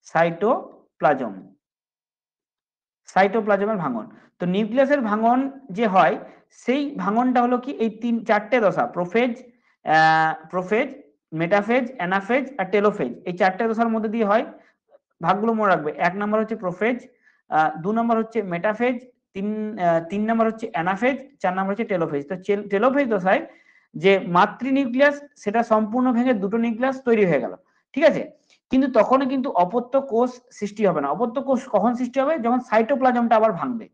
সাইটোপ্লাজম, সাইটোপ্লাজমের ভাঙন। তো নিউক্লিয়াসের ভাঙন যে হয়, সেই ভাঙনটা হলো কি এই চারটে দশা, প্রোফেজ, প্রোফেজ, মেটাফেজ, অ্যানাফেজ আর টেলোফেজ, এই চারটে দশার মধ্যে দিয়ে হয়। ভাগগুলো মনে রাখবে, 1 নম্বর হচ্ছে প্রোফেজ, 2 নম্বর হচ্ছে মেটাফেজ, তিন 3 নম্বর হচ্ছে অ্যানাফেজ, 4 নম্বর হচ্ছে টেলোফেজ। তো টেলোফেজ দশায় যে মাতৃ নিউক্লিয়াস সেটা সম্পূর্ণ ভেঙে দুটো নিউক্লিয়াস তৈরি হয়ে গেল, ঠিক আছে, কিন্তু তখনও কিন্তু অপত্য কোষ সৃষ্টি হবে না। অপত্য কোষ কখন সৃষ্টি হবে? যখন সাইটোপ্লাজমটা আবার ভাঙবে।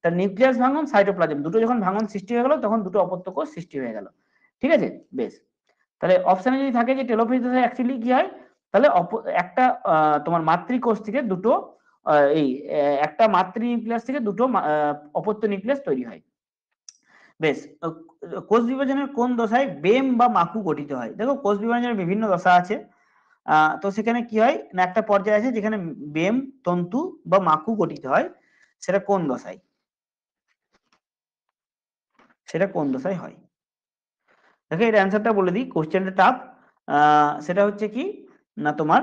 তার নিউক্লিয়াস ভাঙন, সাইটোপ্লাজম দুটো যখন ভাঙন সৃষ্টি হয়ে গেল, তখন দুটো অপত্য কোষ সৃষ্টি হয়ে গেল, ঠিক আছে। বেশ, তাহলে অপশনে যদি থাকে যে টেলোফেজ দশায় অ্যাকচুয়ালি কি হয়, তাহলে একটা তোমার মাতৃকোষ থেকে দুটো এই একটা মাতৃ নিউক্লিয়াস থেকে দুটো অপত্য নিউক্লিয়াস তৈরি হয়। বেশ, কোষ বিভাজনের কোন দশায় বেম বা মাকু গঠিত হয়? দেখো কোষ বিভাজনের বিভিন্ন দশা আছে। তো সেখানে কি হয় না, একটা পর্যায়ে আছে যেখানে বেম, তন্তু বা মাকু গঠিত হয়। সেটা কোন দশায়? সেটা কোন দশায় হয়? দেখো এর অ্যান্সারটা বলে দিই, কোশ্চেনটা টাফ। সেটা হচ্ছে কি না, তোমার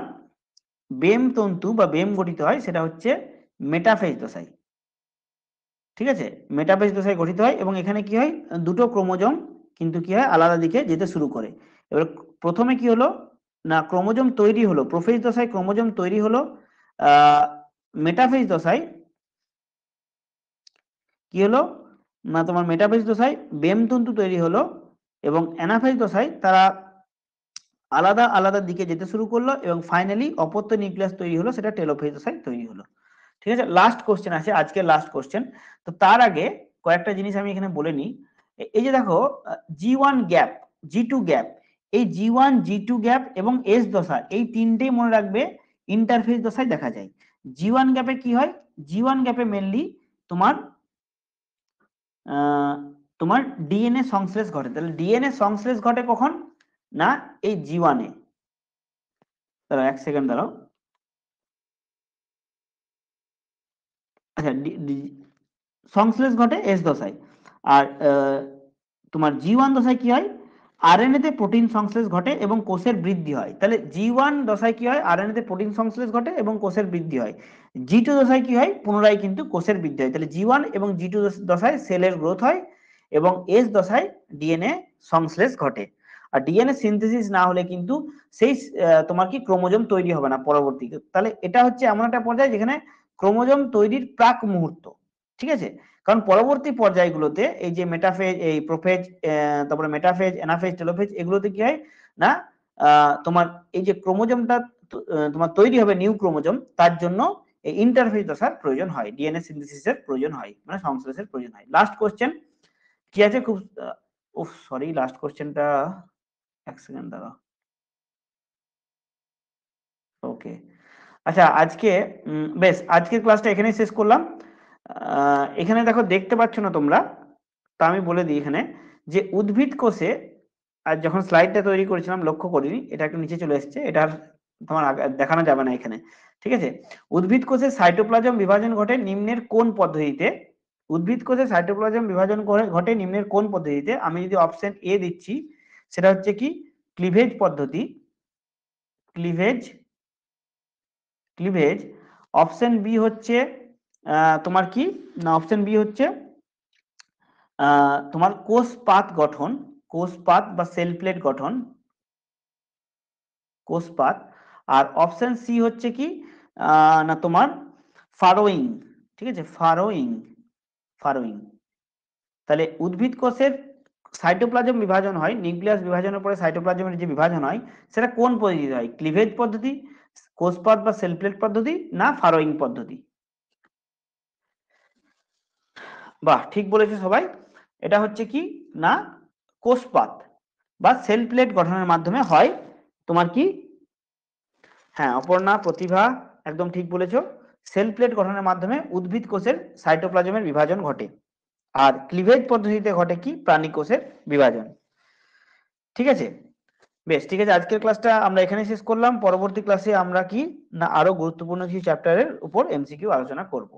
বেম তন্তু বা বেম গঠিত হয় সেটা হচ্ছে মেটাফেজ দশায়। ঠিক আছে, মেটাফেজ দশায় গঠিত হয় এবং এখানে কি হয়, দুটো ক্রোমোজোম কিন্তু কি হয় আলাদা দিকে যেতে শুরু করে। এবার প্রথমে কি হলো না, ক্রোমোজোম তৈরি হলো, প্রোফেজ দশায় ক্রোমোজোম তৈরি হলো। মেটাফেজ দশায় কি হলো না, তোমার মেটাফেজ দশায় বেম তন্তু তৈরি হলো এবং অ্যানাফেজ দশায় তারা আলাদা আলাদা দিকে যেতে শুরু করলো এবং ফাইনালি অপত্য নিউক্লিয়াস তৈরি হলো, সেটা টেলোফেজ দশায় তৈরি হলো। ঠিক আছে, লাস্ট কোশ্চেন আছে, আজকের লাস্ট কোশ্চেন। তো তার আগে কয়েকটা জিনিস আমি এখানে বলে নিই। এই যে দেখো, G1 গ্যাপ, G2 গ্যাপ, এই G1 G2 গ্যাপ এবং এস দশা, এই তিনটেই মনে রাখবে ইন্টারফেজ দশায় দেখা যায়। G1 গ্যাপে কি হয়, G1 গ্যাপে মেনলি তোমার তোমার ডিএনএ সংশ্লেষ ঘটে। তাহলে ডিএনএ সংশ্লেষ ঘটে কখন না, এই G1 এ। দাঁড়াও এক সেকেন্ড দাঁড়াও। আচ্ছা, সংশ্লেষ ঘটে এস দশায়। আর তোমার G1 দশায় কি হয়, আরএনএ তে প্রোটিন সংশ্লেষ ঘটে এবং কোষের বৃদ্ধি হয়। তাহলে G1 দশায় কি হয়, আরএনএ তে প্রোটিন সংশ্লেষ ঘটে এবং কোষের বৃদ্ধি হয়। G2 দশায় কি হয়, পুনরায় কিন্তু কোষের বৃদ্ধি হয়। তাহলে G1 এবং G2 দশায় সেলের গ্রোথ হয় এবং এস দশায় ডিএনএ সংশ্লেষ ঘটে। আর ডিএনএ সিনথেসিস না হলে কিন্তু সেই তোমার কি ক্রোমোজোম তৈরি হবে না পরবর্তীতে। তাহলে এটা হচ্ছে এমন একটা পর্যায়ে যেখানে ক্রোমোজোম তৈরির প্রাক মুহূর্ত। ঠিক আছে, কারণ পরবর্তী পর্যায়গুলোতে এই যে মেটাফেজ, এই প্রোফেজ, তারপরে মেটাফেজ, অ্যানাফেজ, টেলোফেজ, এগুলোতে কি হয় না, তোমার এই যে ক্রোমোজোমটা তোমার তৈরি হবে নিউ ক্রোমোজোম, তার জন্য এই ইন্টারফেজ দশার প্রয়োজন হয়, ডিএনএ সিনথেসিসের প্রয়োজন হয়, মানে সংশ্লেষের প্রয়োজন হয়। লাস্ট কোশ্চেন কি আছে, খুব সরি, লাস্ট কোশ্চেনটা এক সেকেন্ড দাঁড়াও। ওকে, আচ্ছা আজকে বেশ, আজকের ক্লাসটা এখানেই শেষ করলাম। এখানে দেখো দেখতে পাচ্ছ না তোমরা, তা আমি বলে দিই এখানে যে উদ্ভিদ কোষে, আর যখন স্লাইডটা তৈরি করেছিলাম লক্ষ্য করিনি, এটা একটু নিচে চলে এসেছে, এটা আর তোমার দেখানো যাবে না এখানে। ঠিক আছে, উদ্ভিদ কোষে সাইটোপ্লাজম বিভাজন ঘটে নিম্নের কোন পদ্ধতিতে? উদ্ভিদ কোষে সাইটোপ্লাজম বিভাজন ঘটে নিম্নের কোন পদ্ধতিতে? আমি যদি অপশন এ দিচ্ছি, সেটা হচ্ছে কি ক্লিভেজ পদ্ধতি, ক্লিভেজ, ক্লিভেজ। অপশন বি হচ্ছে তোমার কি না, অপশন বি হচ্ছে তোমার কোষপাত গঠন, কোষপাত বা সেল প্লেট গঠন, কোষপাত। আর অপশন সি হচ্ছে কি না, তোমার ফারোইং। ঠিক আছে, ফারোইং, ফারোইং। তাহলে উদ্ভিদ কোষের সাইটোপ্লাজম বিভাজন হয়, নিউক্লিয়াস বিভাজনের পরে সাইটোপ্লাজমের যে বিভাজন হয়, সেটা কোন পদ্ধতিতে হয়? ক্লিভেজ পদ্ধতি, কোষপাত বা সেল প্লেট পদ্ধতি, না ফারোইং পদ্ধতি? বাহ, ঠিক বলেছে সবাই। এটা হচ্ছে কি না, কোষপাত বা সেল প্লেট গঠনের মাধ্যমে হয়। তোমার কি, হ্যাঁ অপর্ণা, প্রতিভা, একদম ঠিক বলেছো। সেল প্লেট গঠনের মাধ্যমে উদ্ভিদ কোষের সাইটোপ্লাজমের বিভাজন ঘটে। আর ক্লিভেজ পদ্ধতিতে ঘটে কি, প্রাণী কোষের বিভাজন। ঠিক আছে, বেশ, ঠিক আছে, আজকের ক্লাসটা আমরা এখানে শেষ করলাম। পরবর্তী ক্লাসে আমরা কি না আরো গুরুত্বপূর্ণ কিছু চ্যাপ্টারের উপর এমসিকিউ আলোচনা করব।